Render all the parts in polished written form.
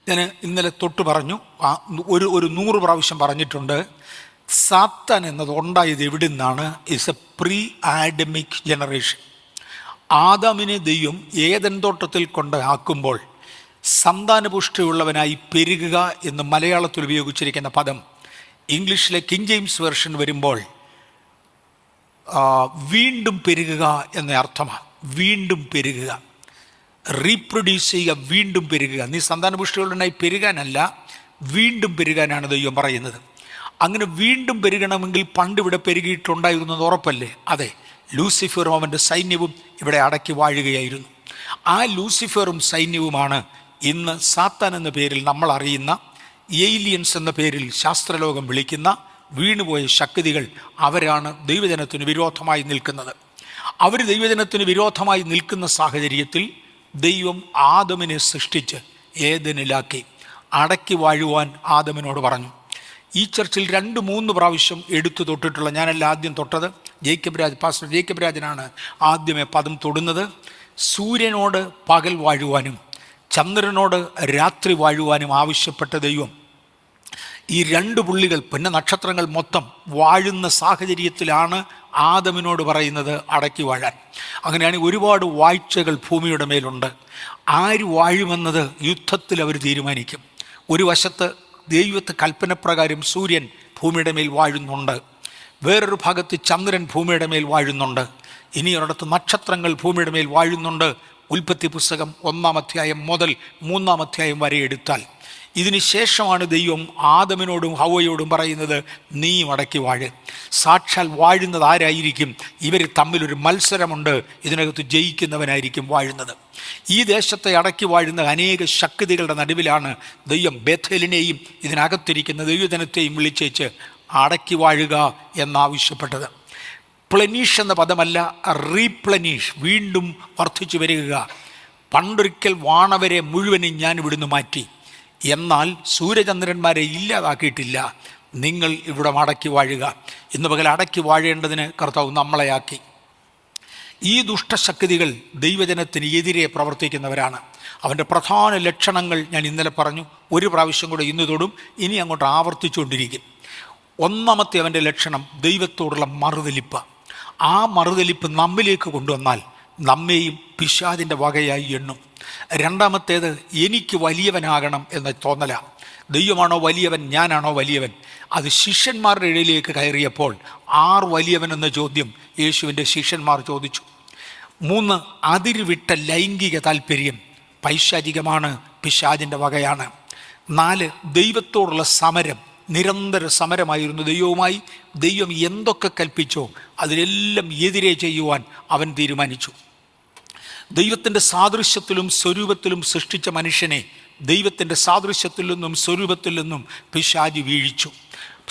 ഞാൻ ഇന്നലെ തൊട്ട് പറഞ്ഞു, ഒരു 100 പ്രാവശ്യം പറഞ്ഞിട്ടുണ്ട്. സാത്താൻ എന്നത് ഉണ്ടായത് എവിടെ നിന്നാണ്? It's a pre Adamic generation. ആദാമിനെ ദൈവം ഏദൻ തോട്ടത്തിൽ കൊണ്ട് ആക്കുമ്പോൾ സന്താനപുഷ്ടിയുള്ളവനായി പെരുകുക എന്ന് മലയാളത്തിൽ ഉപയോഗിച്ചിരിക്കുന്ന പദം ഇംഗ്ലീഷിലെ കിങ് ജെയിംസ് വെർഷൻ വരുമ്പോൾ വീണ്ടും പെരുകുക എന്ന അർത്ഥമാണ്. വീണ്ടും പെരുകുക, റീപ്രൊഡ്യൂസ് ചെയ്യുക, വീണ്ടും പെരുകുക. നീ സന്താനപുഷ്ടികളുണ്ടായി പെരുകാനല്ല, വീണ്ടും പെരുകാനാണ് ദൈവം പറയുന്നത്. അങ്ങനെ വീണ്ടും പെരുകണമെങ്കിൽ പണ്ട് ഇവിടെ പെരുകിയിട്ടുണ്ടായിരുന്നത് ഉറപ്പല്ലേ? അതെ, ലൂസിഫറും അവൻ്റെ സൈന്യവും ഇവിടെ അടക്കി വാഴുകയായിരുന്നു. ആ ലൂസിഫറും സൈന്യവുമാണ് ഇന്ന് സാത്താൻ എന്ന പേരിൽ നമ്മൾ അറിയുന്ന, ഏലിയൻസ് എന്ന പേരിൽ ശാസ്ത്രലോകം വിളിക്കുന്ന വീണുപോയ ശക്തികൾ. അവരാണ് ദൈവജനത്തിന് വിരോധമായി നിൽക്കുന്നത്. അവർ ദൈവജനത്തിന് വിരോധമായി നിൽക്കുന്ന സാഹചര്യത്തിൽ ദൈവം ആദമിനെ സൃഷ്ടിച്ച് ഏദനിലാക്കി അടക്കി വാഴുവാൻ ആദമിനോട് പറഞ്ഞു. ഈ ചർച്ചിൽ 2-3 പ്രാവശ്യം എടുത്തു തൊട്ടിട്ടുള്ള, ഞാനല്ല ആദ്യം തൊട്ടത്, പാസ്റ്റർ ജേക്കബ് രാജനാണ് ആദ്യമേ പദം തൊടുന്നത്. സൂര്യനോട് പകൽ വാഴുവാനും ചന്ദ്രനോട് രാത്രി വാഴുവാനും ആവശ്യപ്പെട്ട ദൈവം ഈ 2 പുള്ളികൾ പിന്നെ നക്ഷത്രങ്ങൾ മൊത്തം വാഴുന്ന സാഹചര്യത്തിലാണ് ആദമിനോട് പറയുന്നത് അടക്കി വാഴാൻ. അങ്ങനെയാണ് ഒരുപാട് വാഴ്ചകൾ ഭൂമിയുടെ മേലുണ്ട്. ആര് വാഴുമെന്നത് യുദ്ധത്തിൽ അവർ തീരുമാനിക്കും. ഒരു വശത്ത് ദൈവത്തെ കൽപ്പനപ്രകാരം സൂര്യൻ ഭൂമിയുടെ മേൽ വാഴുന്നുണ്ട്, വേറൊരു ഭാഗത്ത് ചന്ദ്രൻ ഭൂമിയുടെ മേൽ വാഴുന്നുണ്ട്, ഇനി ഒരിടത്ത് നക്ഷത്രങ്ങൾ ഭൂമിയുടെ മേൽ വാഴുന്നുണ്ട്. ഉൽപ്പത്തി പുസ്തകം 1-ാം അധ്യായം മുതൽ 3-ാം അധ്യായം വരെ എടുത്താൽ ഇതിന് ശേഷമാണ് ദൈവം ആദമിനോടും ഹവ്വയോടും പറയുന്നത് നീ അടക്കി വാഴ്. സാക്ഷാൽ വാഴുന്നത് ആരായിരിക്കും? ഇവർ തമ്മിലൊരു മത്സരമുണ്ട്, ഇതിനകത്ത് ജയിക്കുന്നവനായിരിക്കും വാഴുന്നത്. ഈ ദേശത്തെ അടക്കി വാഴുന്ന അനേക ശക്തികളുടെ നടുവിലാണ് ദൈവം ബേഥേലിനെയും ഇതിനകത്തിരിക്കുന്ന ദൈവജനത്തെയും വിളിച്ചേച്ച് അടക്കി വാഴുക എന്നാവശ്യപ്പെട്ടത്. പ്ലെനീഷ് എന്ന പദമല്ല, റീപ്ലെനീഷ്, വീണ്ടും വർദ്ധിച്ചു വരിക. പണ്ടൊരിക്കൽ വാണവരെ മുഴുവനും ഞാൻ ഇവിടുന്ന് മാറ്റി, എന്നാൽ സൂര്യചന്ദ്രന്മാരെ ഇല്ലാതാക്കിയിട്ടില്ല. നിങ്ങൾ ഇവിടെ അടക്കി വാഴുക. ഇന്ന് പകൽ അടക്കി വാഴേണ്ടതിന് കർത്താവ് നമ്മളെയാക്കി. ഈ ദുഷ്ടശക്തികൾ ദൈവജനത്തിന് എതിരെ പ്രവർത്തിക്കുന്നവരാണ്. അവൻ്റെ പ്രധാന ലക്ഷണങ്ങൾ ഞാൻ ഇന്നലെ പറഞ്ഞു, ഒരു പ്രാവശ്യം കൂടെ ഇന്ന് തൊടും, ഇനി അങ്ങോട്ട് ആവർത്തിച്ചുകൊണ്ടിരിക്കും. ഒന്നാമത്തെ അവൻ്റെ ലക്ഷണം ദൈവത്തോടുള്ള മറുതലിപ്പ്. ആ മറുതലിപ്പ് നമ്മിലേക്ക് കൊണ്ടുവന്നാൽ നമ്മെയും പിശാചിൻ്റെ വകയായി എണ്ണും. രണ്ടാമത്തേത് എനിക്ക് വലിയവനാകണം എന്ന തോന്നല. ദൈവമാണോ വലിയവൻ, ഞാനാണോ വലിയവൻ? അത് ശിഷ്യന്മാരുടെ ഇടയിലേക്ക് കയറിയപ്പോൾ ആർ വലിയവൻ എന്ന ചോദ്യം യേശുവിൻ്റെ ശിഷ്യന്മാർ ചോദിച്ചു. 3, അതിരുവിട്ട ലൈംഗിക താല്പര്യം പൈശാചികമാണ്, പിശാചിൻ്റെ വകയാണ്. 4, ദൈവത്തോടുള്ള സമരം, നിരന്തര സമരമായിരുന്നു ദൈവവുമായി. ദൈവം എന്തൊക്കെ കൽപ്പിച്ചോ അതിനെല്ലാം എതിരെ ചെയ്യുവാൻ അവൻ തീരുമാനിച്ചു. ദൈവത്തിൻ്റെ സാദൃശ്യത്തിലും സ്വരൂപത്തിലും സൃഷ്ടിച്ച മനുഷ്യനെ ദൈവത്തിൻ്റെ സാദൃശ്യത്തിൽ നിന്നും സ്വരൂപത്തിൽ നിന്നും പിശാചി വീഴിച്ചു.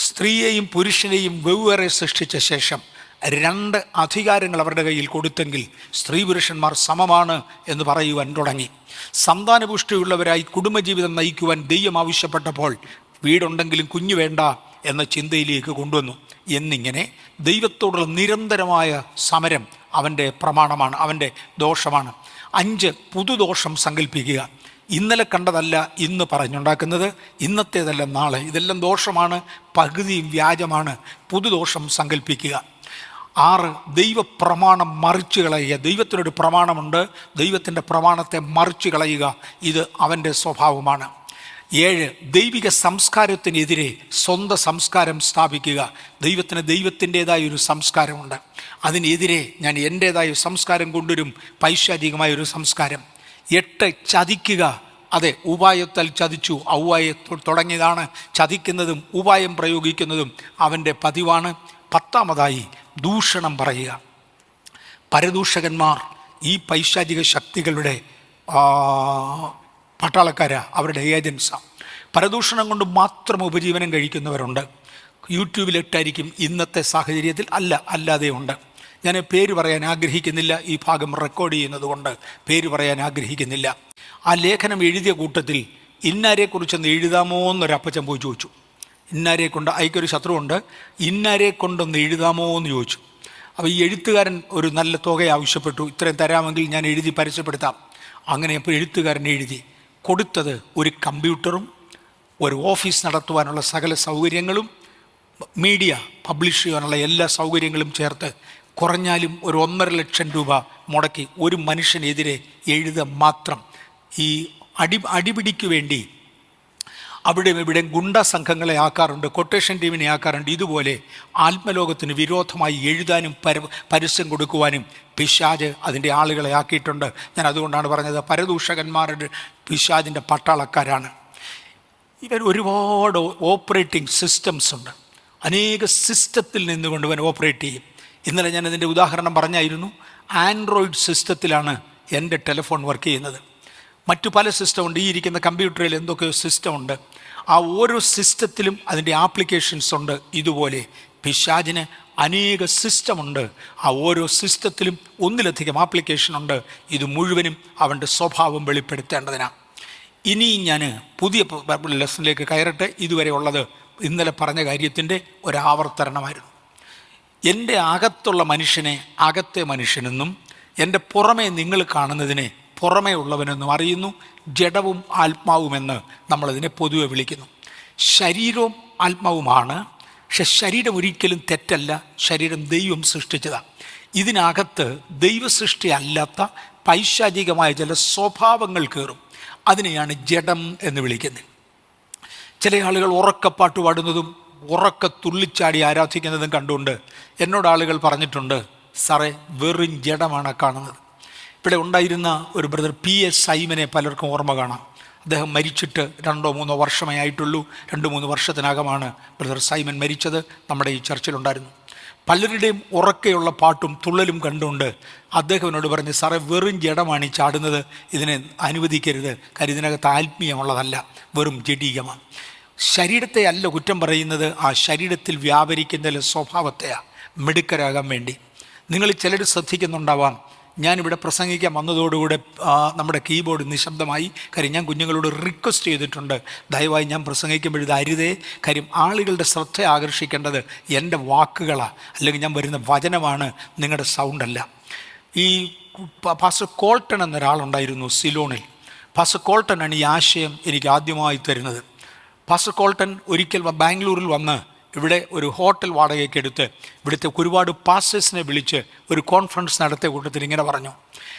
സ്ത്രീയെയും പുരുഷനെയും വെവ്വേറെ സൃഷ്ടിച്ച ശേഷം 2 അധികാരങ്ങൾ അവരുടെ കയ്യിൽ കൊടുത്തെങ്കിൽ സ്ത്രീ പുരുഷന്മാർ സമമാണ് എന്ന് പറയുവാൻ തുടങ്ങി. സന്താനപുഷ്ടിയുള്ളവരായി കുടുംബജീവിതം നയിക്കുവാൻ ദൈവം ആവശ്യപ്പെട്ടപ്പോൾ വീടുണ്ടെങ്കിലും കുഞ്ഞു വേണ്ട എന്ന ചിന്തയിലേക്ക് കൊണ്ടുവന്നു. എന്നിങ്ങനെ ദൈവത്തോടുള്ള നിരന്തരമായ സമരം അവൻ്റെ പ്രമാണമാണ്, അവൻ്റെ ദോഷമാണ്. 5, പുതുദോഷം സങ്കല്പിക്കുക. ഇന്നലെ കണ്ടതല്ല ഇന്ന് പറഞ്ഞുണ്ടാക്കുന്നത്, ഇന്നത്തേതല്ല നാളെ. ഇതെല്ലാം ദോഷമാണ്, പകുതിയും വ്യാജമാണ്. പുതുദോഷം സങ്കല്പിക്കുക. 6, ദൈവപ്രമാണം മറിച്ച് കളയുക. ദൈവത്തിനൊരു പ്രമാണമുണ്ട്, ദൈവത്തിൻ്റെ പ്രമാണത്തെ മറിച്ച് കളയുക. ഇത് അവൻ്റെ സ്വഭാവമാണ്. 7, ദൈവിക സംസ്കാരത്തിനെതിരെ സ്വന്തം സംസ്കാരം സ്ഥാപിക്കുക. ദൈവത്തിന് ദൈവത്തിൻ്റേതായൊരു സംസ്കാരമുണ്ട്, അതിനെതിരെ ഞാൻ എൻ്റേതായ സംസ്കാരം കൊണ്ടുവരും, പൈശാചികമായൊരു സംസ്കാരം. 8, ചതിക്കുക. അതെ, ഉപായത്താൽ ചതിച്ചു. ഔവായത്തോട് തുടങ്ങിയതാണ് ചതിക്കുന്നതും ഉപായം പ്രയോഗിക്കുന്നതും അവൻ്റെ പതിവാണ്. 10ാമതായി ദൂഷണം പറയുക. പരദൂഷകന്മാർ ഈ പൈശാചിക ശക്തികളുടെ പട്ടാളക്കാരാ, അവരുടെ ഏജൻസാണ്. പരദൂഷണം കൊണ്ട് മാത്രം ഉപജീവനം കഴിക്കുന്നവരുണ്ട്. യൂട്യൂബിലിട്ടായിരിക്കും ഇന്നത്തെ സാഹചര്യത്തിൽ, അല്ലാതെ ഉണ്ട്. ഞാൻ പേര് പറയാൻ ആഗ്രഹിക്കുന്നില്ല, ഈ ഭാഗം റെക്കോർഡ് ചെയ്യുന്നത് കൊണ്ട് പേര് പറയാൻ ആഗ്രഹിക്കുന്നില്ല. ആ ലേഖനം എഴുതിയ കൂട്ടത്തിൽ ഇന്നാരെക്കുറിച്ചൊന്ന് എഴുതാമോ എന്നൊരപ്പച്ചൻ പോയി ചോദിച്ചു. ഇന്നാരെ കൊണ്ട്, അയക്കൊരു ശത്രുവുണ്ട്, ഇന്നാരെ കൊണ്ടൊന്ന് എഴുതാമോ എന്ന് ചോദിച്ചു. അപ്പോൾ ഈ എഴുത്തുകാരൻ ഒരു നല്ല തുക ആവശ്യപ്പെട്ടു. ഇത്രയും തരാമെങ്കിൽ ഞാൻ എഴുതി പരസ്യപ്പെടുത്താം. അങ്ങനെ അപ്പോൾ എഴുത്തുകാരൻ എഴുതി. കൊടുത്തത് ഒരു കമ്പ്യൂട്ടറും ഒരു ഓഫീസ് നടത്തുവാനുള്ള സകല സൗകര്യങ്ങളും മീഡിയ പബ്ലിഷ് ചെയ്യാനുള്ള എല്ലാ സൗകര്യങ്ങളും ചേർത്ത് കുറഞ്ഞാലും ഒരു 1.5 ലക്ഷം രൂപ മുടക്കി ഒരു മനുഷ്യനെതിരെ എഴുതുക മാത്രം. ഈ അടിപിടിക്ക് വേണ്ടി അവിടെയും ഇവിടെയും ഗുണ്ട സംഘങ്ങളെ ആക്കാറുണ്ട്, കൊട്ടേഷൻ ടീമിനെ ആക്കാറുണ്ട്. ഇതുപോലെ ആത്മലോകത്തിന് വിരോധമായി എഴുതാനും പരസ്യം കൊടുക്കുവാനും പിശാച് അതിൻ്റെ ആളുകളെ ആക്കിയിട്ടുണ്ട്. ഞാൻ അതുകൊണ്ടാണ് പറഞ്ഞത് പരദൂഷകന്മാരുടെ പിശാചിൻ്റെ പട്ടാളക്കാരാണ് ഇവർ. ഒരുപാട് ഓപ്പറേറ്റിംഗ് സിസ്റ്റംസ് ഉണ്ട്. അനേക സിസ്റ്റത്തിൽ നിന്നുകൊണ്ട് ഇവൻ ഓപ്പറേറ്റ് ചെയ്യും. ഇന്നലെ ഞാൻ അതിൻ്റെ ഉദാഹരണം പറഞ്ഞായിരുന്നു. ആൻഡ്രോയിഡ് സിസ്റ്റത്തിലാണ് എൻ്റെ ടെലിഫോൺ വർക്ക് ചെയ്യുന്നത്. മറ്റു പല സിസ്റ്റമുണ്ട്. ഈ ഇരിക്കുന്ന കമ്പ്യൂട്ടറിൽ എന്തൊക്കെയോ സിസ്റ്റമുണ്ട്. ആ ഓരോ സിസ്റ്റത്തിലും അതിൻ്റെ ആപ്ലിക്കേഷൻസ് ഉണ്ട്. ഇതുപോലെ പിശാചിന് അനേക സിസ്റ്റമുണ്ട്. ആ ഓരോ സിസ്റ്റത്തിലും ഒന്നിലധികം ആപ്ലിക്കേഷൻ ഉണ്ട്. ഇത് മുഴുവനും അവൻ്റെ സ്വഭാവം വെളിപ്പെടുത്തേണ്ടതിനാണ്. ഇനിയും ഞാൻ പുതിയ ലെസണിലേക്ക് കയറട്ടെ. ഇതുവരെ ഉള്ളത് ഇന്നലെ പറഞ്ഞ കാര്യത്തിൻ്റെ ഒരാവർത്തനമായിരുന്നു. എൻ്റെ അകത്തുള്ള മനുഷ്യനെ അകത്തെ മനുഷ്യനെന്നും എൻ്റെ പുറമേ നിങ്ങൾ കാണുന്നതിനെ പുറമേ ഉള്ളവനെന്നും അറിയുന്നു. ജഡവും ആത്മാവുമെന്ന് നമ്മളതിനെ പൊതുവെ വിളിക്കുന്നു. ശരീരവും ആത്മാവുമാണ്. പക്ഷെ ശരീരം ഒരിക്കലും തെറ്റല്ല. ശരീരം ദൈവം സൃഷ്ടിച്ചതാണ്. ഇതിനകത്ത് ദൈവസൃഷ്ടി അല്ലാത്ത പൈശാചികമായ ചില സ്വഭാവങ്ങൾ കയറും. അതിനെയാണ് ജഡം എന്ന് വിളിക്കുന്നത്. ചില ആളുകൾ ഉറക്കപ്പാട്ട് പാടുന്നതും ഉറക്ക തുള്ളിച്ചാടി ആരാധിക്കുന്നതും കണ്ടുകൊണ്ട് എന്നോട് ആളുകൾ പറഞ്ഞിട്ടുണ്ട്, സാറേ വെറും ജഡമാണ് കാണുന്നത്. ഇവിടെ ഉണ്ടായിരുന്ന ഒരു ബ്രദർ PS സൈമനെ പലർക്കും ഓർമ്മ കാണാം. അദ്ദേഹം മരിച്ചിട്ട് 2-3 വർഷമേ ആയിട്ടുള്ളൂ. 2-3 വർഷത്തിനകമാണ് ബ്രദർ സൈമൻ മരിച്ചത്. നമ്മുടെ ഈ ചർച്ചിലുണ്ടായിരുന്നു. പലരുടെയും ഉറക്കെയുള്ള പാട്ടും തുള്ളലും കണ്ടുകൊണ്ട് അദ്ദേഹം എന്നോട് പറഞ്ഞു, സാറേ വെറും ജഡമാണ് ഈ ചാടുന്നത്, ഇതിനെ അനുവദിക്കരുത്, കാര്യം ഇതിനകത്ത് ആത്മീയമുള്ളതല്ല, വെറും ജഡീകമാണ്. ശരീരത്തെ അല്ല കുറ്റം പറയുന്നത്, ആ ശരീരത്തിൽ വ്യാപരിക്കുന്ന സ്വഭാവത്തെയാണ്. മിടുക്കരാകാൻ വേണ്ടി നിങ്ങൾ ചിലർ ശ്രദ്ധിക്കുന്നുണ്ടാവാം. ഞാനിവിടെ പ്രസംഗിക്കാൻ വന്നതോടുകൂടെ നമ്മുടെ കീബോർഡ് നിശബ്ദമായി. കാര്യം ഞാൻ കുഞ്ഞുങ്ങളോട് റിക്വസ്റ്റ് ചെയ്തിട്ടുണ്ട്, ദയവായി ഞാൻ പ്രസംഗിക്കുമ്പോൾ ഇത് അരുതേ. കാര്യം ആളുകളുടെ ശ്രദ്ധ ആകർഷിക്കേണ്ടത് എൻ്റെ വാക്കുകളാണ്, അല്ലെങ്കിൽ ഞാൻ വരുന്ന വചനമാണ്, നിങ്ങളുടെ സൗണ്ടല്ല. ഈ പാസ്റ്റർ കോൾട്ടൺ എന്നൊരാളുണ്ടായിരുന്നു സിലോണിൽ. പാസ്റ്റർ കോൾട്ടനാണ് ഈ ആശയം എനിക്ക് ആദ്യമായി തരുന്നത്. പാസ്റ്റർ കോൾട്ടൺ ഒരിക്കൽ ബാംഗ്ലൂരിൽ വന്ന് ഇവിടെ ഒരു ഹോട്ടൽ വാടകയ്ക്ക് എടുത്ത് ഇവിടുത്തെ ഒരുപാട് പാസ്റ്റേഴ്സിനെ വിളിച്ച് ഒരു കോൺഫറൻസ് നടത്തിയ കൂട്ടത്തിൽ ഇങ്ങനെ പറഞ്ഞു,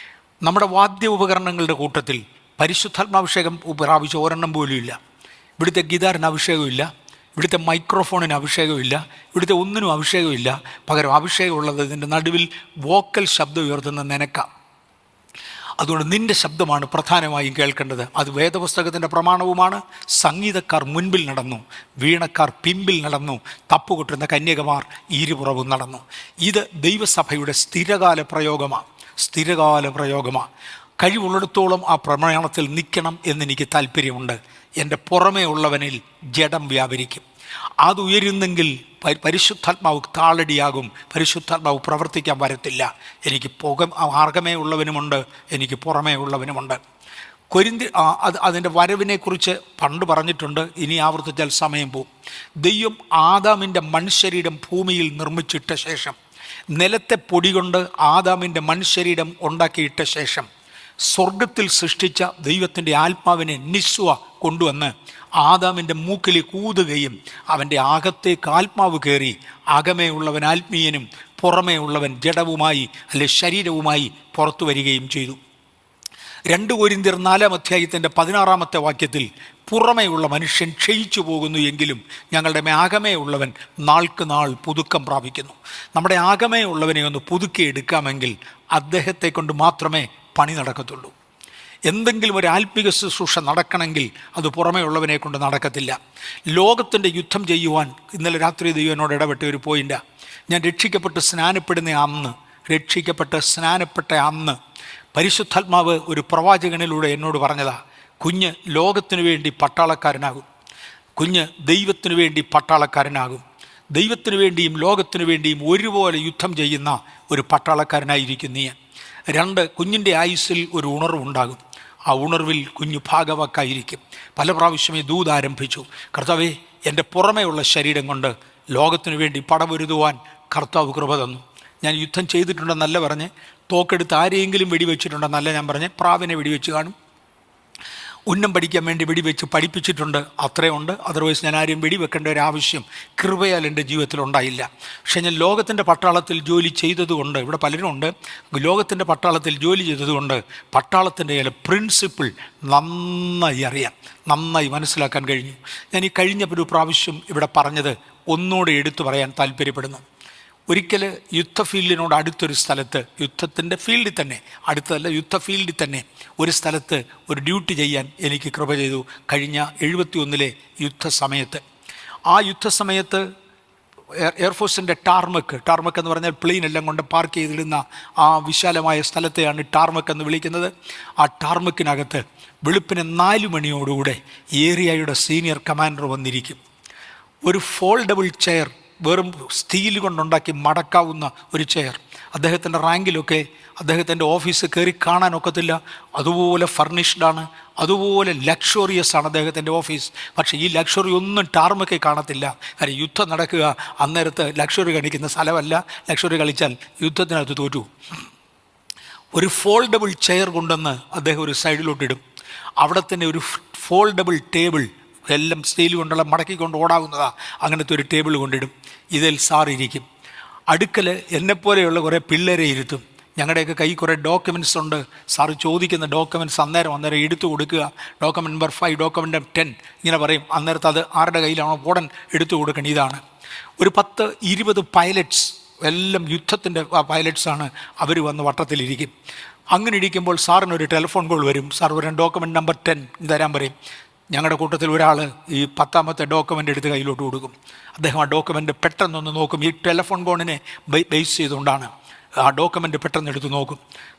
നമ്മുടെ വാദ്യ ഉപകരണങ്ങളുടെ കൂട്ടത്തിൽ പരിശുദ്ധാത്മാഭിഷേകം പ്രാപിച്ച ഒരെണ്ണം പോലും ഇല്ല. ഇവിടുത്തെ ഗിതാറിന് അഭിഷേകമില്ല, ഇവിടുത്തെ മൈക്രോഫോണിന് അഭിഷേകമില്ല, ഇവിടുത്തെ ഒന്നിനും അഭിഷേകമില്ല. പകരം അഭിഷേകമുള്ളത് ഇതിൻ്റെ നടുവിൽ വോക്കൽ ശബ്ദം ഉയർത്തുന്ന നിനക്കാം. അതുകൊണ്ട് നിൻ്റെ ശബ്ദമാണ് പ്രധാനമായും കേൾക്കേണ്ടത്. അത് വേദപുസ്തകത്തിൻ്റെ പ്രമാണവുമാണ്. സംഗീതക്കാർ മുൻപിൽ നടന്നു, വീണക്കാർ പിമ്പിൽ നടന്നു, തപ്പുകൊട്ടുന്ന കന്യകമാർ ഇരുപുറവും നടന്നു. ഇത് ദൈവസഭയുടെ സ്ഥിരകാല പ്രയോഗമാണ്. കഴിവുള്ളിടത്തോളം ആ പ്രമാണത്തിൽ നിൽക്കണം എന്നെനിക്ക് താല്പര്യമുണ്ട്. എൻ്റെ പുറമേ ഉള്ളവനിൽ ജഡം വ്യാപരിക്കും. അതുയരുന്നെങ്കിൽ പരിശുദ്ധാത്മാവ് താളടിയാകും, പരിശുദ്ധാത്മാവ് പ്രവർത്തിക്കാൻ വരത്തില്ല. എനിക്ക് മാർഗമേ ഉള്ളവനുമുണ്ട്, എനിക്ക് പുറമേ ഉള്ളവനുമുണ്ട്. അതിൻ്റെ വരവിനെക്കുറിച്ച് പണ്ട് പറഞ്ഞിട്ടുണ്ട്, ഇനി ആവർത്തിച്ചാൽ സമയം പോവും. ദൈവം ആദാമിൻ്റെ മൺശരീരം ഭൂമിയിൽ നിർമ്മിച്ചിട്ട ശേഷം, നിലത്തെ പൊടി കൊണ്ട് ആദാമിൻ്റെ മൺശരീരം ഉണ്ടാക്കിയിട്ട ശേഷം, സ്വർഗത്തിൽ സൃഷ്ടിച്ച ദൈവത്തിൻ്റെ ആത്മാവിനെ നിസ്വ കൊണ്ടുവന്ന് ആദാമിൻ്റെ മൂക്കിലേക്ക് ഊതുകയും അവൻ്റെ അകത്തേക്ക് ആത്മാവ് കയറി അകമേ ഉള്ളവൻ ആത്മീയനും പുറമേ ഉള്ളവൻ ജഡവുമായി അല്ലെ ശരീരവുമായി പുറത്തു വരികയും ചെയ്തു. 2 കൊരിന്ത്യർ 4-ാം അധ്യായത്തിൻ്റെ 16-ാമത്തെ വാക്യത്തിൽ പുറമേയുള്ള മനുഷ്യൻ ക്ഷയിച്ചു പോകുന്നു എങ്കിലും ഞങ്ങളുടെ ആകമേ ഉള്ളവൻ നാൾക്ക് നാൾ പുതുക്കം പ്രാപിക്കുന്നു. നമ്മുടെ ആകമേ ഉള്ളവനെ ഒന്ന് പുതുക്കിയെടുക്കാമെങ്കിൽ അദ്ദേഹത്തെ കൊണ്ട് മാത്രമേ പണി നടക്കത്തുള്ളൂ. എന്തെങ്കിലും ഒരു ആത്മിക ശുശ്രൂഷ നടക്കണമെങ്കിൽ അത് പുറമേ ഉള്ളവനെ കൊണ്ട് നടക്കത്തില്ല. ലോകത്തിൻ്റെ യുദ്ധം ചെയ്യുവാൻ ഇന്നലെ രാത്രി ദൈവം എന്നോട് ഇടപെട്ട ഒരു പോയിൻ്റാണ്. ഞാൻ രക്ഷിക്കപ്പെട്ട് സ്നാനപ്പെട്ട അന്ന് പരിശുദ്ധാത്മാവ് ഒരു പ്രവാചകനിലൂടെ എന്നോട് പറഞ്ഞതാ, കുഞ്ഞ് ലോകത്തിനു വേണ്ടി പട്ടാളക്കാരനാകും, കുഞ്ഞ് ദൈവത്തിനു വേണ്ടി പട്ടാളക്കാരനാകും. ദൈവത്തിനു വേണ്ടിയും ലോകത്തിനു വേണ്ടിയും ഒരുപോലെ യുദ്ധം ചെയ്യുന്ന ഒരു പട്ടാളക്കാരനായിരിക്കും നീ. 2, കുഞ്ഞിൻ്റെ ആയുസ്സിൽ ഒരു ഉണർവുണ്ടാകും. ആ ഉണർവിൽ കുഞ്ഞു ഭാഗവാക്കായിരിക്കും. പല പ്രാവശ്യമേ ദൂത് ആരംഭിച്ചു, കർത്താവേ എൻ്റെ പുറമേയുള്ള ശരീരം കൊണ്ട് ലോകത്തിനു വേണ്ടി പടപൊരുതുവാൻ കർത്താവ് കൃപ തന്നു. ഞാൻ യുദ്ധം ചെയ്തിട്ടുണ്ടെന്നല്ല പറഞ്ഞ്, തോക്കെടുത്ത് ആരെയെങ്കിലും വെടിവെച്ചിട്ടുണ്ടെന്നല്ല ഞാൻ പറഞ്ഞ്, പ്രാവിനെ വെടിവെച്ച് കാണും, ഉന്നം പഠിക്കാൻ വേണ്ടി വെടിവെച്ച് പഠിപ്പിച്ചിട്ടുണ്ട്, അത്രയുണ്ട്. അതർവൈസ് ഞാൻ ആരെയും വെടിവെക്കേണ്ട ഒരു ആവശ്യം കൃപയാൽ എൻ്റെ ജീവിതത്തിൽ ഉണ്ടായില്ല. പക്ഷേ ഞാൻ ലോകത്തിൻ്റെ പട്ടാളത്തിൽ ജോലി ചെയ്തതുകൊണ്ട്, ഇവിടെ പലരും ഉണ്ട്, ലോകത്തിൻ്റെ പട്ടാളത്തിൽ ജോലി ചെയ്തതുകൊണ്ട് പട്ടാളത്തിൻ്റെ ചില പ്രിൻസിപ്പിൾ നന്നായി അറിയാം, നന്നായി മനസ്സിലാക്കാൻ കഴിഞ്ഞു. ഞാൻ ഈ കഴിഞ്ഞ ഒരു പ്രാവശ്യം ഇവിടെ പറഞ്ഞത് ഒന്നുകൂടെ എടുത്തു പറയാൻ താല്പര്യപ്പെടുന്നു. ഒരിക്കൽ യുദ്ധ ഫീൽഡിനോട് അടുത്തൊരു സ്ഥലത്ത്, യുദ്ധത്തിൻ്റെ ഫീൽഡിൽ തന്നെ, അടുത്തല്ല യുദ്ധ ഫീൽഡിൽ തന്നെ ഒരു സ്ഥലത്ത് ഒരു ഡ്യൂട്ടി ചെയ്യാൻ എനിക്ക് കൃപ ചെയ്തു കഴിഞ്ഞ 71 യുദ്ധസമയത്ത്. ആ യുദ്ധസമയത്ത് എയർഫോഴ്സിൻ്റെ ടാർമക്ക് എന്ന് പറഞ്ഞാൽ പ്ലെയിൻ എല്ലാം കൊണ്ട് പാർക്ക് ചെയ്തിടുന്ന ആ വിശാലമായ സ്ഥലത്തെയാണ് ടാർമക്ക് എന്ന് വിളിക്കുന്നത്. ആ ടാർമക്കിനകത്ത് വെളുപ്പിന് 4 മണിയോടുകൂടെ ഏരിയയുടെ സീനിയർ കമാൻഡർ വന്നിരിക്കും. ഒരു ഫോൾഡബിൾ ചെയർ, വെറും സ്റ്റീൽ കൊണ്ടുണ്ടാക്കി മടക്കാവുന്ന ഒരു ചെയർ. അദ്ദേഹത്തിൻ്റെ റാങ്കിലൊക്കെ അദ്ദേഹത്തിൻ്റെ ഓഫീസ് കയറി കാണാനൊക്കത്തില്ല, അതുപോലെ ഫർണിഷ്ഡാണ്, അതുപോലെ ലക്ഷറിയസ് ആണ് അദ്ദേഹത്തിൻ്റെ ഓഫീസ്. പക്ഷേ ഈ ലക്ഷറി ഒന്നും ടാർമൊക്കെ കാണത്തില്ല. കാര്യം യുദ്ധം നടക്കുക, അന്നേരത്ത് ലക്ഷറി കാണിക്കുന്ന സ്ഥലമല്ല. ലക്ഷറി കളിച്ചാൽ യുദ്ധത്തിനകത്ത് തോറ്റു. ഒരു ഫോൾഡബിൾ ചെയർ കൊണ്ടുവന്ന് അദ്ദേഹം ഒരു സൈഡിലോട്ടിടും. അവിടെ തന്നെ ഒരു ഫോൾഡബിൾ ടേബിൾ, എല്ലാം സ്റ്റീൽ കൊണ്ടുള്ള മടക്കിക്കൊണ്ട് ഓടാവുന്നതാണ്, അങ്ങനത്തെ ഒരു ടേബിൾ കൊണ്ടിടും. ഇതിൽ സാർ ഇരിക്കും. അടുക്കൽ എന്നെപ്പോലെയുള്ള കുറേ പിള്ളേരെ ഇരുത്തും. ഞങ്ങളുടെയൊക്കെ കൈ കുറേ ഡോക്യുമെൻറ്റ്സ് ഉണ്ട്. സാറ് ചോദിക്കുന്ന ഡോക്യുമെൻറ്റ്സ് അന്നേരം എടുത്തു കൊടുക്കുക. ഡോക്യുമെൻ്റ് നമ്പർ 5, ഡോക്യുമെൻ്റ് 10 ഇങ്ങനെ പറയും. അന്നേരത്ത് അത് ആരുടെ കയ്യിലാണോ ഉടൻ എടുത്തു കൊടുക്കണം. ഇതാണ് ഒരു 10-20 പൈലറ്റ്സ്, എല്ലാം യുദ്ധത്തിൻ്റെ പൈലറ്റ്സാണ്. അവർ വന്ന് വട്ടത്തിലിരിക്കും. അങ്ങനെ ഇരിക്കുമ്പോൾ സാറിനൊരു ടെലിഫോൺ കോൾ വരും. സാർ ഒരു ഡോക്യുമെൻ്റ് നമ്പർ 10 തരാൻ പറയും. ഞങ്ങളുടെ കൂട്ടത്തിൽ ഒരാൾ ഈ 10ാമത്തെ ഡോക്യുമെൻ്റ് എടുത്ത് കയ്യിലോട്ട് കൊടുക്കും. അദ്ദേഹം ആ ഡോക്യുമെൻ്റ് പെട്ടെന്നൊന്ന് നോക്കും. ഈ ടെലിഫോൺ കോണിനെ ബേസ് ചെയ്തുകൊണ്ടാണ്. ആ ഡോക്യുമെൻ്റ് പെട്ടെന്ന് എടുത്ത്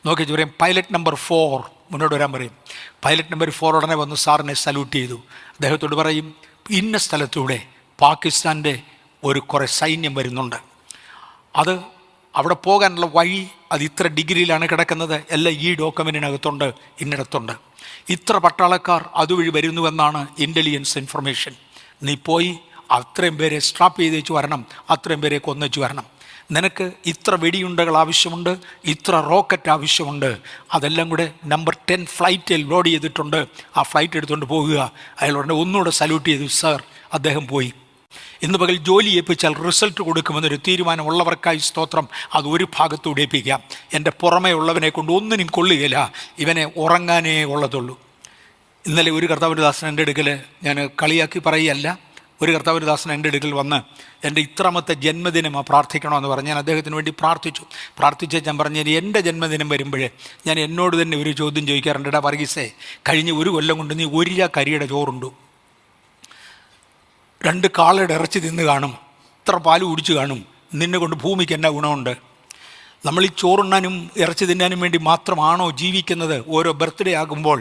നോക്കി പറയും പൈലറ്റ് നമ്പർ 4 മുന്നോട്ട് വരാൻ പറയും. പൈലറ്റ് നമ്പർ 4 ഉടനെ വന്ന് സാറിനെ സല്യൂട്ട് ചെയ്തു. അദ്ദേഹത്തോട് പറയും, ഇന്ന സ്ഥലത്തൂടെ പാകിസ്ഥാൻ്റെ കുറേ സൈന്യം വരുന്നുണ്ട്, അത് അവിടെ പോകാനുള്ള വഴി അത് ഇത്ര ഡിഗ്രിയിലാണ് കിടക്കുന്നത്, എല്ലാം ഈ ഡോക്യുമെൻറ്റിനകത്തുണ്ട്, ഇന്നിടത്തുണ്ട്, ഇത്ര പട്ടാളക്കാർ അതുവഴി വരുന്നുവെന്നാണ് ഇൻ്റലിജൻസ് ഇൻഫർമേഷൻ. നീ പോയി അത്രയും പേരെ സ്ട്രാപ്പ് ചെയ്ത് വെച്ച് വരണം, അത്രയും പേരെ കൊന്നുവെച്ച് വരണം. നിനക്ക് ഇത്ര വെടിയുണ്ടകൾ ആവശ്യമുണ്ട്, ഇത്ര റോക്കറ്റ് ആവശ്യമുണ്ട്, അതെല്ലാം കൂടെ നമ്പർ 10 ഫ്ലൈറ്റിൽ ലോഡ് ചെയ്തിട്ടുണ്ട്, ആ ഫ്ലൈറ്റ് എടുത്തുകൊണ്ട് പോകുക. അയാളുടനെ ഒന്നുകൂടെ സല്യൂട്ട് ചെയ്തു. സാർ, അദ്ദേഹം പോയി. ഇന്ന് പകൽ ജോലി ഏൽപ്പിച്ചാൽ റിസൾട്ട് കൊടുക്കുമെന്നൊരു തീരുമാനമുള്ളവർക്കായി സ്തോത്രം. അത് ഒരു ഭാഗത്തൂടെ ഏൽപ്പിക്കാം. എൻ്റെ പുറമേ ഉള്ളവനെ കൊണ്ട് ഒന്നിനും കൊള്ളുകയില്ല, ഇവനെ ഉറങ്ങാനേ ഉള്ളതുള്ളൂ. ഇന്നലെ ഒരു കർത്താവിൻ്റെ എൻ്റെ അടുക്കൽ, ഞാൻ കളിയാക്കി പറയുകയല്ല, ഒരു കർത്താവിൻ്റെ എൻ്റെ അടുക്കൽ വന്ന് എൻ്റെ ഇത്രാമത്തെ ജന്മദിനം പ്രാർത്ഥിക്കണമെന്ന് പറഞ്ഞ് ഞാൻ അദ്ദേഹത്തിന് വേണ്ടി പ്രാർത്ഥിച്ച് ഞാൻ പറഞ്ഞു, എൻ്റെ ജന്മദിനം വരുമ്പോഴേ ഞാൻ എന്നോട് തന്നെ ഒരു ചോദ്യം ചോദിക്കാറുണ്ട്. എടാ വർഗീസേ, കഴിഞ്ഞ 1 കൊല്ലം കൊണ്ട് നീ 1 കരിയുടെ ചോറുണ്ടു, 2 കാളയുടെ ഇറച്ചി തിന്ന് കാണും, ഇത്ര പാല് കുടിച്ച് കാണും, നിന്നെ കൊണ്ട് ഭൂമിക്ക് എന്നാ ഗുണമുണ്ട്? നമ്മൾ ഈ ചോറുണ്ണാനും ഇറച്ചി തിന്നാനും വേണ്ടി മാത്രമാണോ ജീവിക്കുന്നത്? ഓരോ ബർത്ത്ഡേ ആകുമ്പോൾ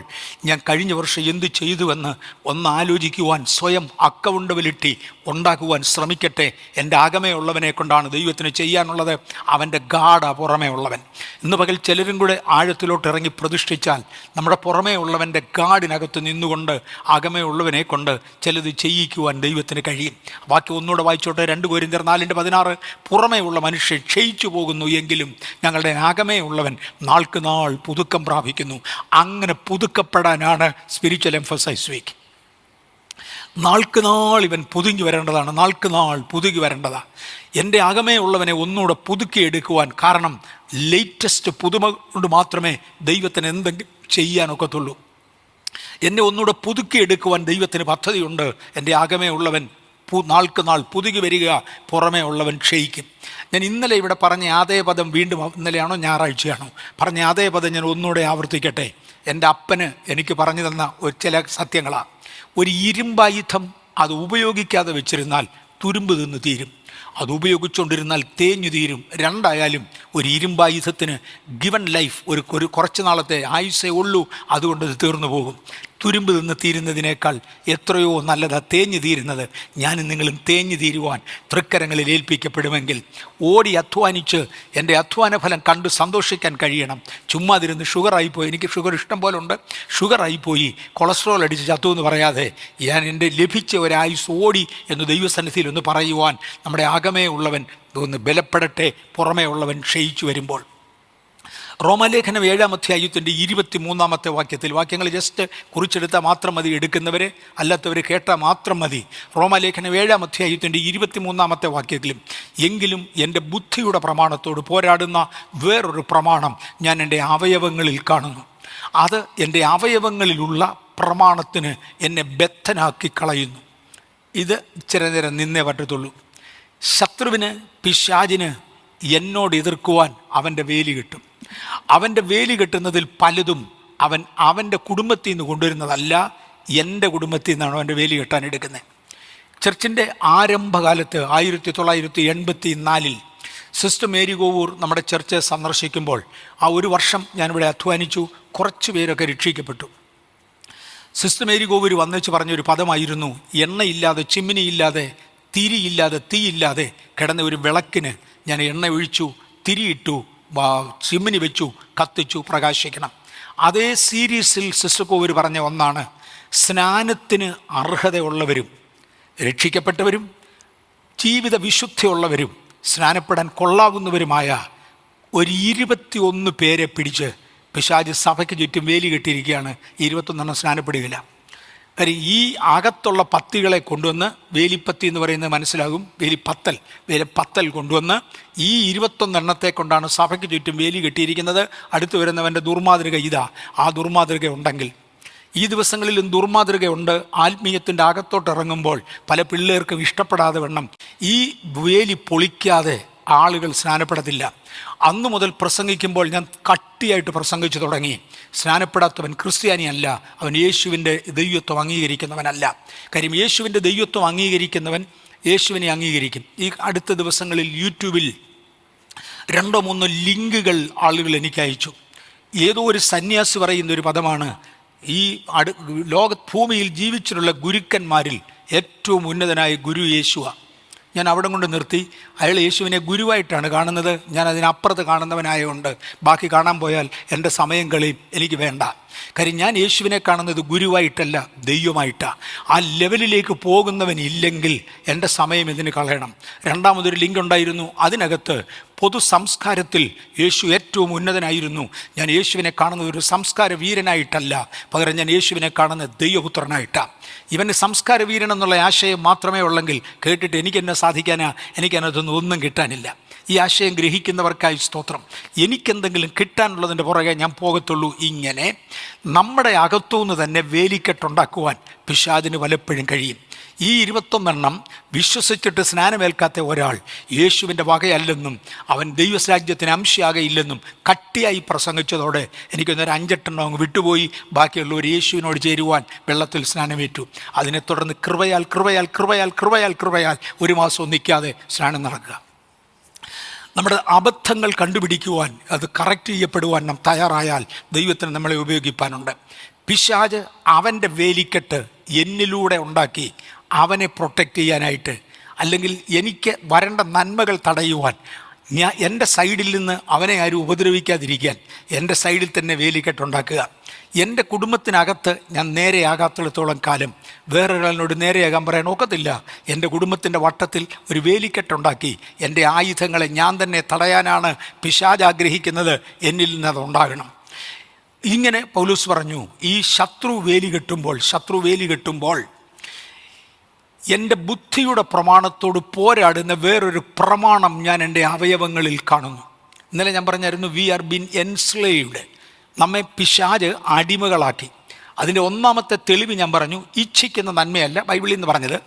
ഞാൻ കഴിഞ്ഞ വർഷം എന്ത് ചെയ്തുവെന്ന് ഒന്ന് ആലോചിക്കുവാൻ, സ്വയം അക്കൗണ്ടബിലിറ്റി ഉണ്ടാക്കുവാൻ ശ്രമിക്കട്ടെ. എൻ്റെ അകമേ ഉള്ളവനെ കൊണ്ടാണ് ദൈവത്തിന് ചെയ്യാനുള്ളത്. അവൻ്റെ ഗാഡ പുറമേ ഉള്ളവൻ. ഇന്ന് പകൽ ചിലരും കൂടെ ആഴത്തിലോട്ട് ഇറങ്ങി പ്രതിഷ്ഠിച്ചാൽ നമ്മുടെ പുറമേ ഉള്ളവൻ്റെ ഗാഡിനകത്ത് നിന്നുകൊണ്ട് അകമേ ഉള്ളവനെ കൊണ്ട് ചിലത് ചെയ്യിക്കുവാൻ ദൈവത്തിന് കഴിയും. ബാക്കി ഒന്നുകൂടെ വായിച്ചോട്ടെ. 2 കൊരിന്ത്യർ 4:16 പുറമേ ഉള്ള മനുഷ്യൻ ക്ഷയിച്ചു പോകുന്നു, എങ്കിലും ഞങ്ങളുടെ അകമേ ഉള്ളവൻ നാൾക്ക് നാൾ പുതുക്കം പ്രാപിക്കുന്നു. അങ്ങനെ പുതുക്കപ്പെടാനാണ് സ്പിരിച്വൽ എംഫസൈസ് വീക്ക്. നാൾക്ക് നാൾ ഇവൻ പുതുങ്ങി വരേണ്ടതാണ്, നാൾക്ക് നാൾ പുതുങ്ങി വരേണ്ടതാണ്. എൻ്റെ അകമേ ഉള്ളവനെ ഒന്നുകൂടെ പുതുക്കിയെടുക്കുവാൻ, കാരണം ലേറ്റസ്റ്റ് പുതുമ കൊണ്ട് മാത്രമേ ദൈവത്തിന് എന്തെങ്കിലും ചെയ്യാനൊക്കത്തുള്ളൂ. എന്നെ ഒന്നുകൂടെ പുതുക്കിയെടുക്കുവാൻ ദൈവത്തിന് പദ്ധതിയുണ്ട്. എൻ്റെ അകമേ ഉള്ളവൻ നാൾക്ക് നാൾ പുതുകി വരിക, പുറമേ ഉള്ളവൻ ക്ഷയിക്കും. ഞാൻ ഇന്നലെ ഇവിടെ പറഞ്ഞ അതേ പദം വീണ്ടും, ഇന്നലെയാണോ ഞായറാഴ്ചയാണോ പറഞ്ഞ അതേ പദം ഞാൻ ഒന്നുകൂടെ ആവർത്തിക്കട്ടെ. എൻ്റെ അപ്പന് എനിക്ക് പറഞ്ഞു തന്ന ചില സത്യങ്ങളാണ്. ഒരു ഇരുമ്പായുധം അത് ഉപയോഗിക്കാതെ വെച്ചിരുന്നാൽ തുരുമ്പ് തിന്ന് തീരും, അത് ഉപയോഗിച്ചുകൊണ്ടിരുന്നാൽ തേഞ്ഞു തീരും. രണ്ടായാലും ഒരു ഇരുമ്പായുധത്തിന് ഗിവൺ ലൈഫ്, ഒരു കുറച്ച് നാളത്തെ ആയുസ്സേ ഉള്ളൂ, അതുകൊണ്ട് അത് തീർന്നു പോകും. തുരുമ്പ് നിന്ന് തീരുന്നതിനേക്കാൾ എത്രയോ നല്ലതാ തേഞ്ഞു തീരുന്നത്. ഞാനും നിങ്ങളും തേഞ്ഞു തീരുവാൻ തൃക്കരങ്ങളിൽ ഏൽപ്പിക്കപ്പെടുമെങ്കിൽ ഓടി അധ്വാനിച്ച് എൻ്റെ അധ്വാന ഫലം കണ്ട് സന്തോഷിക്കാൻ കഴിയണം. ചുമ്മാതിരുന്ന് ഷുഗറായിപ്പോയി, എനിക്ക് ഷുഗർ ഇഷ്ടം പോലെ ഉണ്ട്, ഷുഗറായിപ്പോയി, കൊളസ്ട്രോൾ അടിച്ച് ചത്തു എന്ന് പറയാതെ ഞാൻ എൻ്റെ ലഭിച്ച ഒരായുസ് ഓടി എന്ന് ദൈവസന്നിധിയിൽ ഒന്ന് പറയുവാൻ നമ്മുടെ അകമേ ഉള്ളവൻ ഒന്ന് ബലപ്പെടട്ടെ, പുറമേ ഉള്ളവൻ ക്ഷയിച്ചു വരുമ്പോൾ. റോമാലേഖനം 7-ാം അധ്യായത്തിൻ്റെ 23-ാമത്തെ വാക്യത്തിൽ, വാക്യങ്ങൾ ജസ്റ്റ് കുറിച്ചെടുത്താൽ മാത്രം മതി, എടുക്കുന്നവരെ അല്ലാത്തവർ കേട്ടാൽ മാത്രം മതി. റോമാലേഖനം 7-ാം അധ്യായത്തിൻ്റെ 23-ാമത്തെ വാക്യത്തിലും, എങ്കിലും എൻ്റെ ബുദ്ധിയുടെ പ്രമാണത്തോട് പോരാടുന്ന വേറൊരു പ്രമാണം ഞാൻ എൻ്റെ അവയവങ്ങളിൽ കാണുന്നു. അത് എൻ്റെ അവയവങ്ങളിലുള്ള പ്രമാണത്തിന് എന്നെ ബദ്ധനാക്കി കളയുന്നു. ഇത് ഇച്ചിരി നേരം നിന്നേ പറ്റത്തുള്ളൂ. ശത്രുവിന്, പിശാചിന് എന്നോട് എതിർക്കുവാൻ അവൻ്റെ വേലി കിട്ടും. അവൻ്റെ വേലി കെട്ടുന്നതിൽ പലതും അവൻ്റെ കുടുംബത്തിൽ നിന്ന് കൊണ്ടുവരുന്നതല്ല, എൻ്റെ കുടുംബത്തിൽ നിന്നാണ് അവൻ്റെ വേലി കെട്ടാൻ എടുക്കുന്നത്. ചർച്ചിൻ്റെ ആരംഭകാലത്ത് 1984 സിസ്റ്റർ മേരി കോവൂർ നമ്മുടെ ചർച്ച് സന്ദർശിക്കുമ്പോൾ ആ ഒരു വർഷം ഞാനിവിടെ അധ്വാനിച്ചു. കുറച്ച് പേരൊക്കെ രക്ഷിക്കപ്പെട്ടു. സിസ്റ്റർ മേരി കോവൂർ വന്നേച്ച് പറഞ്ഞൊരു പദമായിരുന്നു, എണ്ണയില്ലാതെ, ചിമ്മിനിയില്ലാതെ, തിരിയില്ലാതെ, തീയില്ലാതെ കിടന്ന ഒരു വിളക്കിന് ഞാൻ എണ്ണ ഒഴിച്ചു, തിരിയിട്ടു, ചിമ്മിനി വെച്ചു, കത്തിച്ചു, പ്രകാശിക്കണം. അതേ സീരീസിൽ സിസ്റ്റർ കോവൂർ പറഞ്ഞ ഒന്നാണ്, സ്നാനത്തിന് അർഹതയുള്ളവരും രക്ഷിക്കപ്പെട്ടവരും ജീവിത വിശുദ്ധിയുള്ളവരും സ്നാനപ്പെടാൻ കൊള്ളാവുന്നവരുമായ ഒരു 21 പേരെ പിടിച്ച് പിശാച് സഭയ്ക്ക് ചുറ്റും വേലി കെട്ടിയിരിക്കുകയാണ്. 21 സ്നാനപ്പെടുകയില്ല. കാര്യം ഈ അകത്തുള്ള പത്തികളെ കൊണ്ടുവന്ന്, വേലിപ്പത്തി എന്ന് പറയുന്നത് മനസ്സിലാകും, വേലിപ്പത്തൽ കൊണ്ടുവന്ന് ഈ 21 കൊണ്ടാണ് സഭയ്ക്ക് ചുറ്റും വേലി കെട്ടിയിരിക്കുന്നത്. അടുത്ത് വരുന്നവൻ്റെ ദുർമാതൃക ഇതാ. ആ ദുർമാതൃക ഉണ്ടെങ്കിൽ, ഈ ദിവസങ്ങളിലും ദുർമാതൃകയുണ്ട്. ആത്മീയത്തിൻ്റെ അകത്തോട്ട് ഇറങ്ങുമ്പോൾ പല പിള്ളേർക്കും ഇഷ്ടപ്പെടാതെ വണ്ണം ഈ വേലി പൊളിക്കാതെ ആളുകൾ സ്നാനപ്പെടത്തില്ല. അന്നു മുതൽ പ്രസംഗിക്കുമ്പോൾ ഞാൻ കട്ടിയായിട്ട് പ്രസംഗിച്ചു തുടങ്ങി, സ്നാനപ്പെടാത്തവൻ ക്രിസ്ത്യാനിയല്ല, അവൻ യേശുവിൻ്റെ ദൈവത്വം അംഗീകരിക്കുന്നവനല്ല. കാര്യം യേശുവിൻ്റെ ദൈവത്വം അംഗീകരിക്കുന്നവൻ യേശുവിനെ അംഗീകരിക്കും. ഈ അടുത്ത ദിവസങ്ങളിൽ യൂട്യൂബിൽ 2-3 ലിങ്കുകൾ ആളുകൾ എനിക്ക് അയച്ചു. ഏതോ ഒരു സന്യാസി പറയുന്ന ഒരു പദമാണ്, ഈ ഭൂമിയിൽ ജീവിച്ചിട്ടുള്ള ഗുരുക്കന്മാരിൽ ഏറ്റവും ഉന്നതനായ ഗുരു യേശുവാണ്. ഞാൻ അവിടെ കൊണ്ട് നിർത്തി. അയാൾ യേശുവിനെ ഗുരുവായിട്ടാണ് കാണുന്നത്, ഞാൻ അതിനപ്പുറത്ത് കാണുന്നവനായതുകൊണ്ട് ബാക്കി കാണാൻ പോയാൽ എൻ്റെ സമയം കളയും, എനിക്ക് വേണ്ട. കാര്യം ഞാൻ യേശുവിനെ കാണുന്നത് ഗുരുവായിട്ടല്ല, ദൈവമായിട്ടാണ്. ആ ലെവലിലേക്ക് പോകുന്നവനില്ലെങ്കിൽ എൻ്റെ സമയം ഇതിന് കളയണം. രണ്ടാമതൊരു ലിങ്ക് ഉണ്ടായിരുന്നു, അതിനകത്ത് പൊതു സംസ്കാരത്തിൽ യേശു ഏറ്റവും ഉന്നതനായിരുന്നു. ഞാൻ യേശുവിനെ കാണുന്നത് ഒരു സംസ്കാര വീരനായിട്ടല്ല, പകരം ഞാൻ യേശുവിനെ കാണുന്നത് ദൈവപുത്രനായിട്ടാണ്. ഇവന് സംസ്കാര വീരൻ എന്നുള്ള ആശയം മാത്രമേ ഉള്ളെങ്കിൽ കേട്ടിട്ട് എനിക്കെന്നെ സാധിക്കാനാ, എനിക്കതിനകത്തൊന്നും ഒന്നും കിട്ടാനില്ല. ഈ ആശയം ഗ്രഹിക്കുന്നവർക്കായി സ്തോത്രം. എനിക്കെന്തെങ്കിലും കിട്ടാനുള്ളതിൻ്റെ പുറകെ ഞാൻ പോകത്തുള്ളൂ. ഇങ്ങനെ നമ്മുടെ അകത്തുനിന്ന് തന്നെ വേലിക്കെട്ടുണ്ടാക്കുവാൻ പിശാചിന് പലപ്പോഴും കഴിയും. ഈ 21 വിശ്വസിച്ചിട്ട് സ്നാനമേൽക്കാത്ത ഒരാൾ യേശുവിൻ്റെ വകയല്ലെന്നും അവൻ ദൈവരാജ്യത്തിന് അംശയാകയില്ലെന്നും കട്ടിയായി പ്രസംഗിച്ചതോടെ എനിക്കൊന്നൊരു 5-8 അങ്ങ് വിട്ടുപോയി. ബാക്കിയുള്ളവർ യേശുവിനോട് ചേരുവാൻ വെള്ളത്തിൽ സ്നാനമേറ്റു. അതിനെ തുടർന്ന് കൃപയാൽ കൃപയാൽ കൃപയാൽ കൃപയാൽ കൃപയാൽ 1 മാസം നിൽക്കാതെ സ്നാനം നടക്കുക. നമ്മുടെ അബദ്ധങ്ങൾ കണ്ടുപിടിക്കുവാൻ, അത് കറക്റ്റ് ചെയ്യപ്പെടുവാൻ നാം തയ്യാറായാൽ ദൈവത്തിന് നമ്മളെ ഉപയോഗിപ്പാനുണ്ട്. പിശാച് അവൻ്റെ വേലിക്കെട്ട് എന്നിലൂടെ ഉണ്ടാക്കി അവനെ പ്രൊട്ടക്റ്റ് ചെയ്യാനായിട്ട്, അല്ലെങ്കിൽ എനിക്ക് വരേണ്ട നന്മകൾ തടയുവാൻ, എൻ്റെ സൈഡിൽ നിന്ന് അവനെ ആരും ഉപദ്രവിക്കാതിരിക്കാൻ എൻ്റെ സൈഡിൽ തന്നെ വേലിക്കെട്ടുണ്ടാക്കുക. എൻ്റെ കുടുംബത്തിനകത്ത് ഞാൻ നേരെയാകാത്തിടത്തോളം കാലം വേറൊരാളിനോട് നേരെയാകാൻ പറയാൻ ഒക്കത്തില്ല. എൻ്റെ കുടുംബത്തിൻ്റെ വട്ടത്തിൽ ഒരു വേലിക്കെട്ടുണ്ടാക്കി എൻ്റെ ആയുധങ്ങളെ ഞാൻ തന്നെ തടയാനാണ് പിശാച് ആഗ്രഹിക്കുന്നത്. എന്നിൽ നിന്ന് അതുണ്ടാകണം. ഇങ്ങനെ പൗലോസ് പറഞ്ഞു, ഈ ശത്രു വേലി കെട്ടുമ്പോൾ എൻ്റെ ബുദ്ധിയുടെ പ്രമാണത്തോട് പോരാടുന്ന വേറൊരു പ്രമാണം ഞാൻ എൻ്റെ അവയവങ്ങളിൽ കാണുന്നു. ഇന്നലെ ഞാൻ പറഞ്ഞായിരുന്നു, വി ആർ ബീൻ എൻസ്ലേവ്ഡ്. നമ്മെ പിശാച് അടിമകളാക്കി. അതിൻ്റെ ഒന്നാമത്തെ തെളിവ് ഞാൻ പറഞ്ഞു, ഇച്ഛിക്കുന്ന നന്മയല്ല. ബൈബിളിൽ നിന്ന് പറഞ്ഞത്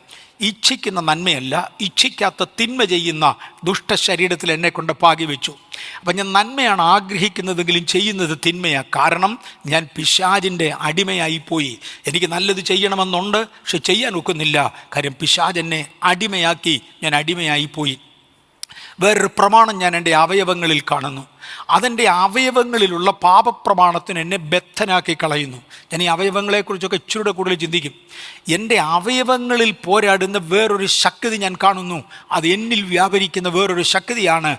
ഇച്ഛിക്കുന്ന നന്മയല്ല, ഇച്ഛിക്കാത്ത തിന്മ ചെയ്യുന്ന ദുഷ്ടശരീരത്തിൽ എന്നെ കൊണ്ട് പാകി വെച്ചു. അപ്പം ഞാൻ നന്മയാണ് ആഗ്രഹിക്കുന്നതെങ്കിലും ചെയ്യുന്നത് തിന്മയാണ്. കാരണം ഞാൻ പിശാചിൻ്റെ അടിമയായിപ്പോയി. എനിക്ക് നല്ലത് ചെയ്യണമെന്നുണ്ട്, പക്ഷെ ചെയ്യാൻ ഒക്കുന്നില്ല. കാര്യം പിശാചെന്നെ അടിമയാക്കി, ഞാൻ അടിമയായിപ്പോയി. വേറൊരു പ്രമാണം ഞാൻ എൻ്റെ അവയവങ്ങളിൽ കാണുന്നു. അതെൻ്റെ അവയവങ്ങളിലുള്ള പാപപ്രമാണത്തിന് എന്നെ ബദ്ധനാക്കി കളയുന്നു. ഞാൻ ഈ അവയവങ്ങളെക്കുറിച്ചൊക്കെ ഇച്ചിരി കൂടുതൽ ചിന്തിക്കും. എൻ്റെ അവയവങ്ങളിൽ പോരാടുന്ന വേറൊരു ശക്തി ഞാൻ കാണുന്നു. അത് എന്നിൽ വ്യാപരിക്കുന്ന വേറൊരു ശക്തിയാണ്.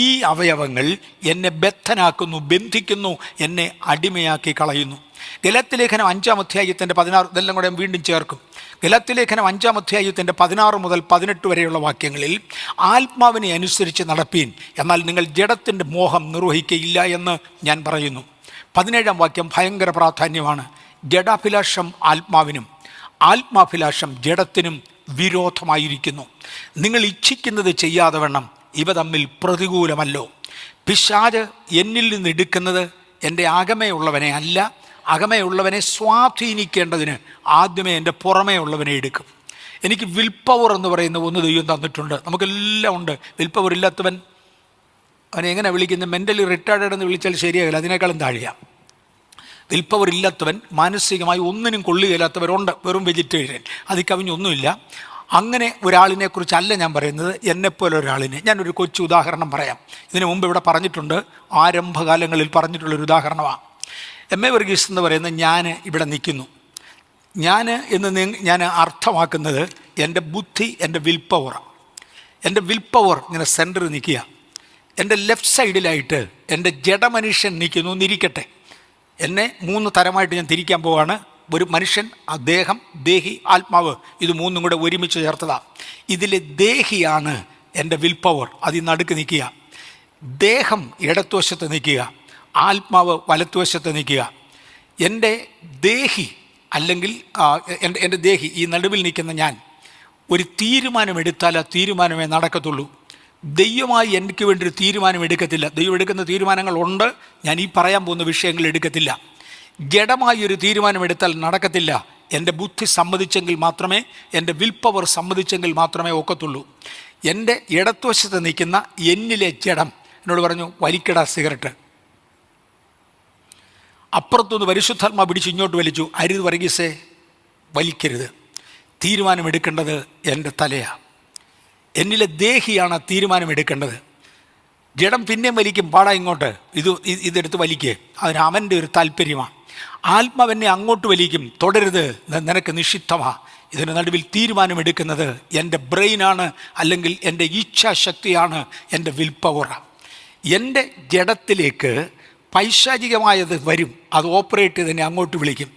ഈ അവയവങ്ങൾ എന്നെ ബദ്ധനാക്കുന്നു, ബന്ധിക്കുന്നു, എന്നെ അടിമയാക്കി കളയുന്നു. ഗലാത്യലേഖനം 5-ാം അധ്യായത്തിൻ്റെ 16, ഇതെല്ലാം കൂടെ വീണ്ടും ചേർക്കും. ഗലാത്യലേഖനം 5-ാം അധ്യായത്തിൻ്റെ 16 മുതൽ 18 വരെയുള്ള വാക്യങ്ങളിൽ ആത്മാവിനെ അനുസരിച്ച് നടപ്പീൻ, എന്നാൽ നിങ്ങൾ ജഡത്തിൻ്റെ മോഹം നിർവഹിക്കയില്ല എന്ന് ഞാൻ പറയുന്നു. 17-ാം വാക്യം ഭയങ്കര പ്രാധാന്യമാണ്. ജഡാഭിലാഷം ആത്മാവിനും ആത്മാഭിലാഷം ജഡത്തിനും വിരോധമായിരിക്കുന്നു. നിങ്ങൾ ഇച്ഛിക്കുന്നത് ചെയ്യാതെ വണ്ണം ഇവ തമ്മിൽ പ്രതികൂലമല്ലോ. പിശാച് എന്നിൽ നിന്ന് എടുക്കുന്നത് എൻ്റെ അകമേയുള്ളവനെ അല്ല, അകമേയുള്ളവനെ സ്വാധീനിക്കേണ്ടതിന് ആദ്യമേ എൻ്റെ പുറമേ ഉള്ളവനെ എടുക്കും. എനിക്ക് വിൽ പവർ എന്ന് പറയുന്ന ഒന്ന് ദൈവം തന്നിട്ടുണ്ട്. നമുക്കെല്ലാം ഉണ്ട്. വിൽ പവർ ഇല്ലാത്തവൻ അവനെ എങ്ങനെ വിളിക്കുന്നത്? മെൻ്റലി റിട്ടയർഡ് എന്ന് വിളിച്ചാൽ ശരിയാകില്ല, അതിനേക്കാളും താഴെയാണ്. വിൽ പവർ ഇല്ലാത്തവൻ, മാനസികമായി ഒന്നിനും കൊള്ളുകയില്ലാത്തവരുണ്ട്, വെറും വെജിറ്റേറിയൻ, അതിൽ കവിഞ്ഞൊന്നുമില്ല. അങ്ങനെ ഒരാളിനെക്കുറിച്ചല്ല ഞാൻ പറയുന്നത്, എന്നെപ്പോലെ ഒരാളിനെ. ഞാനൊരു കൊച്ചു ഉദാഹരണം പറയാം. ഇതിനു മുമ്പ് ഇവിടെ പറഞ്ഞിട്ടുണ്ട്, ആരംഭകാലങ്ങളിൽ പറഞ്ഞിട്ടുള്ളൊരു ഉദാഹരണമാണ്. എം.എ. വർഗീസ് എന്ന് പറയുന്ന ഞാൻ ഇവിടെ നിൽക്കുന്നു. ഞാൻ അർത്ഥമാക്കുന്നത് എൻ്റെ ബുദ്ധി, എൻ്റെ വിൽ പവറാണ്. എൻ്റെ വിൽ പവർ ഇങ്ങനെ സെൻറ്ററിൽ നിൽക്കുക. എൻ്റെ ലെഫ്റ്റ് സൈഡിലായിട്ട് എൻ്റെ ജഡമനുഷ്യൻ നിൽക്കുന്നു എന്നിരിക്കട്ടെ. എന്നെ 3 തരമായിട്ട് ഞാൻ തിരിക്കാൻ പോവാണ്. ഒരു മനുഷ്യൻ, ദേഹം, ദേഹി, ആത്മാവ്, ഇത് 3ഉം കൂടെ ഒരുമിച്ച് ചേർത്തതാണ്. ഇതിലെ ദേഹിയാണ് എൻ്റെ വിൽ പവർ, അതിൽ നടുക്ക് നിൽക്കുക. ദേഹം ഇടത്തുവശത്ത് നിൽക്കുക, ആത്മാവ് വലത്തുവശത്ത് നിൽക്കുക. എൻ്റെ ദേഹി അല്ലെങ്കിൽ എൻ്റെ ദേഹി, ഈ നടുവിൽ നിൽക്കുന്ന ഞാൻ, ഒരു തീരുമാനമെടുത്താൽ ആ തീരുമാനമേ നടക്കത്തുള്ളൂ. ദൈവമായി എനിക്ക് വേണ്ടി ഒരു തീരുമാനം എടുക്കത്തില്ല. ദൈവം എടുക്കുന്ന തീരുമാനങ്ങളുണ്ട്, ഞാൻ ഈ പറയാൻ പോകുന്ന വിഷയങ്ങൾ എടുക്കത്തില്ല. ജഡമായി ഒരു തീരുമാനമെടുത്താൽ നടക്കത്തില്ല. എൻ്റെ ബുദ്ധി സമ്മതിച്ചെങ്കിൽ മാത്രമേ, എൻ്റെ വിൽ പവർ സമ്മതിച്ചെങ്കിൽ മാത്രമേ ഒക്കത്തുള്ളൂ. എൻ്റെ ഇടത്തുവശത്ത് നിൽക്കുന്ന എന്നിലെ ജഡം എന്നോട് പറഞ്ഞു, വലിക്കടാ സിഗരറ്റ്. അപ്പുറത്തുനിന്ന് പരിശുദ്ധാത്മാ പിടിച്ച് ഇങ്ങോട്ട് വലിച്ചു, അരുത് വർഗീസേ, വലിക്കരുത്. തീരുമാനമെടുക്കേണ്ടത് എൻ്റെ തലയാണ്. എന്നിലെ ദേഹിയാണ് തീരുമാനമെടുക്കേണ്ടത്. ജഡം പിന്നെയും വലിക്കും, പാടാ ഇങ്ങോട്ട്, ഇതെടുത്ത് വലിക്കുക, അതിന് അവൻ്റെ ഒരു താല്പര്യമാണ്. ആത്മാവെന്നെ അങ്ങോട്ട് വലിക്കും, തുടരുത്, നിനക്ക് നിഷിദ്ധമാണ്. ഇതിന് നടുവിൽ തീരുമാനമെടുക്കുന്നത് എൻ്റെ ബ്രെയിനാണ്, അല്ലെങ്കിൽ എൻ്റെ ഇച്ഛാശക്തിയാണ്, എൻ്റെ വിൽ പവറാണ്. എൻ്റെ ജഡത്തിലേക്ക് പൈശാചികമായത് വരും, അത് ഓപ്പറേറ്റ് ചെയ്ത് എന്നെ അങ്ങോട്ട് വിളിക്കും.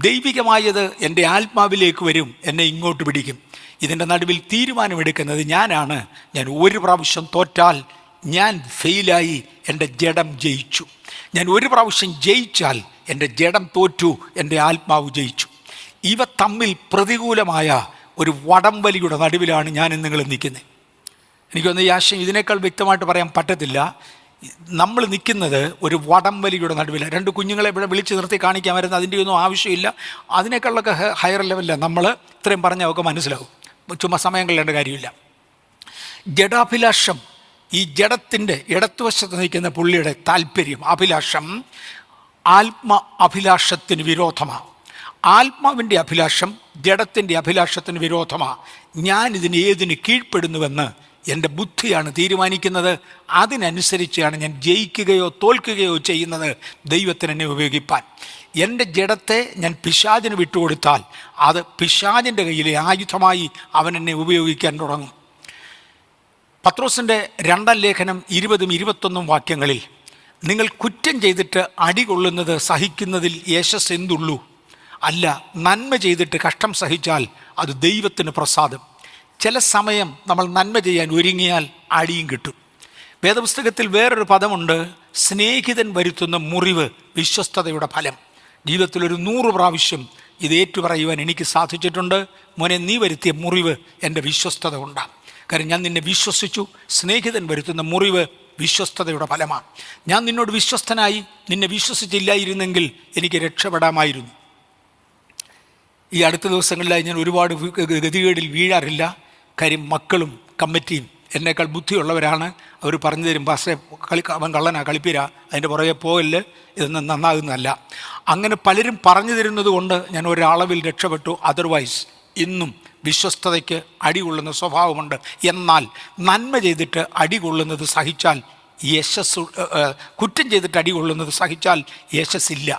ദൈവികമായത് എൻ്റെ ആത്മാവിലേക്ക് വരും, എന്നെ ഇങ്ങോട്ട് പിടിക്കും. ഇതിൻ്റെ നടുവിൽ തീരുമാനമെടുക്കുന്നത് ഞാനാണ്. ഞാൻ ഒരു പ്രാവശ്യം തോറ്റാൽ ഞാൻ ഫെയിലായി, എൻ്റെ ജഡം ജയിച്ചു. ഞാൻ ഒരു പ്രാവശ്യം ജയിച്ചാൽ എൻ്റെ ജഡം തോറ്റു, എൻ്റെ ആത്മാവ് ജയിച്ചു. ഇവ തമ്മിൽ പ്രതികൂലമായ ഒരു വടംവലിയുടെ നടുവിലാണ് ഞാൻ നിങ്ങൾ നിൽക്കുന്നത്. എനിക്കൊന്ന് ഈ ആശയം ഇതിനേക്കാൾ വ്യക്തമായിട്ട് പറയാൻ പറ്റത്തില്ല. നമ്മൾ നിൽക്കുന്നത് ഒരു വടംവലിയുടെ നടുവിലാണ്. 2 കുഞ്ഞുങ്ങളെ ഇവിടെ വിളിച്ച് നിർത്തി കാണിക്കാൻ വരുന്നത് അതിൻ്റെ ഒന്നും ആവശ്യമില്ല. അതിനേക്കാളൊക്കെ ഹയർ ലെവലിലാണ്. നമ്മൾ ഇത്രയും പറഞ്ഞാൽ ഒക്കെ മനസ്സിലാവും, ചുമ്മാ സമയം കളയേണ്ട കാര്യമില്ല. ജഡാഭിലാഷം, ഈ ജഡത്തിൻ്റെ ഇടത്തുവശത്ത് നിൽക്കുന്ന പുള്ളിയുടെ താല്പര്യം, അഭിലാഷം അഭിലാഷത്തിന് വിരോധമാണ്. ആത്മാവിൻ്റെ അഭിലാഷം ജഡത്തിൻ്റെ അഭിലാഷത്തിന് വിരോധമാണ്. ഞാനിതിന് ഏതിന് കീഴ്പ്പെടുന്നുവെന്ന് എൻ്റെ ബുദ്ധിയാണ് തീരുമാനിക്കുന്നത്. അതിനനുസരിച്ചാണ് ഞാൻ ജയിക്കുകയോ തോൽക്കുകയോ ചെയ്യുന്നത്, ദൈവത്തിന് എന്നെ ഉപയോഗിപ്പാൻ. എൻ്റെ ജഡത്തെ ഞാൻ പിശാചിന് വിട്ടുകൊടുത്താൽ അത് പിശാചിൻ്റെ കയ്യിലെ ആയുധമായി അവൻ എന്നെ ഉപയോഗിക്കാൻ തുടങ്ങും. പത്രോസിൻ്റെ 2-ാം ലേഖനം 20-21 വാക്യങ്ങളിൽ, നിങ്ങൾ കുറ്റം ചെയ്തിട്ട് അടികൊള്ളുന്നത് സഹിക്കുന്നതിൽ യശസ് എന്തുള്ളൂ? അല്ല, നന്മ ചെയ്തിട്ട് കഷ്ടം സഹിച്ചാൽ അത് ദൈവത്തിന് പ്രസാദം. ചില സമയം നമ്മൾ നന്മ ചെയ്യാൻ ഒരുങ്ങിയാൽ അടിയും കിട്ടും. വേദപുസ്തകത്തിൽ വേറൊരു പദമുണ്ട്, സ്നേഹിതൻ വരുത്തുന്ന മുറിവ് വിശ്വസ്തതയുടെ ഫലം. ജീവിതത്തിൽ ഒരു 100 പ്രാവശ്യം ഇത് ഏറ്റുപറയുവാൻ എനിക്ക് സാധിച്ചിട്ടുണ്ട്. മോനെ, നീ വരുത്തിയ മുറിവ് എൻ്റെ വിശ്വസ്തത കൊണ്ടാണ്. കാരണം ഞാൻ നിന്നെ വിശ്വസിച്ചു. സ്നേഹിതൻ വരുത്തുന്ന മുറിവ് വിശ്വസ്തതയുടെ ഫലമാണ്. ഞാൻ നിന്നോട് വിശ്വസ്തനായി, നിന്നെ വിശ്വസിച്ചില്ലായിരുന്നെങ്കിൽ എനിക്ക് രക്ഷപ്പെടാമായിരുന്നു. ഈ അടുത്ത ദിവസങ്ങളിലായി ഞാൻ ഒരുപാട് ഗതികേടിൽ വീഴാറില്ല. കാര്യം മക്കളും കമ്മിറ്റിയും എന്നേക്കാൾ ബുദ്ധിയുള്ളവരാണ്. അവർ പറഞ്ഞു തരും, പാസ്റ്റേ അവൻ കള്ളനാ, കളിപ്പീരാ, അതിൻ്റെ പുറകെ പോകല്, ഇതൊന്നും നന്നാകുന്നതല്ല. അങ്ങനെ പലരും പറഞ്ഞു തരുന്നത് കൊണ്ട് ഞാൻ ഒരളവിൽ രക്ഷപ്പെട്ടു. അതർവൈസ് ഇന്നും വിശ്വസ്തതയ്ക്ക് അടികൊള്ളുന്ന സ്വഭാവമുണ്ട്. എന്നാൽ നന്മ ചെയ്തിട്ട് അടികൊള്ളുന്നത് സഹിച്ചാൽ യശസ്, കുറ്റം ചെയ്തിട്ട് അടികൊള്ളുന്നത് സഹിച്ചാൽ യശസ്സില്ല.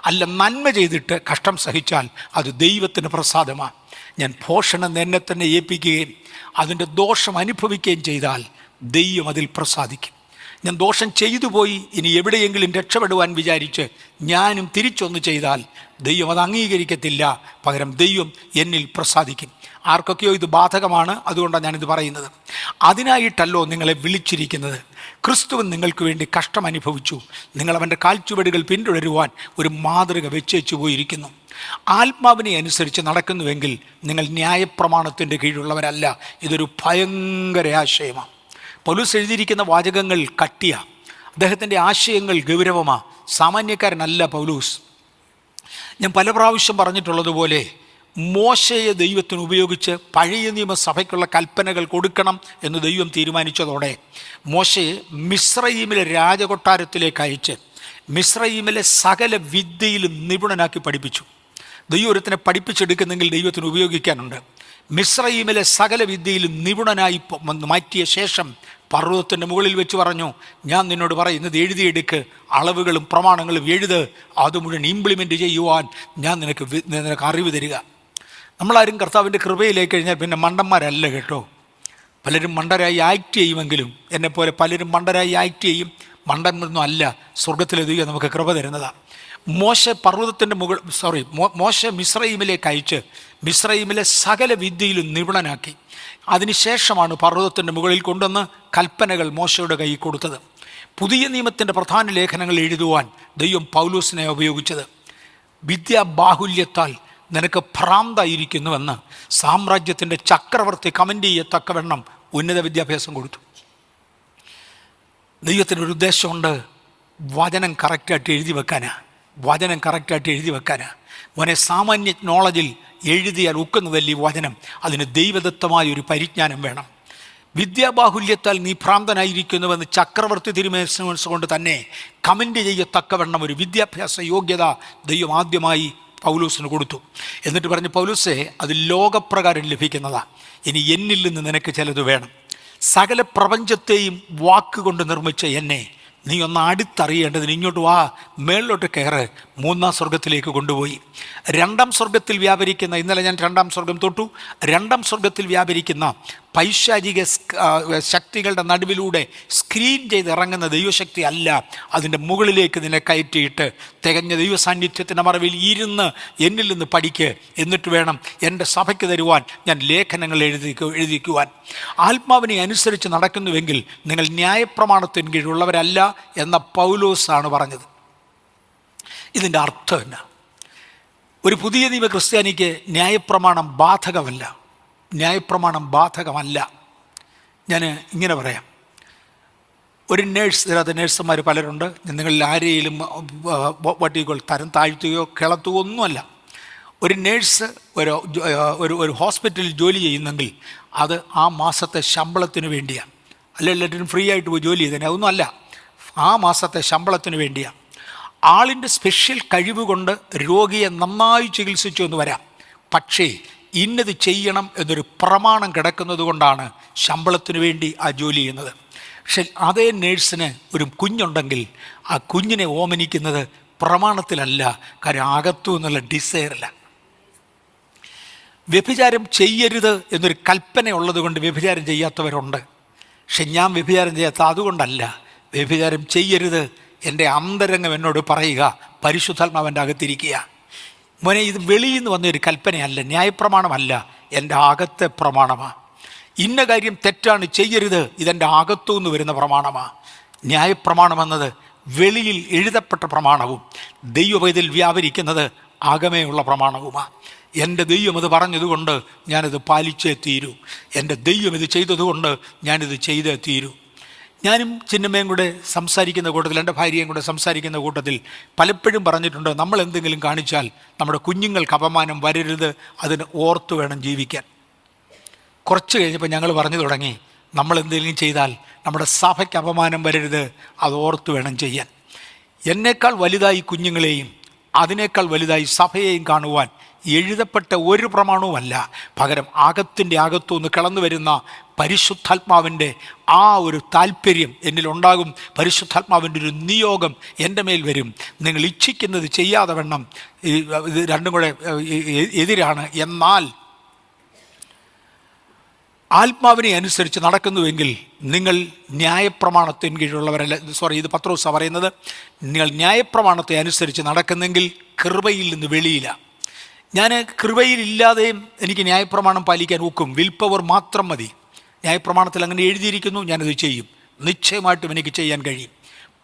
അല്ല, നന്മ ചെയ്തിട്ട് കഷ്ടം സഹിച്ചാൽ അത് ദൈവത്തിന് പ്രസാദമാണ്. ഞാൻ ഭോഷണം എന്നെ തന്നെ ഏൽപ്പിക്കുകയും അതിൻ്റെ ദോഷം അനുഭവിക്കുകയും ചെയ്താൽ ദൈവം അതിൽ പ്രസാദിക്കും. ഞാൻ ദോഷം ചെയ്തു പോയി, ഇനി എവിടെയെങ്കിലും രക്ഷപ്പെടുവാൻ വിചാരിച്ച് ഞാനും തിരിച്ചൊന്ന് ചെയ്താൽ ദൈവം അത് അംഗീകരിക്കത്തില്ല. പകരം ദൈവം എന്നിൽ പ്രസാദിക്കും. ആർക്കൊക്കെയോ ഇത് ബാധകമാണ്, അതുകൊണ്ടാണ് ഞാനിത് പറയുന്നത്. അതിനായിട്ടല്ലോ നിങ്ങളെ വിളിച്ചിരിക്കുന്നത്. ക്രിസ്തുവൻ നിങ്ങൾക്ക് വേണ്ടി കഷ്ടം അനുഭവിച്ചു. നിങ്ങൾ അവൻ്റെ കാൽച്ചുവടുകൾ പിന്തുടരുവാൻ ഒരു മാതൃക വെച്ചേച്ചു പോയിരിക്കുന്നു. ആത്മാവിനെ അനുസരിച്ച് നടക്കുന്നുവെങ്കിൽ നിങ്ങൾ ന്യായപ്രമാണത്തിൻ്റെ കീഴിലുള്ളവരല്ല. ഇതൊരു ഭയങ്കര ആശയമാണ്. പൗലോസ് എഴുതിയിരിക്കുന്ന വാചകങ്ങൾ കട്ടിയാണ്. അദ്ദേഹത്തിൻ്റെ ആശയങ്ങൾ ഗൗരവമാണ്. സാമാന്യക്കാരനല്ല പൗലോസ്. ഞാൻ പല പ്രാവശ്യം പറഞ്ഞിട്ടുള്ളതുപോലെ മോശയെ ദൈവത്തിന് ഉപയോഗിച്ച് പഴയ നിയമസഭയ്ക്കുള്ള കൽപ്പനകൾ കൊടുക്കണം എന്ന് ദൈവം തീരുമാനിച്ചതോടെ മോശയെ മിസ്രയീമിലെ രാജകൊട്ടാരത്തിലേക്ക് അയച്ച് മിസ്രയീമിലെ സകല വിദ്യയിലും നിപുണനാക്കി പഠിപ്പിച്ചു. ദൈവം ഒരുത്തിനെ പഠിപ്പിച്ചെടുക്കുന്നെങ്കിൽ ദൈവത്തിന് ഉപയോഗിക്കാനുണ്ട്. മിസ്രയീമിലെ സകല വിദ്യയിലും നിപുണനായി മാറ്റിയ ശേഷം പർവ്വതത്തിൻ്റെ മുകളിൽ വെച്ച് പറഞ്ഞു, ഞാൻ നിന്നോട് പറയുന്നത് എഴുതിയെടുക്ക്, അളവുകളും പ്രമാണങ്ങളും എഴുത്, അത് മുഴുവൻ ഇംപ്ലിമെൻ്റ് ചെയ്യുവാൻ ഞാൻ നിനക്ക് അറിവ് തരിക. നമ്മളാരും കർത്താവിൻ്റെ കൃപയിലേക്ക് കഴിഞ്ഞാൽ പിന്നെ മണ്ടന്മാരല്ല കേട്ടോ. പലരും മണ്ടരായി ആക്ട് ചെയ്യുമെങ്കിലും എന്നെപ്പോലെ പലരും മണ്ടരായി ആക്ട് ചെയ്യും. മണ്ടനൊന്നും അല്ല, സ്വർഗത്തിലെ ദൈവം നമുക്ക് കൃപ തരുന്നതാണ്. മോശെ മിസ്രയീമിലേക്ക് അയച്ച് മിസ്രയീമിലെ സകല വിദ്യയിലും നിപുണനാക്കി. അതിനുശേഷമാണ് പർവ്വതത്തിൻ്റെ മുകളിൽ കൊണ്ടുവന്ന് കൽപ്പനകൾ മോശയുടെ കയ്യിൽ കൊടുത്തത്. പുതിയ നിയമത്തിൻ്റെ പ്രധാന ലേഖനങ്ങൾ എഴുതുവാൻ ദൈവം പൗലോസിനെ ഉപയോഗിച്ചത്. വിദ്യാബാഹുല്യത്താൽ നിനക്ക് ഭ്രാന്തായിരിക്കുന്നുവെന്ന് സാമ്രാജ്യത്തിൻ്റെ ചക്രവർത്തി കമൻ്റ് ചെയ്യത്തക്കവണ്ണം ഉന്നത വിദ്യാഭ്യാസം കൊടുത്തു. ദൈവത്തിനൊരു ഉദ്ദേശമുണ്ട്. വചനം കറക്റ്റായിട്ട് എഴുതി വെക്കാനാ. മോനെ, സാമാന്യ നോളജിൽ എഴുതിയാൽ ഒക്കുന്നതല്ല ഈ വചനം. അതിന് ദൈവദത്തമായ ഒരു പരിജ്ഞാനം വേണം. വിദ്യാബാഹുല്യത്താൽ നീ ഭ്രാന്തനായിരിക്കുന്നുവെന്ന് ചക്രവർത്തി തിരുമേനിസ് കൊണ്ട് തന്നെ കമൻ്റ് ചെയ്യത്തക്കവണ്ണം ഒരു വിദ്യാഭ്യാസ യോഗ്യത ദൈവം ആദ്യമായി പൗലോസിന് കൊടുത്തു. എന്നിട്ട് പറഞ്ഞു, പൗലോസേ, അത് ലോകപ്രകാരം ലഭിക്കുന്നതാണ്. ഇനി എന്നിൽ നിന്ന് നിനക്ക് ചിലത് വേണം. സകല പ്രപഞ്ചത്തെയും വാക്കുകൊണ്ട് നിർമ്മിച്ച എന്നെ നീ ഒന്ന് അടുത്തറിയേണ്ടതിന് ഇങ്ങോട്ട് വാ, മേളിലോട്ട് കയറ്. മൂന്നാം സ്വർഗത്തിലേക്ക് കൊണ്ടുപോയി. രണ്ടാം സ്വർഗത്തിൽ വ്യാപരിക്കുന്ന, ഇന്നലെ ഞാൻ രണ്ടാം സ്വർഗം തൊട്ടു, രണ്ടാം സ്വർഗത്തിൽ വ്യാപരിക്കുന്ന പൈശാചിക ശക്തികളുടെ നടുവിലൂടെ സ്ക്രീൻ ചെയ്ത് ഇറങ്ങുന്ന ദൈവശക്തി അല്ല, അതിൻ്റെ മുകളിലേക്ക് നിന്നെ കയറ്റിയിട്ട് തികഞ്ഞ ദൈവ സാന്നിധ്യത്തിൻ്റെ മറവിൽ ഇരുന്ന് എന്നിൽ നിന്ന് പഠിക്ക്. എന്നിട്ട് വേണം എൻ്റെ സഭയ്ക്ക് തരുവാൻ ഞാൻ ലേഖനങ്ങൾ എഴുതിക്കുവാൻ. ആത്മാവിനെ അനുസരിച്ച് നടക്കുന്നുവെങ്കിൽ നിങ്ങൾ ന്യായപ്രമാണത്തിന് കീഴിലുള്ളവരല്ല എന്ന പൗലോസാണ് പറഞ്ഞത്. ഇതിൻ്റെ അർത്ഥം എന്നാ? ഒരു പുതിയ നിയമ ക്രിസ്ത്യാനിക്ക് ന്യായപ്രമാണം ബാധകമല്ല. ഞാൻ ഇങ്ങനെ പറയാം. ഒരു നേഴ്സുമാർ പലരുണ്ട്. നിങ്ങളിൽ ആരെയും വട്ടികൾ തരം താഴ്ത്തുകയോ കിളത്തുകയോ ഒന്നുമല്ല. ഒരു നേഴ്സ് ഒരു ഹോസ്പിറ്റലിൽ ജോലി ചെയ്യുന്നെങ്കിൽ അത് ആ മാസത്തെ ശമ്പളത്തിന് വേണ്ടിയാണ്. അല്ല എല്ലാറ്റിനും ഫ്രീ ആയിട്ട് പോയി ജോലി ചെയ്തേനെ, അതൊന്നും അല്ല. ആ മാസത്തെ ശമ്പളത്തിന് വേണ്ടിയാണ്. ആളിൻ്റെ സ്പെഷ്യൽ കഴിവ് കൊണ്ട് രോഗിയെ നന്നായി ചികിത്സിച്ചു എന്ന് വരാം. പക്ഷേ ഇന്നത് ചെയ്യണം എന്നൊരു പ്രമാണം കിടക്കുന്നത് കൊണ്ടാണ് ശമ്പളത്തിന് വേണ്ടി ആ ജോലി ചെയ്യുന്നത്. പക്ഷെ അതേ നേഴ്സിന് ഒരു കുഞ്ഞുണ്ടെങ്കിൽ ആ കുഞ്ഞിനെ ഓമനിക്കുന്നത് പ്രമാണത്തിലല്ല, കാര്യം അകത്തു എന്നുള്ള ഡിസയറില്ല. വ്യഭിചാരം ചെയ്യരുത് എന്നൊരു കൽപ്പന ഉള്ളത് കൊണ്ട് വ്യഭിചാരം ചെയ്യാത്തവരുണ്ട്. പക്ഷെ ഞാൻ വ്യഭിചാരം ചെയ്യാത്ത അതുകൊണ്ടല്ല. വ്യഭിചാരം ചെയ്യരുത്, എൻ്റെ അന്തരംഗം എന്നോട് പറയുക, പരിശുദ്ധാത്മാവൻ്റെ അകത്തിരിക്കുക. മോനെ, ഇത് വെളിയിൽ നിന്ന് വന്നൊരു കൽപ്പനയല്ല, ന്യായപ്രമാണമല്ല, എൻ്റെ അകത്തെ പ്രമാണമാണ്. ഇന്ന കാര്യം തെറ്റാണ്, ചെയ്യരുത്, ഇതെൻ്റെ അകത്തുനിന്ന് വരുന്ന പ്രമാണമാണ്. ന്യായപ്രമാണമെന്നത് വെളിയിൽ എഴുതപ്പെട്ട പ്രമാണവും ദൈവവേദിൽ വ്യാപരിക്കുന്നത് അകമേയുള്ള പ്രമാണവുമാണ്. എൻ്റെ ദൈവം ഇത് പറഞ്ഞതുകൊണ്ട് ഞാനിത് പാലിച്ചേ തീരൂ. എൻ്റെ ദൈവം ഇത് ചെയ്തതുകൊണ്ട് ഞാനിത് ചെയ്തേ തീരൂ. ഞാനും ചിന്നമ്മയും കൂടെ സംസാരിക്കുന്ന കൂട്ടത്തിൽ, എൻ്റെ ഭാര്യയും കൂടെ സംസാരിക്കുന്ന കൂട്ടത്തിൽ പലപ്പോഴും പറഞ്ഞിട്ടുണ്ട്, നമ്മൾ എന്തെങ്കിലും കാണിച്ചാൽ നമ്മുടെ കുഞ്ഞുങ്ങൾക്ക് അപമാനം വരരുത്, അതിന് ഓർത്ത് വേണം ജീവിക്കാൻ. കുറച്ച് കഴിഞ്ഞപ്പോൾ ഞങ്ങൾ പറഞ്ഞു തുടങ്ങി, നമ്മൾ എന്തെങ്കിലും ചെയ്താൽ നമ്മുടെ സഭയ്ക്ക് അപമാനം വരരുത്, അത് ഓർത്ത് വേണം ചെയ്യാൻ. എന്നേക്കാൾ വലുതായി കുഞ്ഞുങ്ങളെയും അതിനേക്കാൾ വലുതായി സഭയെയും കാണുവാൻ എഴുതപ്പെട്ട ഒരു പ്രമാണവുമല്ല. പകരം അകത്തിൻ്റെ അകത്തുനിന്ന് കിളന്നു വരുന്ന പരിശുദ്ധാത്മാവിൻ്റെ ആ ഒരു താല്പര്യം എന്നിലുണ്ടാകും. പരിശുദ്ധാത്മാവിൻ്റെ ഒരു നിയോഗം എൻ്റെ മേൽ വരും. നിങ്ങൾ ഇച്ഛിക്കുന്നത് ചെയ്യാതെ വണ്ണം. ഇത് രണ്ടും കൂടെ എതിരാണ്. എന്നാൽ ആത്മാവിനെ അനുസരിച്ച് നടക്കുന്നുവെങ്കിൽ നിങ്ങൾ ന്യായപ്രമാണത്തിന് കീഴിലുള്ളവരല്ല. ഇത് പത്രോസാ പറയുന്നത്. നിങ്ങൾ ന്യായപ്രമാണത്തെ അനുസരിച്ച് നടക്കുന്നെങ്കിൽ കൃപയിൽ നിന്ന് വെളിയില്ല. ഞാൻ കൃപയിലില്ലാതെയും എനിക്ക് ന്യായപ്രമാണം പാലിക്കാൻ ഒക്കും. വിൽ പവർ മാത്രം മതി. ന്യായപ്രമാണത്തിൽ അങ്ങനെ എഴുതിയിരിക്കുന്നു, ഞാനത് ചെയ്യും. നിശ്ചയമായിട്ടും എനിക്ക് ചെയ്യാൻ കഴിയും.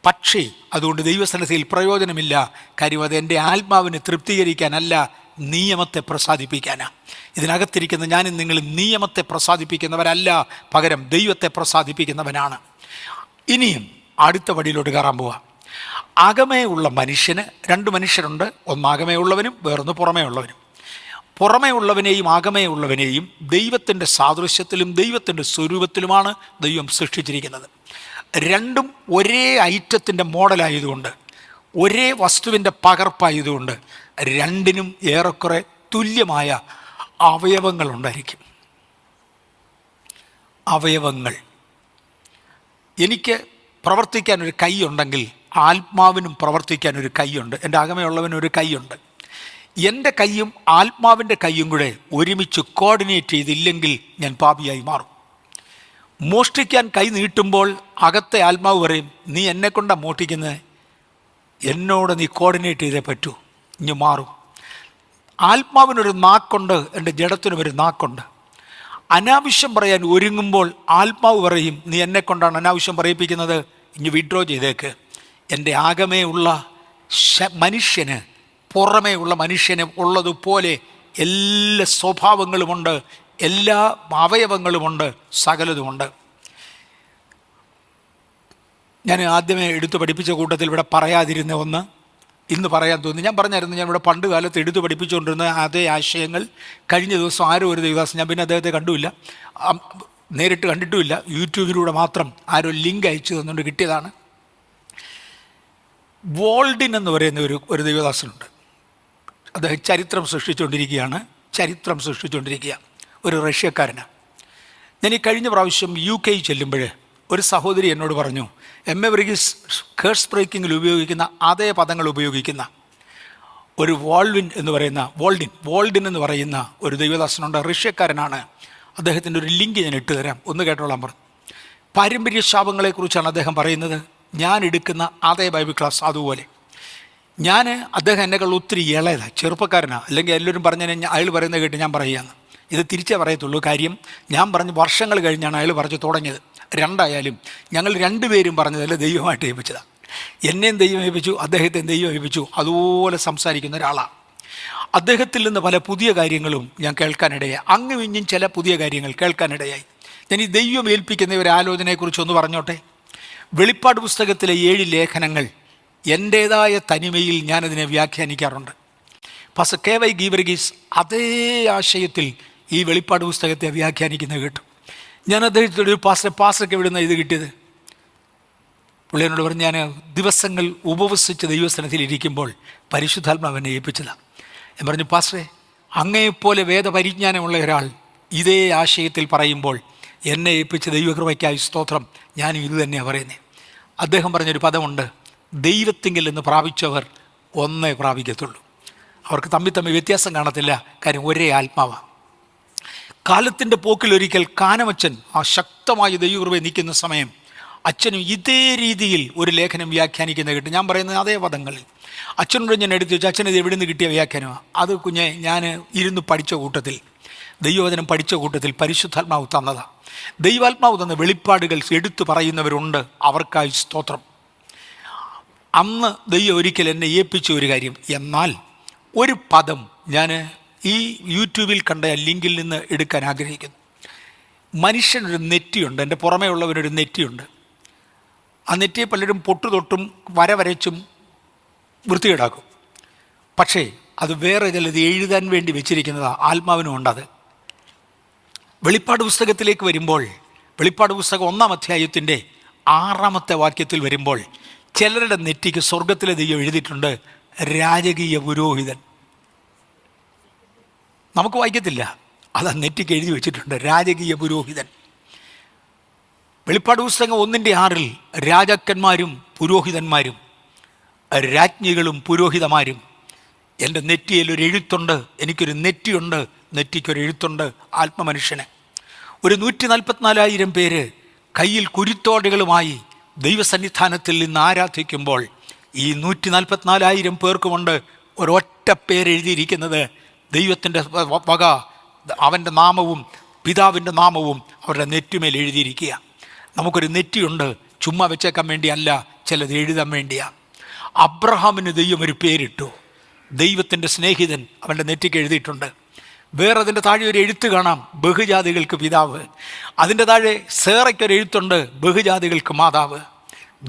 പക്ഷേ അതുകൊണ്ട് ദൈവസന്നിധിയിൽ പ്രയോജനമില്ല. കാര്യം അത് എൻ്റെ ആത്മാവിനെ തൃപ്തീകരിക്കാനല്ല, നിയമത്തെ പ്രസാദിപ്പിക്കാനാണ്. ഇതിനകത്തിരിക്കുന്ന ഞാനും നിങ്ങളും നിയമത്തെ പ്രസാദിപ്പിക്കുന്നവരല്ല, പകരം ദൈവത്തെ പ്രസാദിപ്പിക്കുന്നവനാണ്. ഇനിയും അടുത്ത വടിയിലോട്ട് കയറാൻ പോവാം. അകമേ ഉള്ള മനുഷ്യന് രണ്ട് മനുഷ്യരുണ്ട്. ഒന്ന് അകമേ ഉള്ളവനും വേറൊന്ന് പുറമേ ഉള്ളവനും. പുറമേ ഉള്ളവനെയും അകമേ ഉള്ളവനെയും ദൈവത്തിൻ്റെ സാദൃശ്യത്തിലും ദൈവത്തിൻ്റെ സ്വരൂപത്തിലുമാണ് ദൈവം സൃഷ്ടിച്ചിരിക്കുന്നത്. രണ്ടും ഒരേ ഐറ്റത്തിൻ്റെ മോഡലായതുകൊണ്ട്, ഒരേ വസ്തുവിൻ്റെ പകർപ്പായതുകൊണ്ട് രണ്ടിനും ഏറെക്കുറെ തുല്യമായ അവയവങ്ങളുണ്ടായിരിക്കും. അവയവങ്ങൾ. എനിക്ക് പ്രവർത്തിക്കാനൊരു കൈയുണ്ടെങ്കിൽ ആത്മാവിനും പ്രവർത്തിക്കാനൊരു കൈയുണ്ട്. എൻ്റെ അകമയുള്ളവനൊരു കൈയുണ്ട്. എൻ്റെ കൈയും ആത്മാവിൻ്റെ കൈയും കൂടെ ഒരുമിച്ച് കോർഡിനേറ്റ് ചെയ്തില്ലെങ്കിൽ ഞാൻ പാപിയായി മാറും. മോഷ്ടിക്കാൻ കൈ നീട്ടുമ്പോൾ അകത്തെ ആത്മാവ് പറയും, നീ എന്നെക്കൊണ്ടാണ് മോഷ്ടിക്കുന്നത്, എന്നോട് നീ കോർഡിനേറ്റ് ചെയ്തേ പറ്റൂ, ഇനി മാറും. ആത്മാവിനൊരു നാക്കുണ്ട്, എൻ്റെ ജഡത്തിനുമൊരു നാക്കുണ്ട്. അനാവശ്യം പറയാൻ ഒരുങ്ങുമ്പോൾ ആത്മാവ് പറയും, നീ എന്നെക്കൊണ്ടാണ് അനാവശ്യം പറയിപ്പിക്കുന്നത്, ഇനി വിഡ്രോ ചെയ്തേക്ക്. എൻ്റെ ആകമേ ഉള്ള മനുഷ്യന് പുറമേ ഉള്ള മനുഷ്യന് ഉള്ളതുപോലെ എല്ലാ സ്വഭാവങ്ങളുമുണ്ട്, എല്ലാ അവയവങ്ങളുമുണ്ട്, സകലതുമുണ്ട്. ഞാൻ ആദ്യമേ എടുത്തു പഠിപ്പിച്ച കൂട്ടത്തിൽ ഇവിടെ പറയാതിരുന്ന ഒന്ന് ഇന്ന് പറയാൻ തോന്നി. ഞാൻ പറഞ്ഞായിരുന്നു, ഞാൻ ഇവിടെ പണ്ട് കാലത്ത് എടുത്തു പഠിപ്പിച്ചുകൊണ്ടിരുന്ന അതേ ആശയങ്ങൾ കഴിഞ്ഞ ദിവസം ആരോ ഒരു ദൈവദാസൻ, ഞാൻ പിന്നെ അദ്ദേഹത്തെ കണ്ടുമില്ല, നേരിട്ട് കണ്ടിട്ടുമില്ല, യൂട്യൂബിലൂടെ മാത്രം ആരോ ലിങ്ക് അയച്ചു തന്നുകൊണ്ട് കിട്ടിയതാണ്. വോൾഡിൻ എന്ന് പറയുന്ന ഒരു ദൈവദാസനുണ്ട്. അദ്ദേഹം ചരിത്രം സൃഷ്ടിച്ചുകൊണ്ടിരിക്കുക. ഒരു റഷ്യക്കാരനാണ്. ഞാൻ ഈ കഴിഞ്ഞ പ്രാവശ്യം UK ചെല്ലുമ്പോൾ ഒരു സഹോദരി എന്നോട് പറഞ്ഞു, എം എ വർഗീസ് കേഴ്സ് ബ്രേക്കിങ്ങിൽ ഉപയോഗിക്കുന്ന അതേ പദങ്ങൾ ഉപയോഗിക്കുന്ന ഒരു വോൾഡിൻ എന്ന് പറയുന്ന ഒരു ദൈവദാസനുണ്ട്. റഷ്യക്കാരനാണ്. അദ്ദേഹത്തിൻ്റെ ഒരു ലിങ്ക് ഞാൻ ഇട്ട് തരാം, ഒന്ന് കേട്ടോളാൻ പറഞ്ഞു. പാരമ്പര്യ ശാപങ്ങളെക്കുറിച്ചാണ് അദ്ദേഹം പറയുന്നത്. ഞാൻ എടുക്കുന്ന അതേ ബൈബിൾ ക്ലാസ് അതുപോലെ. അദ്ദേഹം എന്നെക്കാൾ ഒത്തിരി ഇളയതാണ്, ചെറുപ്പക്കാരനാണ്. അല്ലെങ്കിൽ എല്ലാവരും പറഞ്ഞതിന് അയാൾ പറയുന്നത് കേട്ട് ഞാൻ പറയുകയാണ്. ഇത് തിരിച്ചേ പറയത്തുള്ളൂ. കാര്യം ഞാൻ പറഞ്ഞ് വർഷങ്ങൾ കഴിഞ്ഞാണ് അയാൾ പറഞ്ഞു തുടങ്ങിയത്. രണ്ടായാലും ഞങ്ങൾ രണ്ടുപേരും പറഞ്ഞതല്ല, ദൈവമായിട്ട് ഏൽപ്പിച്ചതാണ്. എന്നെയും ദൈവം ഏൽപ്പിച്ചു, അദ്ദേഹത്തെയും ദൈവം ഏൽപ്പിച്ചു. അതുപോലെ സംസാരിക്കുന്ന ഒരാളാണ്. അദ്ദേഹത്തിൽ നിന്ന് പല പുതിയ കാര്യങ്ങളും ഞാൻ കേൾക്കാനിടയായി. അങ്ങും ഇഞ്ഞും ചില പുതിയ കാര്യങ്ങൾ കേൾക്കാനിടയായി. ഞാൻ ഈ ദൈവം ഏൽപ്പിക്കുന്ന ഒരു ആലോചനയെക്കുറിച്ചൊന്ന് പറഞ്ഞോട്ടെ. വെളിപ്പാട് പുസ്തകത്തിലെ 7 ലേഖനങ്ങൾ എൻ്റേതായ തനിമയിൽ ഞാനതിനെ വ്യാഖ്യാനിക്കാറുണ്ട്. പാസ്റ്റർ KY ഗീവർഗീസ് അതേ ആശയത്തിൽ ഈ വെളിപ്പാട് പുസ്തകത്തെ വ്യാഖ്യാനിക്കുന്നത് കേട്ടു. ഞാൻ അദ്ദേഹത്തോട്, പാസ്റ്റർക്ക് എവിടെ നിന്നാണ് ഇത് കിട്ടിയത്? പുള്ളിയോട് പറഞ്ഞ്, ഞാൻ ദിവസങ്ങൾ ഉപവസിച്ച് ദൈവസ്ഥാനത്തിൽ ഇരിക്കുമ്പോൾ പരിശുദ്ധാത്മാവിനെ ഏൽപ്പിച്ചതാണ്. ഞാൻ പറഞ്ഞു, പാസ്റ്ററെ, അങ്ങയെപ്പോലെ വേദപരിജ്ഞാനമുള്ള ഒരാൾ ഇതേ ആശയത്തിൽ പറയുമ്പോൾ എന്നെ ഏൽപ്പിച്ച ദൈവകൃപയ്ക്കായി സ്തോത്രം, ഞാനും ഇത് തന്നെയാണ് പറയുന്നത്. അദ്ദേഹം പറഞ്ഞൊരു പദമുണ്ട്, ദൈവത്തിങ്കിൽ നിന്ന് പ്രാപിച്ചവർ ഒന്നേ പ്രാപിക്കത്തുള്ളൂ. അവർക്ക് തമ്മിൽ വ്യത്യാസം കാണത്തില്ല. കാര്യം ഒരേ ആത്മാവാണ്. കാലത്തിൻ്റെ പോക്കിലൊരിക്കൽ കാനമച്ചൻ ആ ശക്തമായ ദൈവകൃപയെ നിൽക്കുന്ന സമയം അച്ഛനും ഇതേ രീതിയിൽ ഒരു ലേഖനം വ്യാഖ്യാനിക്കുന്നത് കേട്ട്. ഞാൻ പറയുന്നത് അതേ പദങ്ങളിൽ. അച്ഛനോട് ഞാൻ എടുത്തു വെച്ചു, അച്ഛൻ ഇത് എവിടെ നിന്ന് കിട്ടിയ വ്യാഖ്യാനമാണ്? അത് കുഞ്ഞെ ഞാൻ ഇരുന്ന് പഠിച്ച കൂട്ടത്തിൽ, ദൈവവചനം പഠിച്ച കൂട്ടത്തിൽ പരിശുദ്ധാത്മാവ് തന്നതാണ്. ദൈവാത്മാവ് തന്ന വെളിപ്പാടുകൾ എടുത്തു പറയുന്നവരുണ്ട്, അവർക്കായി സ്തോത്രം. അന്ന് ദൈവം ഒരിക്കൽ എന്നെ ഏൽപ്പിച്ച ഒരു കാര്യം. എന്നാൽ ഒരു പദം ഞാൻ ഈ യൂട്യൂബിൽ കണ്ട ലിങ്കിൽ നിന്ന് എടുക്കാൻ ആഗ്രഹിക്കുന്നു. മനുഷ്യനൊരു നെറ്റിയുണ്ട്, എൻ്റെ പുറമേ ഉള്ളവരൊരു നെറ്റിയുണ്ട്. ആ നെറ്റിയെ പലരും പൊട്ടുതൊട്ടും വരച്ചും വൃത്തികേടാക്കും. പക്ഷേ അത് വേറെ ചിലത് എഴുതാൻ വേണ്ടി വെച്ചിരിക്കുന്നതാണ്. ആത്മാവിനും ഉണ്ടത്. വെളിപ്പാട് പുസ്തകത്തിലേക്ക് വരുമ്പോൾ, വെളിപ്പാട് പുസ്തകം 1-ാം അധ്യായത്തിൻ്റെ 6-ാമത്തെ വാക്യത്തിൽ വരുമ്പോൾ ചിലരുടെ നെറ്റിക്ക് സ്വർഗത്തിലെ ദൈവം എഴുതിയിട്ടുണ്ട്, രാജകീയ പുരോഹിതൻ. നമുക്ക് വായിക്കത്തില്ല, അത് നെറ്റിക്ക് എഴുതി വെച്ചിട്ടുണ്ട്, രാജകീയ പുരോഹിതൻ. വെളിപ്പാട് പുസ്തകം 1-ന്റെ 6 രാജാക്കന്മാരും പുരോഹിതന്മാരും രാജ്ഞികളും പുരോഹിതന്മാരും. എൻ്റെ നെറ്റിയിൽ ഒരു എഴുത്തുണ്ട്, എനിക്കൊരു നെറ്റിയുണ്ട്, നെറ്റിക്കൊരു എഴുത്തുണ്ട്. ആത്മമനുഷ്യന് ഒരു 144,000 പേര് കയ്യിൽ കുരുത്തോടകളുമായി ദൈവസന്നിധാനത്തിൽ നിന്ന് ആരാധിക്കുമ്പോൾ ഈ 144,000 പേർക്കുമുണ്ട് ഒരൊറ്റ പേരെഴുതിയിരിക്കുന്നത്. ദൈവത്തിൻ്റെ വക അവൻ്റെ നാമവും പിതാവിൻ്റെ നാമവും അവരുടെ നെറ്റുമേൽ എഴുതിയിരിക്കുക. നമുക്കൊരു നെറ്റിയുണ്ട്, ചുമ്മാ വെച്ചേക്കാൻ വേണ്ടിയല്ല, ചിലത് എഴുതാൻ വേണ്ടിയാണ്. അബ്രഹാമിന് ദൈവം ഒരു പേരിട്ടു, ദൈവത്തിൻ്റെ സ്നേഹിതൻ അവൻ്റെ നെറ്റിക്ക് എഴുതിയിട്ടുണ്ട്. വേറെ അതിൻ്റെ താഴെ ഒരു എഴുത്ത് കാണാം, ബഹുജാതികൾക്ക് പിതാവ്. അതിൻ്റെ താഴെ സേറയ്ക്കൊരു എഴുത്തുണ്ട്, ബഹുജാതികൾക്ക് മാതാവ്.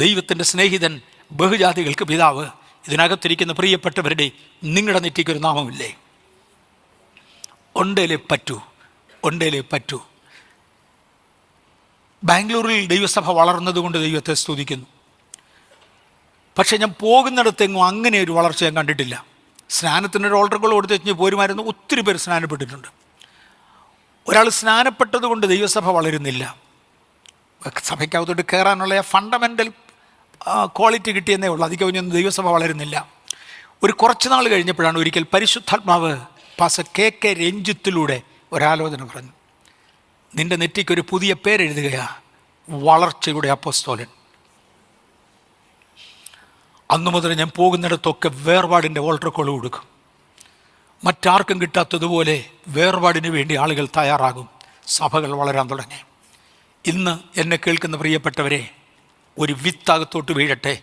ദൈവത്തിൻ്റെ സ്നേഹിതൻ, ബഹുജാതികൾക്ക് പിതാവ്. ഇതിനകത്തിരിക്കുന്ന പ്രിയപ്പെട്ടവരുടെ നിങ്ങളുടെ നെറ്റിക്കൊരു നാമമില്ലേ? ഉണ്ടേലേ പറ്റൂ. ബാംഗ്ലൂരിൽ ദൈവസഭ വളർന്നതുകൊണ്ട് ദൈവത്തെ സ്തുതിക്കുന്നു. പക്ഷേ ഞാൻ പോകുന്നിടത്തെങ്ങും അങ്ങനെ ഒരു വളർച്ച ഞാൻ കണ്ടിട്ടില്ല. സ്നാനത്തിനൊരു ഓൾട്ടറുകൾ കൊടുത്ത് വെച്ച് പോരുമായിരുന്നു. ഒത്തിരി പേര് സ്നാനപ്പെട്ടിട്ടുണ്ട്. ഒരാൾ സ്നാനപ്പെട്ടത് കൊണ്ട് ദൈവസഭ വളരുന്നില്ല. സഭയ്ക്കകത്തോട്ട് കയറാനുള്ള ഫണ്ടമെൻ്റൽ ക്വാളിറ്റി കിട്ടിയെന്നേ ഉള്ളൂ. അധികം ഒന്നും ദൈവസഭ വളരുന്നില്ല. ഒരു കുറച്ച് നാൾ കഴിഞ്ഞപ്പോഴാണ് ഒരിക്കൽ പരിശുദ്ധാത്മാവ് പാസ്റ്റർ KK രഞ്ജിത്തിലൂടെ ഒരാലോചന പറഞ്ഞു. നിൻ്റെ നെറ്റിക്കൊരു പുതിയ പേരെഴുതുകയാ, വളർച്ചയുടെ അപ്പോസ്തലൻ. അന്നു മുതൽ ഞാൻ പോകുന്നിടത്തൊക്കെ വേർപാടിൻ്റെ ഓൾട്ടർ കോൾ കൊടുക്കും. മറ്റാർക്കും കിട്ടാത്തതുപോലെ വേർപാടിന് വേണ്ടി ആളുകൾ തയ്യാറാകും. സഭകൾ വളരാൻ തുടങ്ങി. ഇന്ന് എന്നെ കേൾക്കുന്ന പ്രിയപ്പെട്ടവരെ, ഒരു വിത്തകത്തോട്ട് വീഴട്ടെ,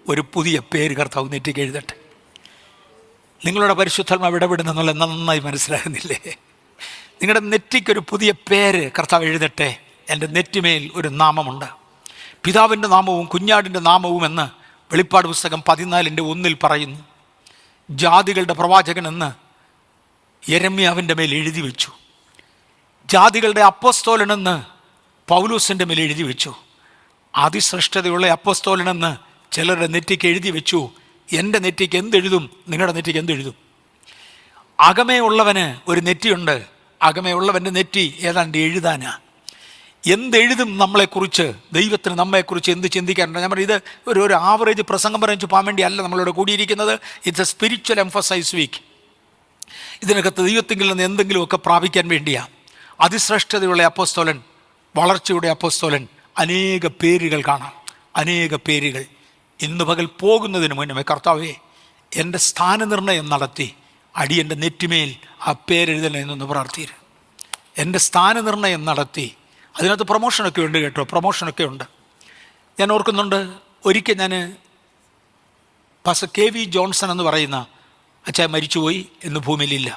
ഒരു പുതിയ പേര് കർത്താവ് നെറ്റിക്ക് എഴുതട്ടെ. നിങ്ങളുടെ പരിശുദ്ധാത്മാവ് ഇടപെടുന്നെന്നുള്ള നന്നായി മനസ്സിലാകുന്നില്ലേ? നിങ്ങളുടെ നെറ്റിക്കൊരു പുതിയ പേര് കർത്താവ് എഴുതട്ടെ. എൻ്റെ നെറ്റിമേൽ ഒരു നാമമുണ്ട്, പിതാവിൻ്റെ നാമവും കുഞ്ഞാടിൻ്റെ നാമവും എന്ന് വെളിപ്പാട് പുസ്തകം 14:1 പറയുന്നു. ജാതികളുടെ പ്രവാചകൻ എന്ന് യെരമ്യാവിൻ്റെ മേൽ എഴുതി വെച്ചു. ജാതികളുടെ അപ്പോസ്തലനെന്ന് പൗലോസിൻ്റെ മേൽ എഴുതി വെച്ചു. അതിശ്രേഷ്ഠതയുള്ള അപ്പോസ്തലനെന്ന് ചിലരുടെ നെറ്റിക്ക് എഴുതി വെച്ചു. എൻ്റെ നെറ്റിക്ക് എന്തെഴുതും? നിങ്ങളുടെ നെറ്റിക്ക് എന്തെഴുതും? അകമേ ഉള്ളവന് ഒരു നെറ്റിയുണ്ട്. അകമേ ഉള്ളവൻ്റെ നെറ്റി ഏതാണ്ട് എഴുതാനാ. എന്തെഴുതും നമ്മളെക്കുറിച്ച്? ദൈവത്തിന് നമ്മെക്കുറിച്ച് എന്ത് ചിന്തിക്കാനുണ്ട്? ഞാൻ പറയും, ഇത് ഒരു ആവറേജ് പ്രസംഗം പറഞ്ഞു പോകാൻ വേണ്ടി അല്ല നമ്മളിവിടെ കൂടിയിരിക്കുന്നത്. It's a spiritual emphasize week. ഇതിനകത്ത് ദൈവത്തിൽ നിന്ന് എന്തെങ്കിലുമൊക്കെ പ്രാപിക്കാൻ വേണ്ടിയാണ്. അതിശ്രേഷ്ഠതയുള്ള അപ്പോസ്തലൻ, വളർച്ചയുടെ അപ്പോസ്തലൻ, അനേക പേരുകൾ കാണാം, അനേക പേരുകൾ. ഇന്ന് പകൽ പോകുന്നതിന് മുന്നമേ കർത്താവേ, എൻ്റെ സ്ഥാനനിർണയം നടത്തി അടിയൻ്റെ നെറ്റിമേൽ ആ പേരെഴുതലെന്നൊന്ന് പ്രാർത്ഥിരു. എൻ്റെ സ്ഥാനനിർണയം നടത്തി. അതിനകത്ത് പ്രൊമോഷനൊക്കെ ഉണ്ട് കേട്ടോ, പ്രൊമോഷനൊക്കെ ഉണ്ട്. ഞാൻ ഓർക്കുന്നുണ്ട്, ഒരിക്കൽ ഞാൻ പാസ്റ്റർ KV ജോൺസൺ എന്ന് പറയുന്ന അച്ഛൻ മരിച്ചുപോയി, ഇന്ന് ഭൂമിയിലില്ല.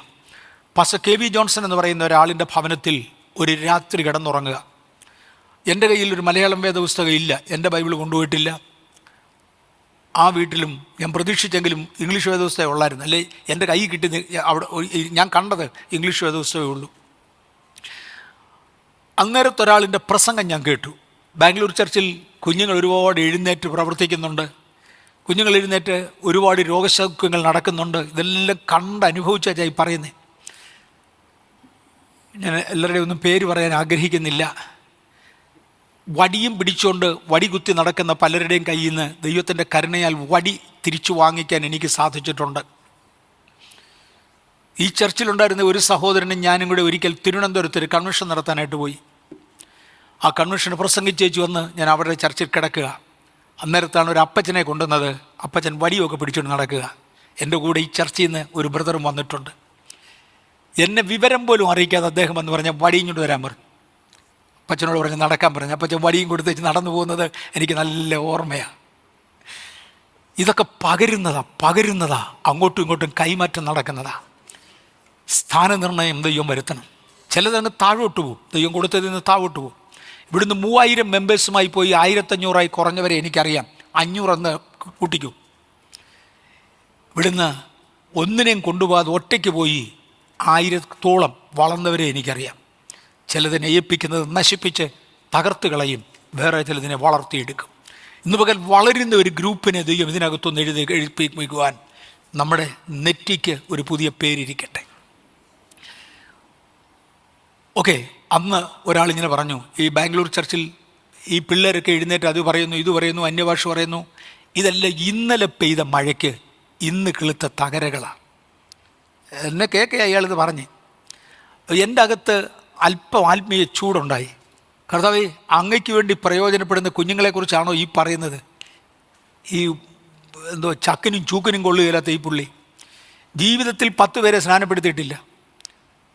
പാസ്റ്റർ KV ജോൺസൺ എന്ന് പറയുന്ന ഒരാളിൻ്റെ ഭവനത്തിൽ ഒരു രാത്രി കിടന്നുറങ്ങുക. എൻ്റെ കയ്യിൽ ഒരു മലയാളം വേദപുസ്തകം ഇല്ല, എൻ്റെ ബൈബിൾ കൊണ്ടുപോയിട്ടില്ല. ആ വീട്ടിലും ഞാൻ പ്രതീക്ഷിച്ചെങ്കിലും ഇംഗ്ലീഷ് വേദപുസ്തകം ഉള്ളായിരുന്നു. അല്ലേ, എൻ്റെ കൈ കിട്ടി അവിടെ ഞാൻ കണ്ടത് ഇംഗ്ലീഷ് വേദപുസ്തകമേ ഉള്ളൂ. അന്നേരത്തൊരാളിൻ്റെ പ്രസംഗം ഞാൻ കേട്ടു. ബാംഗ്ലൂർ ചർച്ചിൽ കുഞ്ഞുങ്ങൾ ഒരുപാട് എഴുന്നേറ്റ് പ്രവർത്തിക്കുന്നുണ്ട്. കുഞ്ഞുങ്ങൾ എഴുന്നേറ്റ് ഒരുപാട് രോഗസൗഖ്യങ്ങൾ നടക്കുന്നുണ്ട്. ഇതെല്ലാം കണ്ട് അനുഭവിച്ചാൽ പറയുന്നത്. ഞാൻ എല്ലാവരുടെയും ഒന്നും പേര് പറയാൻ ആഗ്രഹിക്കുന്നില്ല. വടിയും പിടിച്ചുകൊണ്ട് വടി കുത്തി നടക്കുന്ന പലരുടെയും കയ്യിൽ നിന്ന് ദൈവത്തിൻ്റെ കരുണയാൽ വടി തിരിച്ചു വാങ്ങിക്കാൻ എനിക്ക് സാധിച്ചിട്ടുണ്ട്. ഈ ചർച്ചിലുണ്ടായിരുന്ന ഒരു സഹോദരനും ഞാനും കൂടെ ഒരിക്കൽ തിരുവനന്തപുരത്ത് ഒരു കൺവെൻഷൻ നടത്താനായിട്ട് പോയി. ആ കൺവെൻഷന് പ്രസംഗിച്ചേച്ചു വന്ന് ഞാൻ അവരുടെ ചർച്ചിൽ കിടക്കുക. അന്നേരത്താണ് ഒരു അപ്പച്ചനെ കൊണ്ടുവന്നത്. അപ്പച്ചൻ വടിയൊക്കെ പിടിച്ചുകൊണ്ട് നടക്കുക. എൻ്റെ കൂടെ ഈ ചർച്ചയിൽ നിന്ന് ഒരു ബ്രദറും വന്നിട്ടുണ്ട്. എന്നെ വിവരം പോലും അറിയിക്കാതെ അദ്ദേഹം എന്ന് പറഞ്ഞാൽ വടിയും കൊണ്ട് വരാൻ പറഞ്ഞു. അപ്പച്ചനോട് പറഞ്ഞ് നടക്കാൻ പറഞ്ഞു. അപ്പച്ചൻ വടിയും കൊടുത്തേച്ച് നടന്നു പോകുന്നത് എനിക്ക് നല്ല ഓർമ്മയാണ്. ഇതൊക്കെ പകരുന്നതാ, അങ്ങോട്ടും ഇങ്ങോട്ടും കൈമാറ്റം നടക്കുന്നതാ. സ്ഥാനനിർണയം ദൈവം വരുത്തണം. ചിലതങ്ങ് താഴോട്ട് പോകും, ദൈവം കൊടുത്തതിൽ നിന്ന് താഴോട്ട് പോകും. ഇവിടുന്ന് 3000 മെമ്പേഴ്സുമായി പോയി 1500 കുറഞ്ഞവരെ എനിക്കറിയാം. 500 എന്ന് കൂട്ടിക്കൂ. ഇവിടുന്ന് ഒന്നിനെയും കൊണ്ടുപോകാതെ ഒറ്റയ്ക്ക് പോയി 1000-ഓളം വളർന്നവരെ എനിക്കറിയാം. ചിലതിനെ ഏൽപ്പിക്കുന്നത് നശിപ്പിച്ച് തകർത്ത് കളയും, വേറെ ചിലതിനെ വളർത്തിയെടുക്കും. ഇന്ന് പകൽ വളരുന്ന ഒരു ഗ്രൂപ്പിനെ ദൈവം ഇതിനകത്തൊന്ന് എഴുപ്പിക്കുവാൻ നമ്മുടെ നെറ്റിക്ക് ഒരു പുതിയ പേരിരിക്കട്ടെ. ഓക്കെ, അന്ന് ഒരാളിങ്ങനെ പറഞ്ഞു, ഈ ബാംഗ്ലൂർ ചർച്ചിൽ ഈ പിള്ളേരൊക്കെ എഴുന്നേറ്റ് അത് പറയുന്നു, ഇത് പറയുന്നു, അന്യഭാഷ പറയുന്നു. ഇതെല്ലാം ഇന്നലെ പെയ്ത മഴയ്ക്ക് ഇന്ന് കിളുത്ത തകരകളാണ്. എന്നെ കേൾക്കുക അയാളിത് പറഞ്ഞ്. എൻ്റെ അകത്ത് അല്പം ആത്മീയ ചൂടുണ്ടായി. കർത്താവേ, അങ്ങയ്ക്ക് വേണ്ടി പ്രയോജനപ്പെടുന്ന കുഞ്ഞുങ്ങളെക്കുറിച്ചാണോ ഈ പറയുന്നത്? ഈ ചക്കിനും ചൂക്കിനും കൊള്ളുകയില്ലാത്ത ഈ പുള്ളി ജീവിതത്തിൽ 10 പേരെ സ്നാനപ്പെടുത്തിയിട്ടില്ല,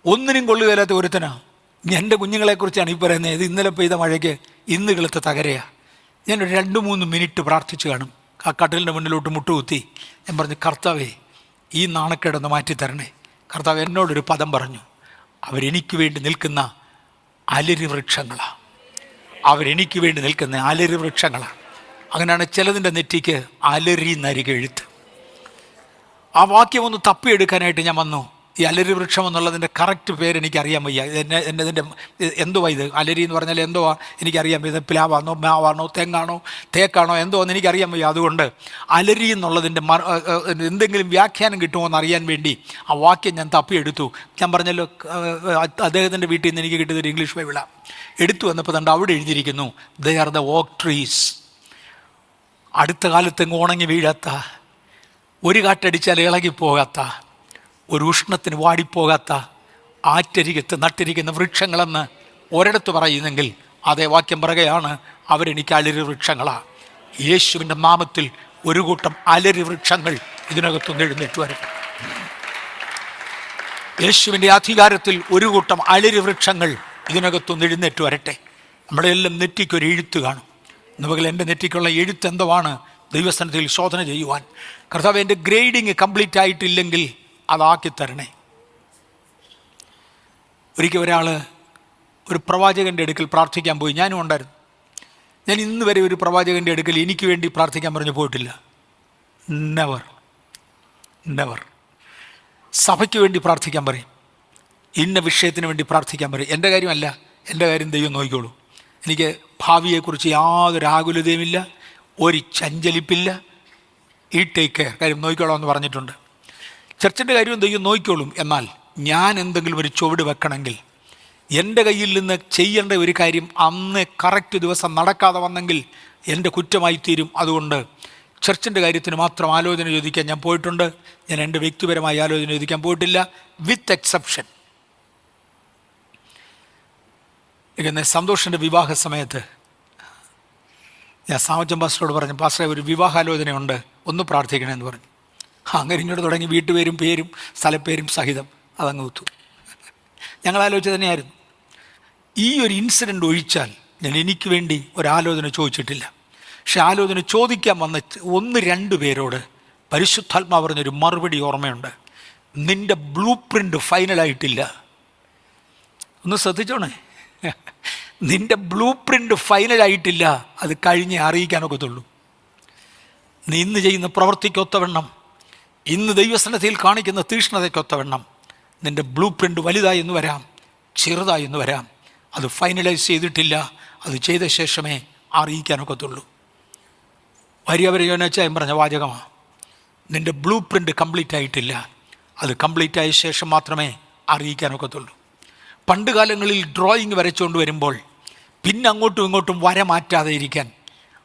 ഒന്നിനും കൊള്ളുകയില്ലാത്ത ഒരുത്തനാ. എൻ്റെ കുഞ്ഞുങ്ങളെക്കുറിച്ചാണ് ഈ പറയുന്നത്. ഇത് ഇന്നലെ പെയ്ത മഴയ്ക്ക് ഇന്ന് കിളുത്ത തകരയാണ്. ഞാനൊരു 2-3 മിനിറ്റ് പ്രാർത്ഥിച്ചു കാണും. ആ കട്ടിലിൻ്റെ മുന്നിലോട്ട് മുട്ടുകുത്തി ഞാൻ പറഞ്ഞു, കർത്താവേ, ഈ നാണക്കേടൊന്ന് മാറ്റിത്തരണേ. കർത്താവ് എന്നോടൊരു പദം പറഞ്ഞു, അവരെനിക്ക് വേണ്ടി നിൽക്കുന്ന അലരി വൃക്ഷങ്ങളാണ്. അവരെനിക്ക് വേണ്ടി നിൽക്കുന്ന അലരി വൃക്ഷങ്ങളാണ്. അങ്ങനെയാണ് ചിലതിൻ്റെ നെറ്റിക്ക് അലരി നരിക എഴുത്ത്. ആ വാക്യം ഒന്ന് തപ്പിയെടുക്കാനായിട്ട് ഞാൻ വന്നു. ഈ അലരി വൃക്ഷം എന്നുള്ളതിൻ്റെ കറക്റ്റ് പേര് എനിക്കറിയാൻ വയ്യ. ഇതിൻ്റെ എന്തുവാ ഇത്? അലരി എന്ന് പറഞ്ഞാൽ എന്തുവാ എനിക്കറിയാൻ വയ്യ. പ്ലാവാണോ, മാവാണോ, തെങ്ങാണോ, തേക്കാണോ, എന്തോ എന്ന് എനിക്കറിയാൻ വയ്യ. അതുകൊണ്ട് അലരി എന്നുള്ളതിൻ്റെ എന്തെങ്കിലും വ്യാഖ്യാനം കിട്ടുമോ എന്ന് അറിയാൻ വേണ്ടി ആ വാക്യം ഞാൻ തപ്പിയെടുത്തു. ഞാൻ പറഞ്ഞല്ലോ, അദ്ദേഹത്തിൻ്റെ വീട്ടിൽ നിന്ന് എനിക്ക് കിട്ടിയതൊരു ഇംഗ്ലീഷ് ബൈബിളാണ്. എടുത്തു വന്നപ്പോൾ തന്നെ അവിടെ എഴുതിയിരിക്കുന്നു, they are the oak trees. അടുത്ത കാലത്തെങ്ങ് ഉണങ്ങി വീഴാത്ത, ഒരു കാറ്റടിച്ചാൽ ഇളകിപ്പോകാത്ത, ഒരു ഉഷ്ണത്തിന് വാടിപ്പോകാത്ത, ആറ്റരികത്ത് നട്ടിരിക്കുന്ന വൃക്ഷങ്ങളെന്ന് ഒരിടത്ത് പറയുന്നെങ്കിൽ അതേ വാക്യം പറയുകയാണ്, അവരെനിക്ക് അലരി വൃക്ഷങ്ങളാണ്. യേശുവിൻ്റെ നാമത്തിൽ ഒരു കൂട്ടം അലരി വൃക്ഷങ്ങൾ ഇതിനകത്തുനിന്ന് എഴുന്നേറ്റ് വരട്ടെ. യേശുവിൻ്റെ അധികാരത്തിൽ ഒരു കൂട്ടം അലരി വൃക്ഷങ്ങൾ ഇതിനകത്തുനിന്ന് എഴുന്നേറ്റ് വരട്ടെ. നമ്മുടെ എല്ലാം നെറ്റിക്കൊരു എഴുത്ത് കാണും. ഇന്നുപകൽ എൻ്റെ നെറ്റിക്കുള്ള എഴുത്ത് എന്തുവാണ്? ദൈവസ്ഥാനത്തിൽ ശോധന ചെയ്യുവാൻ. കർത്താവ്, എൻ്റെ ഗ്രേഡിങ് കംപ്ലീറ്റ് ആയിട്ടില്ലെങ്കിൽ അതാക്കി തരണേ. ഒരിക്കൽ ഒരാൾ ഒരു പ്രവാചകൻ്റെ അടുക്കൽ പ്രാർത്ഥിക്കാൻ പോയി. ഞാനും ഉണ്ടായിരുന്നു. ഞാൻ ഇന്ന് വരെ ഒരു പ്രവാചകൻ്റെ അടുക്കൽ എനിക്ക് വേണ്ടി പ്രാർത്ഥിക്കാൻ പറഞ്ഞു പോയിട്ടില്ല. നെവർ. സഭയ്ക്ക് വേണ്ടി പ്രാർത്ഥിക്കാൻ പറയും, ഇന്ന വിഷയത്തിന് വേണ്ടി പ്രാർത്ഥിക്കാൻ പറയും. എൻ്റെ കാര്യമല്ല, എൻ്റെ കാര്യം ദൈവം നോക്കിക്കോളൂ. എനിക്ക് ഭാവിയെക്കുറിച്ച് യാതൊരു ആകുലതയുമില്ല, ഒരു ചഞ്ചലിപ്പില്ല. ഈ ടേക്ക് കെയർ, കാര്യം നോക്കിക്കോളാം എന്ന് പറഞ്ഞിട്ടുണ്ട്. ചർച്ചിൻ്റെ കാര്യവും ദൈവം നോക്കിക്കോളും. എന്നാൽ ഞാൻ എന്തെങ്കിലും ഒരു ചുവട് വെക്കണമെങ്കിൽ, എൻ്റെ കയ്യിൽ നിന്ന് ചെയ്യേണ്ട ഒരു കാര്യം അന്ന് കറക്റ്റ് ദിവസം നടക്കാതെ വന്നെങ്കിൽ എൻ്റെ കുറ്റമായി തീരും. അതുകൊണ്ട് ചർച്ചിൻ്റെ കാര്യത്തിന് മാത്രം ആലോചന ചോദിക്കാൻ ഞാൻ പോയിട്ടുണ്ട്. ഞാൻ എൻ്റെ വ്യക്തിപരമായ ആലോചന ചോദിക്കാൻ പോയിട്ടില്ല, വിത്ത് എക്സെപ്ഷൻ. ഇങ്ങനെ സന്തോഷിൻ്റെ വിവാഹ സമയത്ത് ഞാൻ സാമച്ചൻ പാസ്റ്ററോട് പറഞ്ഞു, പാസ്റ്ററെ, ഒരു വിവാഹാലോചനയുണ്ട്, ഒന്ന് പ്രാർത്ഥിക്കണമെന്ന് പറഞ്ഞു. അങ്ങനെ ഇങ്ങോട്ട് തുടങ്ങി വീട്ടുപേരും പേരും സ്ഥലപ്പേരും സഹിതം അതങ്ങ് ഒത്തു. ഞങ്ങൾ ആലോചിച്ച് തന്നെയായിരുന്നു. ഈ ഒരു ഇൻസിഡൻ്റ് ഒഴിച്ചാൽ ഞാൻ എനിക്ക് വേണ്ടി ഒരാലോചന ചോദിച്ചിട്ടില്ല. പക്ഷെ ആലോചന ചോദിക്കാൻ വന്ന 1-2 പേരോട് പരിശുദ്ധാത്മാവ് പറഞ്ഞൊരു മറുപടി ഓർമ്മയുണ്ട്. നിൻ്റെ ബ്ലൂ പ്രിൻ്റ് ഫൈനലായിട്ടില്ല. ഒന്ന് ശ്രദ്ധിച്ചോണേ, നിൻ്റെ ബ്ലൂ പ്രിൻ്റ് ഫൈനലായിട്ടില്ല, അത് കഴിഞ്ഞേ അറിയിക്കാനൊക്കത്തുള്ളൂ. നീ ഇന്ന് ചെയ്യുന്ന പ്രവൃത്തിക്കൊത്തവണ്ണം, ഇന്ന് ദൈവസന്നിധിയിൽ കാണിക്കുന്ന തീക്ഷ്ണതയ്ക്കൊത്തവണ്ണം നിൻ്റെ ബ്ലൂ പ്രിൻ്റ് വലുതായി എന്ന് വരാം, ചെറുതായി എന്ന് വരാം. അത് ഫൈനലൈസ് ചെയ്തിട്ടില്ല, അത് ചെയ്ത ശേഷമേ അറിയിക്കാനൊക്കത്തുള്ളൂ. വരിയവരെയോനച്ചായം പറഞ്ഞ വാചകമാണ്, നിൻ്റെ ബ്ലൂ പ്രിൻ്റ് കംപ്ലീറ്റ് ആയിട്ടില്ല, അത് കംപ്ലീറ്റ് ആയ ശേഷം മാത്രമേ അറിയിക്കാനൊക്കത്തുള്ളൂ. പണ്ട് കാലങ്ങളിൽ ഡ്രോയിങ് വരച്ചുകൊണ്ട് വരുമ്പോൾ പിന്നെ അങ്ങോട്ടും ഇങ്ങോട്ടും വര മാറ്റാതെ ഇരിക്കാൻ,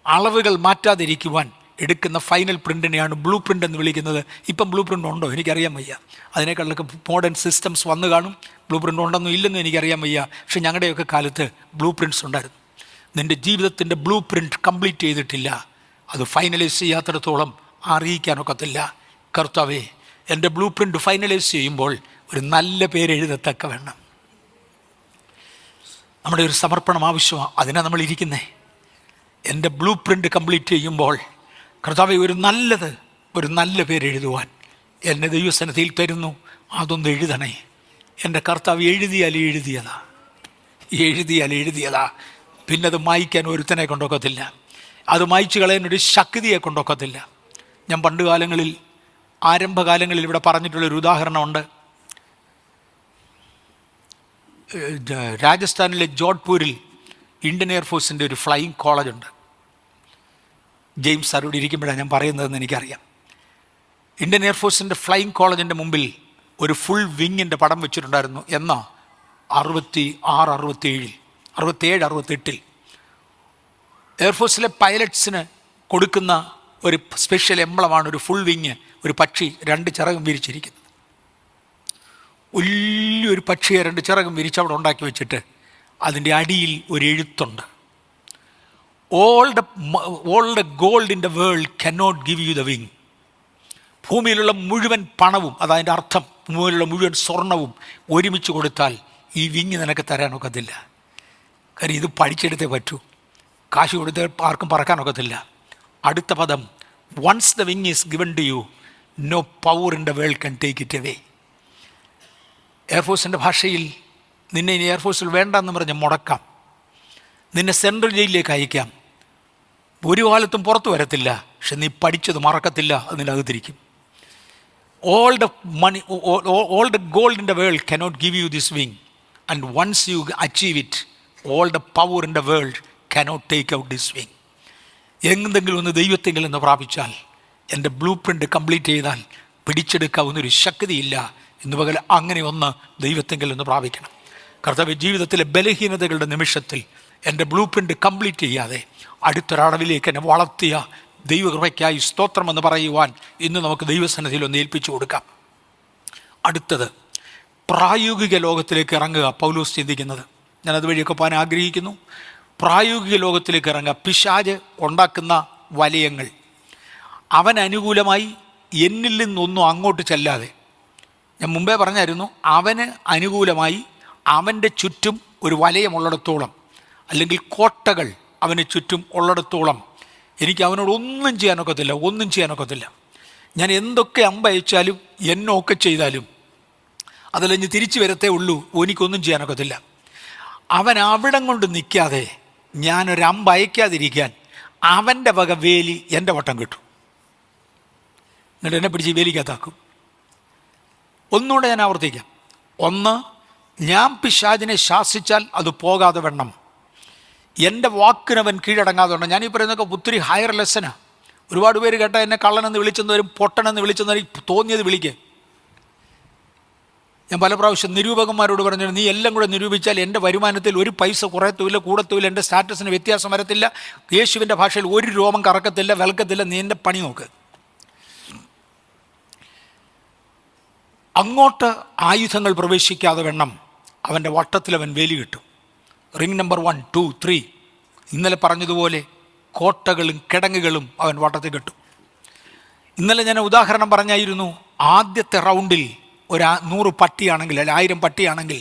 അളവുകൾ മാറ്റാതെ ഇരിക്കുവാൻ എടുക്കുന്ന ഫൈനൽ പ്രിൻ്റിനെയാണ് ബ്ലൂ പ്രിൻ്റ് എന്ന് വിളിക്കുന്നത്. ഇപ്പം ബ്ലൂ പ്രിൻ്റ് ഉണ്ടോ എനിക്കറിയാൻ വയ്യ. അതിനേക്കാളൊക്കെ മോഡേൺ സിസ്റ്റംസ് വന്നു കാണും. ബ്ലൂ പ്രിൻ്റ് ഉണ്ടെന്നും ഇല്ലെന്നും എനിക്കറിയാൻ വയ്യ. പക്ഷെ ഞങ്ങളുടെയൊക്കെ കാലത്ത് ബ്ലൂ പ്രിൻറ്റ്സ് ഉണ്ടായിരുന്നു. നിൻ്റെ ജീവിതത്തിൻ്റെ ബ്ലൂ പ്രിൻ്റ് കംപ്ലീറ്റ് ചെയ്തിട്ടില്ല, അത് ഫൈനലൈസ് ചെയ്യാത്തിടത്തോളം അറിയിക്കാനൊക്കത്തില്ല. കർത്താവേ, എൻ്റെ ബ്ലൂ പ്രിൻ്റ് ഫൈനലൈസ് ചെയ്യുമ്പോൾ ഒരു നല്ല പേര് എഴുതത്തക്ക വേണം. നമ്മുടെ ഒരു സമർപ്പണം ആവശ്യമാണ്. അതിനാണ് നമ്മൾ ഇരിക്കുന്നത്. എൻ്റെ ബ്ലൂ പ്രിൻ്റ് കംപ്ലീറ്റ് ചെയ്യുമ്പോൾ കർത്താവേ, ഒരു നല്ല പേര് എഴുതുവാൻ എന്നെ ദൈവസന്നിധിയിൽ തരുന്നു. അതൊന്ന് എഴുതണേ. എൻ്റെ കർത്താവ് എഴുതിയാൽ എഴുതിയതാ. പിന്നെ അത് മായ്ക്കാൻ ഒരുത്തനെ കൊണ്ടൊക്കത്തില്ല, അത് മായ്ച്ചു കളയാനൊരു ശക്തിയെ കൊണ്ടൊക്കത്തില്ല. ഞാൻ പണ്ടുകാലങ്ങളിൽ, ആരംഭകാലങ്ങളിൽ ഇവിടെ പറഞ്ഞിട്ടുള്ളൊരു ഉദാഹരണമുണ്ട്. രാജസ്ഥാനിലെ ജോധ്പൂരിൽ ഇന്ത്യൻ എയർഫോഴ്സിൻ്റെ ഒരു ഫ്ലൈയിങ് കോളേജുണ്ട്. ജെയിംസ് സാറോട് ഇരിക്കുമ്പോഴാണ് ഞാൻ പറയുന്നതെന്ന് എനിക്കറിയാം. ഇന്ത്യൻ എയർഫോഴ്സിൻ്റെ ഫ്ലൈയിങ് കോളേജിൻ്റെ മുമ്പിൽ ഒരു ഫുൾ വിങ്ങിൻ്റെ പടം വെച്ചിട്ടുണ്ടായിരുന്നു. എന്നാൽ 66, 67, 68 എയർഫോഴ്സിലെ പൈലറ്റ്സിന് കൊടുക്കുന്ന ഒരു സ്പെഷ്യൽ എംബ്ലമാണ് ഒരു ഫുൾ വിങ്, ഒരു പക്ഷി 2 ചിറകും വിരിച്ചിരിക്കുന്നത്. വലിയൊരു പക്ഷിയെ 2 ചിറകും വിരിച്ച് അവിടെ ഉണ്ടാക്കി വെച്ചിട്ട് അതിൻ്റെ അടിയിൽ ഒരു എഴുത്തുണ്ട്. All the gold in the world cannot give you the wing. ഭൂമിയിലുള്ള മുഴുവൻ പണവും, അതതിൻ്റെ അർത്ഥം, ഭൂമിയിലുള്ള മുഴുവൻ സ്വർണവും ഒരുമിച്ച് കൊടുത്താൽ ഈ വിങ് നിനക്ക് തരാനൊക്കത്തില്ല. കാര്യം ഇത് പഠിച്ചെടുത്തേ പറ്റൂ. കാശ് കൊടുത്ത് ആർക്കും പറക്കാനൊക്കത്തില്ല. അടുത്ത പദം, once the wing is given to you, no power in the world can take it away. എയർഫോഴ്സിൻ്റെ ഭാഷയിൽ നിന്നെ ഇനി എയർഫോഴ്സിൽ വേണ്ടെന്ന് പറഞ്ഞ് മുടക്കാം, നിന്നെ സെൻട്രൽ ജയിലിലേക്ക് അയക്കാം, ഒരു കാലത്തും പുറത്തു വരത്തില്ല, പക്ഷെ നീ പഠിച്ചത് മറക്കത്തില്ല, അതിൻ്റെ അകത്തിരിക്കും. All the gold in the world cannot give you this wing, and once you achieve it, all the power in the world cannot take out this wing. എന്തെങ്കിലും ഒന്ന് ദൈവത്തെങ്കിലും എന്ന് പ്രാപിച്ചാൽ, എൻ്റെ ബ്ലൂ പ്രിൻ്റ് കംപ്ലീറ്റ് ചെയ്താൽ പിടിച്ചെടുക്കാവുന്നൊരു ശക്തിയില്ല. ഇന്ന് പകൽ അങ്ങനെ ഒന്ന് ദൈവത്തെങ്കിൽ ഒന്ന് പ്രാപിക്കണം. കർത്താവ്, ജീവിതത്തിലെ ബലഹീനതകളുടെ നിമിഷത്തിൽ എൻ്റെ ബ്ലൂ പ്രിൻ്റ് കംപ്ലീറ്റ് ചെയ്യാതെ അടുത്തൊരളവിലേക്ക് എന്നെ വളർത്തിയ ദൈവകൃപയ്ക്കായി സ്തോത്രമെന്ന് പറയുവാൻ ഇന്ന് നമുക്ക് ദൈവസന്നിധിയിൽ ഒന്ന് ഏൽപ്പിച്ചു കൊടുക്കാം. അടുത്തത്, പ്രായോഗിക ലോകത്തിലേക്ക് ഇറങ്ങുക. പൗലോസ് ചിന്തിക്കുന്നത്, ഞാനത് വഴിയൊക്കെ പോകാൻ ആഗ്രഹിക്കുന്നു. പ്രായോഗിക ലോകത്തിലേക്ക് ഇറങ്ങുക. പിശാച് ഉണ്ടാക്കുന്ന വലയങ്ങൾ അവൻ അനുകൂലമായി എന്നിൽ നിന്നൊന്നും അങ്ങോട്ട് ചെല്ലാതെ, ഞാൻ മുമ്പേ പറഞ്ഞായിരുന്നു, അവന് അനുകൂലമായി അവൻ്റെ ചുറ്റും ഒരു വലയമുള്ളിടത്തോളം, അല്ലെങ്കിൽ കോട്ടകൾ അവന് ചുറ്റും ഉള്ളിടത്തോളം എനിക്ക് അവനോട് ഒന്നും ചെയ്യാനൊക്കത്തില്ല. ഞാൻ എന്തൊക്കെ അമ്പയച്ചാലും എന്നൊക്കെ ചെയ്താലും അതിലഞ്ഞ് തിരിച്ചു വരത്തേ ഉള്ളൂ, എനിക്കൊന്നും ചെയ്യാനൊക്കത്തില്ല. അവൻ അവിടം കൊണ്ട് നിൽക്കാതെ ഞാനൊരമ്പ് അയക്കാതിരിക്കാൻ അവൻ്റെ വക വേലി എൻ്റെ വട്ടം കിട്ടും. എന്നിട്ട് എന്നെ പിടിച്ച് വേലിക്കകത്താക്കും. ഒന്നുകൂടെ ഞാൻ ആവർത്തിക്കാം. ഒന്ന്, ഞാൻ പിശാചിനെ ശാസിച്ചാൽ അത് പോകാതെ വണ്ണം എൻ്റെ വാക്കിനവൻ കീഴടങ്ങാതെ വണ്ണം. ഞാനീ പറയുന്നതൊക്കെ ഒത്തിരി ഹയർ ലെസനാണ്. ഒരുപാട് പേര് കേട്ടാൽ എന്നെ കള്ളനെന്ന് വിളിച്ചെന്നവരും പൊട്ടനെന്ന് വിളിച്ചെന്നവരും തോന്നിയത് വിളിക്കുക. ഞാൻ പല പ്രാവശ്യം നിരൂപകന്മാരോട് പറഞ്ഞു, നീ എല്ലാം കൂടെ നിരൂപിച്ചാൽ എൻ്റെ വരുമാനത്തിൽ ഒരു പൈസ കുറയത്തുമില്ല, കൂടത്തുമില്ല, എൻ്റെ സ്റ്റാറ്റസിന് വ്യത്യാസം വരത്തില്ല, യേശുവിൻ്റെ ഭാഷയിൽ ഒരു രോമം കറക്കത്തില്ല, വിലക്കത്തില്ല, നീ എൻ്റെ പണി നോക്ക്. അങ്ങോട്ട് ആയുധങ്ങൾ പ്രവേശിക്കാതെ വേണം അവൻ്റെ വട്ടത്തിൽ അവൻ വേലി കിട്ടും. റിംഗ് നമ്പർ 1, 2, 3 ഇന്നലെ പറഞ്ഞതുപോലെ കോട്ടകളും കിടങ്ങുകളും അവൻ വട്ടത്തിൽ കിട്ടും. ഇന്നലെ ഞാൻ ഉദാഹരണം പറഞ്ഞായിരുന്നു, ആദ്യത്തെ റൗണ്ടിൽ 100 പട്ടിയാണെങ്കിൽ, അല്ല 1000 പട്ടിയാണെങ്കിൽ,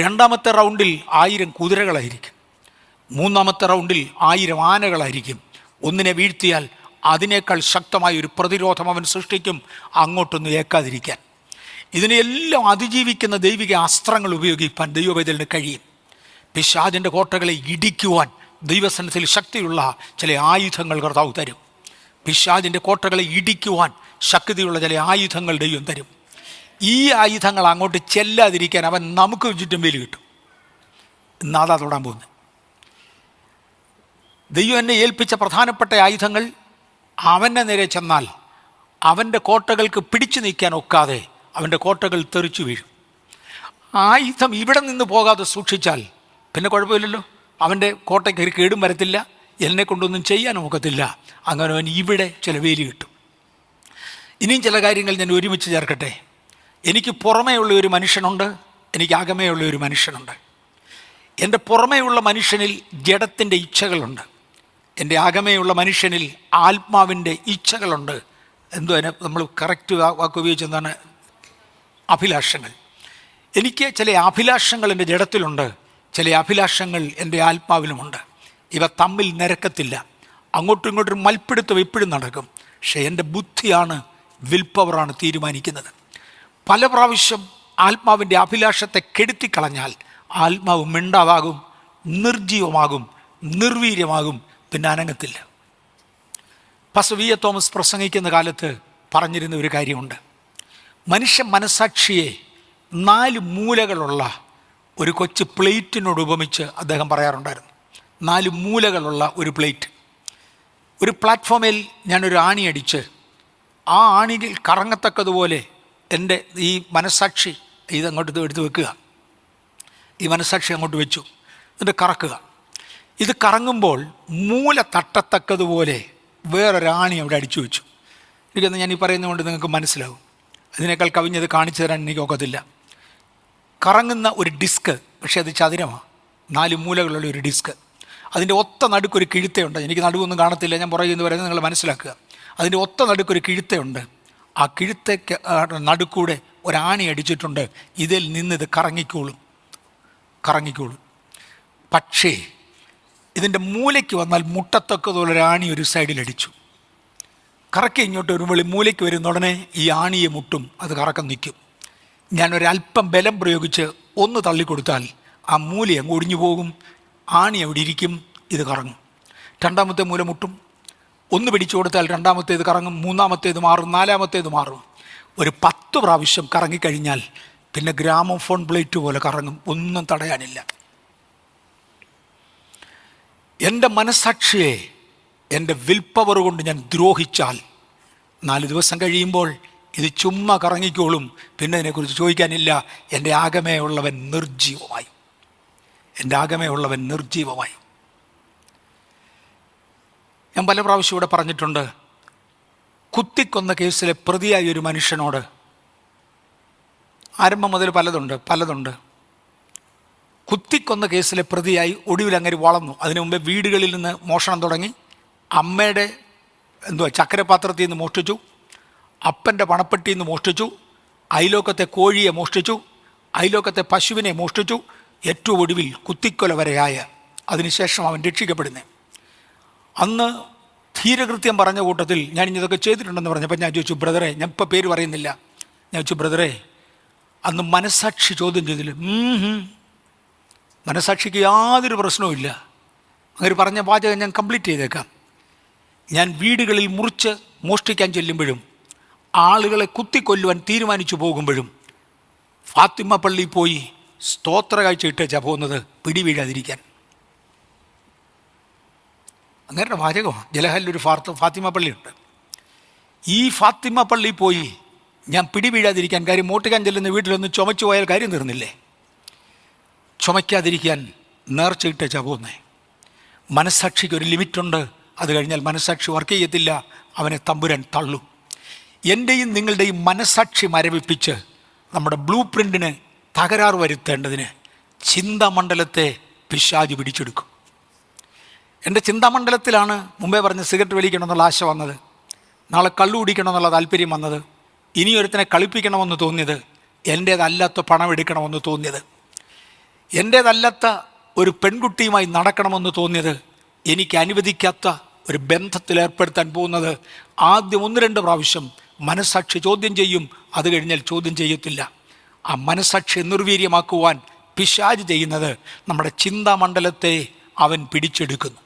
രണ്ടാമത്തെ റൗണ്ടിൽ 1000 കുതിരകളായിരിക്കും, മൂന്നാമത്തെ റൗണ്ടിൽ 1000 ആനകളായിരിക്കും. ഒന്നിനെ വീഴ്ത്തിയാൽ അതിനേക്കാൾ ശക്തമായ ഒരു പ്രതിരോധം അവൻ സൃഷ്ടിക്കും, അങ്ങോട്ടൊന്നും ഏക്കാതിരിക്കാൻ. ഇതിനെല്ലാം അതിജീവിക്കുന്ന ദൈവിക അസ്ത്രങ്ങൾ ഉപയോഗിക്കാൻ ദൈവവേദലിന് കഴിയും. പിശാചിൻ്റെ കോട്ടകളെ ഇടിക്കുവാൻ ദൈവസന്നിധിയിൽ ശക്തിയുള്ള ചില ആയുധങ്ങൾ കർത്താവ് തരും. പിശാചിൻ്റെ കോട്ടകളെ ഇടിക്കുവാൻ ശക്തിയുള്ള ചില ആയുധങ്ങൾ ദൈവം തരും. ഈ ആയുധങ്ങൾ അങ്ങോട്ട് ചെല്ലാതിരിക്കാൻ അവൻ നമുക്ക് ചുറ്റും വേലി കിട്ടും. ഇന്നാതാ തൊടാൻ പോകുന്നത്. ദൈവം എന്നെ ഏൽപ്പിച്ച പ്രധാനപ്പെട്ട ആയുധങ്ങൾ അവൻ്റെ നേരെ ചെന്നാൽ അവൻ്റെ കോട്ടകൾക്ക് പിടിച്ചു നിൽക്കാൻ ഒക്കാതെ അവൻ്റെ കോട്ടകൾ തെറിച്ചു വീഴും. ആയുധം ഇവിടെ നിന്ന് പോകാതെ സൂക്ഷിച്ചാൽ പിന്നെ കുഴപ്പമില്ലല്ലോ. അവൻ്റെ കോട്ടയ്ക്ക് കേടും വരത്തില്ല, എന്നെ കൊണ്ടൊന്നും ചെയ്യാനും ഒക്കത്തില്ല. അങ്ങനെ അവൻ ഇവിടെ ചില വേലി കിട്ടും. ഇനിയും ചില കാര്യങ്ങൾ ഞാൻ ഒരുമിച്ച് ചേർക്കട്ടെ. എനിക്ക് പുറമേയുള്ള ഒരു മനുഷ്യനുണ്ട്, എനിക്ക് അകമേയുള്ള ഒരു മനുഷ്യനുണ്ട്. എൻ്റെ പുറമേയുള്ള മനുഷ്യനിൽ ജഡത്തിൻ്റെ ഇച്ഛകളുണ്ട്, എൻ്റെ അകമേയുള്ള മനുഷ്യനിൽ ആത്മാവിൻ്റെ ഇച്ഛകളുണ്ട്. എന്തോ അതിനെ നമ്മൾ കറക്റ്റ് വാക്ക് ഉപയോഗിച്ചെന്താണ്? അഭിലാഷങ്ങൾ. എനിക്ക് ചില അഭിലാഷങ്ങൾ എൻ്റെ ജഡത്തിലുണ്ട്, ചില അഭിലാഷങ്ങൾ എൻ്റെ ആത്മാവിലുമുണ്ട്. ഇവ തമ്മിൽ നിരക്കത്തില്ല, അങ്ങോട്ടും ഇങ്ങോട്ടും മൽപ്പിടുത്തം എപ്പോഴും നടക്കും. പക്ഷേ എൻ്റെ ബുദ്ധിയാണ്, വിൽ പവറാണ് തീരുമാനിക്കുന്നത്. പല പ്രാവശ്യം ആത്മാവിൻ്റെ അഭിലാഷത്തെ കെടുത്തിക്കളഞ്ഞാൽ ആത്മാവ് മിണ്ടാതാകും, നിർജീവമാകും, നിർവീര്യമാകും, പിന്നെ അനങ്ങത്തില്ല. Pastor V. എ. തോമസ് പ്രസംഗിക്കുന്ന കാലത്ത് പറഞ്ഞിരുന്ന ഒരു കാര്യമുണ്ട്. മനുഷ്യ മനസാക്ഷിയെ 4 മൂലകളുള്ള ഒരു കൊച്ചു പ്ലേറ്റിനോട് ഉപമിച്ച് അദ്ദേഹം പറയാറുണ്ടായിരുന്നു. 4 മൂലകളുള്ള ഒരു പ്ലേറ്റ്. ഒരു പ്ലാറ്റ്ഫോമിൽ ഞാനൊരു ആണി അടിച്ച് ആ ആണിയിൽ കറങ്ങത്തക്കതുപോലെ എൻ്റെ ഈ മനസാക്ഷി ഇതങ്ങോട്ട് എടുത്ത് വെക്കുക. ഈ മനസാക്ഷി അങ്ങോട്ട് വെച്ചു, എന്നിട്ട് കറക്കുക. ഇത് കറങ്ങുമ്പോൾ മൂല തട്ടത്തക്കതുപോലെ വേറൊരാണി അവിടെ അടിച്ചു വെച്ചു. എനിക്കൊന്ന് ഞാൻ ഈ പറയുന്നത് കൊണ്ട് നിങ്ങൾക്ക് മനസ്സിലാവും. അതിനേക്കാൾ കവിഞ്ഞത് കാണിച്ചു തരാൻ എനിക്ക് ഒക്കത്തില്ല. കറങ്ങുന്ന ഒരു ഡിസ്ക്, പക്ഷേ അത് ചതുരമാണ്, 4 മൂലകളുള്ള ഒരു ഡിസ്ക്. അതിൻ്റെ ഒത്ത നടുക്കൊരു കിഴുത്തയുണ്ട്. എനിക്ക് നടുവൊന്നും കാണത്തില്ല, ഞാൻ പുറകെ എന്ന് പറയുന്നത് നിങ്ങൾ മനസ്സിലാക്കുക. അതിൻ്റെ ഒത്ത നടുക്കൊരു കിഴുത്തയുണ്ട്. ആ കിഴുത്തയ്ക്ക് നടുക്കൂടെ ഒരാണി അടിച്ചിട്ടുണ്ട്. ഇതിൽ നിന്ന് ഇത് കറങ്ങിക്കോളും. പക്ഷേ ഇതിൻ്റെ മൂലയ്ക്ക് വന്നാൽ മുട്ടത്തക്കതുള്ളൊരാണി ഒരു സൈഡിലടിച്ചു. കറക്കി ഇങ്ങോട്ട് വരുമ്പോൾ മൂലയ്ക്ക് വരുന്ന ഉടനെ ഈ ആണിയെ മുട്ടും, അത് കറക്കം നിൽക്കും. ഞാനൊരല്പം ബലം പ്രയോഗിച്ച് ഒന്ന് തള്ളിക്കൊടുത്താൽ ആ മൂല അങ്ങ് ഒടിഞ്ഞു പോകും, ആണി അവിടെ ഇരിക്കും, ഇത് കറങ്ങും. രണ്ടാമത്തെ മൂല മുട്ടും, ഒന്ന് പിടിച്ചു കൊടുത്താൽ രണ്ടാമത്തേത് കറങ്ങും, മൂന്നാമത്തേത് മാറും, നാലാമത്തേത് മാറും. ഒരു 10 പ്രാവശ്യം കറങ്ങിക്കഴിഞ്ഞാൽ പിന്നെ ഗ്രാമോഫോൺ പ്ലേറ്റ് പോലെ കറങ്ങും, ഒന്നും തടയാനില്ല. എൻ്റെ മനസ്സാക്ഷിയെ എൻ്റെ വിൽ പവർ കൊണ്ട് ഞാൻ ദ്രോഹിച്ചാൽ 4 ദിവസം കഴിയുമ്പോൾ ഇത് ചുമ്മാ കറങ്ങിക്കോളും, പിന്നെ അതിനെക്കുറിച്ച് ചോദിക്കാനില്ല. എൻ്റെ ആകമേ ഉള്ളവൻ നിർജീവമായി. ഞാൻ പല പ്രാവശ്യം ഇവിടെ പറഞ്ഞിട്ടുണ്ട്, കുത്തിക്കൊന്ന കേസിലെ പ്രതിയായ ഒരു മനുഷ്യനോട്, ആരംഭം മുതൽ പലതുണ്ട്, കുത്തിക്കൊന്ന കേസിലെ പ്രതിയായി ഒടുവിൽ അങ്ങനെ വളർന്നു. അതിനു മുമ്പേ വീടുകളിൽ നിന്ന് മോഷണം തുടങ്ങി. അമ്മയുടെ ചക്കരപാത്രത്തിൽ നിന്ന് മോഷ്ടിച്ചു, അപ്പൻ്റെ പണപ്പെട്ടിയിൽ നിന്ന് മോഷ്ടിച്ചു, അയലോക്കത്തെ കോഴിയെ മോഷ്ടിച്ചു, അയലോക്കത്തെ പശുവിനെ മോഷ്ടിച്ചു, ഏറ്റവും ഒടുവിൽ കുത്തിക്കൊല വരെയായ. അതിനുശേഷം അവൻ രക്ഷിക്കപ്പെടുന്നത്. അന്ന് ധീരകൃത്യം പറഞ്ഞ കൂട്ടത്തിൽ ഞാൻ ഇതൊക്കെ ചെയ്തിട്ടുണ്ടെന്ന് പറഞ്ഞപ്പോൾ ഞാൻ ചോദിച്ചു, ബ്രദറെ, ഞാൻ ഇപ്പോൾ പേര് പറയുന്നില്ല, ഞാൻ ചോദിച്ചു, ബ്രദറെ, അന്ന് മനസാക്ഷി ചോദ്യം ചെയ്തില്ല. മനസാക്ഷിക്ക് യാതൊരു പ്രശ്നവുമില്ല. അങ്ങനെ പറഞ്ഞ വാചകം ഞാൻ കംപ്ലീറ്റ് ചെയ്തേക്കാം. ഞാൻ വീടുകളിൽ മുറിച്ച് മോഷ്ടിക്കാൻ ചെല്ലുമ്പോഴും ആളുകളെ കുത്തിക്കൊല്ലുവാൻ തീരുമാനിച്ചു പോകുമ്പോഴും ഫാത്തിമ പള്ളിയിൽ പോയി സ്തോത്ര കാഴ്ച ഇട്ടേച്ചാ പോകുന്നത്, പിടിവീഴാതിരിക്കാൻ. അങ്ങനെ വാചകമാണ്. ജലഹല്ലൊരു ഫാത്തിമ പള്ളിയുണ്ട്. ഈ ഫാത്തിമ പള്ളിയിൽ പോയി ഞാൻ പിടിവീഴാതിരിക്കാൻ, കാര്യം മോട്ടിക്കാൻ ചെല്ലുന്ന വീട്ടിലൊന്ന് ചുമച്ചു പോയാൽ കാര്യം തീർന്നില്ലേ, ചുമയ്ക്കാതിരിക്കാൻ നേർച്ചയിട്ടേച്ചാ പോകുന്നേ. മനസ്സാക്ഷിക്ക് ഒരു ലിമിറ്റുണ്ട്. അത് കഴിഞ്ഞാൽ മനസ്സാക്ഷി വർക്ക് ചെയ്യത്തില്ല, അവനെ തമ്പുരാൻ തള്ളും. എൻ്റെയും നിങ്ങളുടെയും മനസ്സാക്ഷി മരവിപ്പിച്ച് നമ്മുടെ ബ്ലൂ പ്രിൻറ്റിന് തകരാറ് വരുത്തേണ്ടതിന് ചിന്താമണ്ഡലത്തെ പിശാച് പിടിച്ചെടുക്കും. എൻ്റെ ചിന്താമണ്ഡലത്തിലാണ് മുമ്പേ പറഞ്ഞ് സിഗരറ്റ് വലിക്കണമെന്നുള്ള ആശ വന്നത്, നാളെ കള്ളു കുടിക്കണമെന്നുള്ള താല്പര്യം വന്നത്, ഇനിയൊരുത്തനെ കളിപ്പിക്കണമെന്ന് തോന്നിയത്, എൻ്റേതല്ലാത്ത പണം എടുക്കണമെന്ന് തോന്നിയത്, എൻ്റേതല്ലാത്ത ഒരു പെൺകുട്ടിയുമായി നടക്കണമെന്ന് തോന്നിയത്, എനിക്ക് അനുവദിക്കാത്ത ഒരു ബന്ധത്തിൽ ഏർപ്പെടുത്താൻ പോകുന്നത്. ആദ്യം 1-2 പ്രാവശ്യം മനസ്സാക്ഷി ചോദ്യം ചെയ്യും, അത് കഴിഞ്ഞാൽ ചോദ്യം ചെയ്യത്തില്ല. ആ മനസ്സാക്ഷിയെ നിർവീര്യമാക്കുവാൻ പിശാച് ചെയ്യുന്നത് നമ്മുടെ ചിന്താമണ്ഡലത്തെ അവൻ പിടിച്ചെടുക്കുന്നു.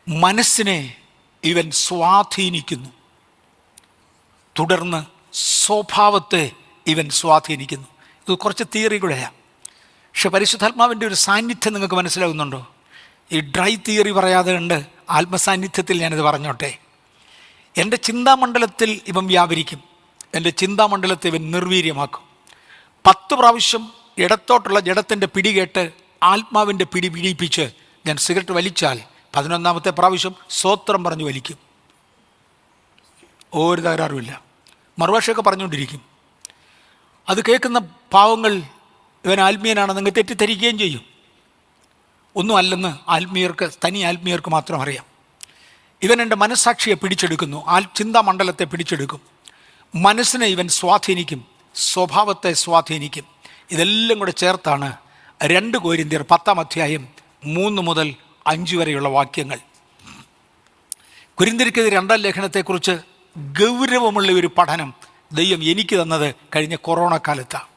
മനസ്സിനെ ഇവൻ സ്വാധീനിക്കുന്നു, തുടർന്ന് സ്വഭാവത്തെ ഇവൻ സ്വാധീനിക്കുന്നു. ഇത് കുറച്ച് തിയറി കൂടെയാണ്, പക്ഷെ പരിശുദ്ധാത്മാവിൻ്റെ ഒരു സാന്നിധ്യം നിങ്ങൾക്ക് മനസ്സിലാകുന്നുണ്ടോ? ഈ ഡ്രൈ തിയറി പറയാതെ ഉണ്ട്, ആത്മസാന്നിധ്യത്തിൽ ഞാനിത് പറഞ്ഞോട്ടെ. എൻ്റെ ചിന്താമണ്ഡലത്തിൽ ഇവൻ വ്യാപരിക്കും, എൻ്റെ ചിന്താമണ്ഡലത്തെ ഇവൻ നിർവീര്യമാക്കും. 10 പ്രാവശ്യം ഇടത്തോട്ടുള്ള ജഡത്തിൻ്റെ പിടികേട്ട് ആത്മാവിൻ്റെ പിടി പിടിപ്പിച്ച് ഞാൻ സിഗരറ്റ് വലിച്ചാൽ 11ാമത്തെ പ്രാവശ്യം സ്വോത്രം പറഞ്ഞു വലിക്കും. ഒരു തകരാറുമില്ല, മറുഭാഷയൊക്കെ പറഞ്ഞുകൊണ്ടിരിക്കും. അത് കേൾക്കുന്ന പാവങ്ങൾ ഇവൻ ആത്മീയനാണെന്ന് നിങ്ങൾ തെറ്റിദ്ധരിക്കുകയും ചെയ്യും. ഒന്നും അല്ലെന്ന് തനി ആത്മീയർക്ക് മാത്രം അറിയാം. ഇവൻ എൻ്റെ മനസ്സാക്ഷിയെ പിടിച്ചെടുക്കുന്നു, ചിന്താമണ്ഡലത്തെ പിടിച്ചെടുക്കും, മനസ്സിനെ ഇവൻ സ്വാധീനിക്കും, സ്വഭാവത്തെ സ്വാധീനിക്കും. ഇതെല്ലാം കൂടെ ചേർത്താണ് 2 കൊരിന്ത്യർ 10-ാം അധ്യായം 3 മുതൽ 5 വരെയുള്ള വാക്യങ്ങൾ. കൊരിന്ത്യർക്കെതിരെ 2-ാം ലേഖനത്തെക്കുറിച്ച് ഗൗരവമുള്ള ഒരു പഠനം ദൈവം എനിക്ക് തന്നത് കഴിഞ്ഞ കൊറോണ കാലത്താണ്.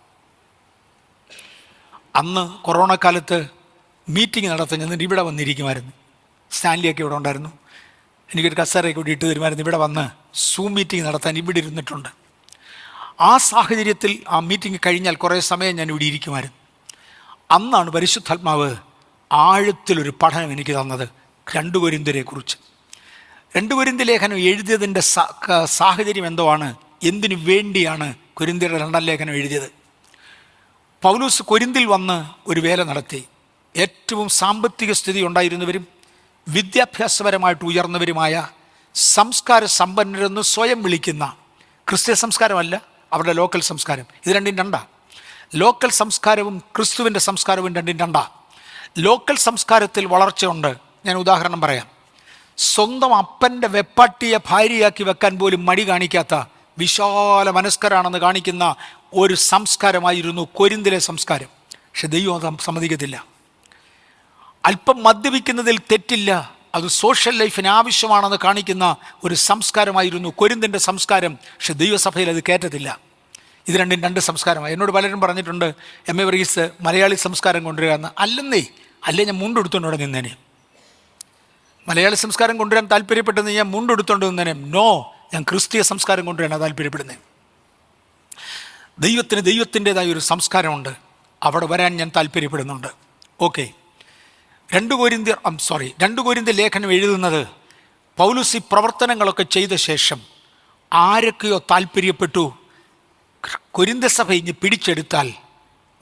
അന്ന് കൊറോണ കാലത്ത് മീറ്റിംഗ് നടത്താൻ ഞാൻ ഇവിടെ വന്നിരിക്കുമായിരുന്നു. സ്റ്റാൻലിയൊക്കെ ഇവിടെ ഉണ്ടായിരുന്നു. എനിക്കൊരു കസേരയൊക്കെ കൂടി ഇട്ട് തരുമായിരുന്നു. ഇവിടെ വന്ന് സൂം മീറ്റിംഗ് നടത്താൻ ഇവിടെ ഇരുന്നിട്ടുണ്ട്. ആ സാഹചര്യത്തിൽ ആ മീറ്റിംഗ് കഴിഞ്ഞാൽ കുറേ സമയം ഞാൻ ഇവിടെ ഇരിക്കുമായിരുന്നു. അന്നാണ് പരിശുദ്ധാത്മാവ് ആഴത്തിലൊരു പഠനം എനിക്ക് തന്നത് 2 കൊരിന്ത്യരെക്കുറിച്ച്. 2 കൊരിന്ത്യ ലേഖനം എഴുതിയതിൻ്റെ സാഹചര്യം എന്തോ ആണ്, എന്തിനു വേണ്ടിയാണ് കൊരിന്ത്യരുടെ 2-ാം ലേഖനം എഴുതിയത്. പൗലോസ് കൊരിന്തിൽ വന്ന് ഒരു വേല നടത്തി. ഏറ്റവും സാമ്പത്തിക സ്ഥിതി ഉണ്ടായിരുന്നവരും വിദ്യാഭ്യാസപരമായിട്ട് ഉയർന്നവരുമായ സംസ്കാര സമ്പന്നരെന്ന് സ്വയം വിളിക്കുന്ന, ക്രിസ്ത്യ സംസ്കാരമല്ല അവരുടെ ലോക്കൽ സംസ്കാരം, ഇത് രണ്ടും രണ്ടാണ്. ലോക്കൽ സംസ്കാരവും ക്രിസ്തുവിൻ്റെ സംസ്കാരവും രണ്ടും രണ്ടാ. ലോക്കൽ സംസ്കാരത്തിൽ വളർച്ചയുണ്ട്. ഞാൻ ഉദാഹരണം പറയാം. സ്വന്തം അപ്പൻ്റെ വെപ്പാട്ടിയെ ഭാര്യയാക്കി വെക്കാൻ പോലും മടി കാണിക്കാത്ത വിശാല മനസ്കരാണെന്ന് കാണിക്കുന്ന ഒരു സംസ്കാരമായിരുന്നു കൊരിന്തിലെ സംസ്കാരം. പക്ഷെ ദൈവം അത് സമ്മതിക്കത്തില്ല. അല്പം മദ്യപിക്കുന്നതിൽ തെറ്റില്ല, അത് സോഷ്യൽ ലൈഫിന് ആവശ്യമാണെന്ന് കാണിക്കുന്ന ഒരു സംസ്കാരമായിരുന്നു കൊരിന്തിൻ്റെ സംസ്കാരം. പക്ഷെ ദൈവസഭയിൽ അത് കയറ്റത്തില്ല. ഇത് രണ്ടും രണ്ട് സംസ്കാരമാണ്. എന്നോട് പലരും പറഞ്ഞിട്ടുണ്ട്, എം എ വർഗീസ് മലയാളി സംസ്കാരം കൊണ്ടുവരിക എന്ന്. അല്ലെന്നേ, അല്ലേ ഞാൻ മുണ്ടെടുത്തോണ്ട് നിന്നേനെ. മലയാളി സംസ്കാരം കൊണ്ടുവരാൻ താല്പര്യപ്പെട്ടെന്ന് ഞാൻ മുണ്ടെടുത്തോണ്ട് നിന്നേനെ. നോ, ഞാൻ ക്രിസ്തീയ സംസ്കാരം കൊണ്ടുവരാനാണ് താല്പര്യപ്പെടുന്നത്. ദൈവത്തിൻ്റെതായ ഒരു സംസ്കാരമുണ്ട്, അവിടെ വരാൻ ഞാൻ താല്പര്യപ്പെടുന്നുണ്ട്. ഓക്കെ, 2 കൊരിന്ത്യർ ലേഖനം എഴുതുന്നത് പൗലോസ് ഈ പ്രവർത്തനങ്ങളൊക്കെ ചെയ്ത ശേഷം ആരൊക്കെയോ താല്പര്യപ്പെട്ടു, കൊരിന്ത്യ സഭ ഇനി പിടിച്ചെടുത്താൽ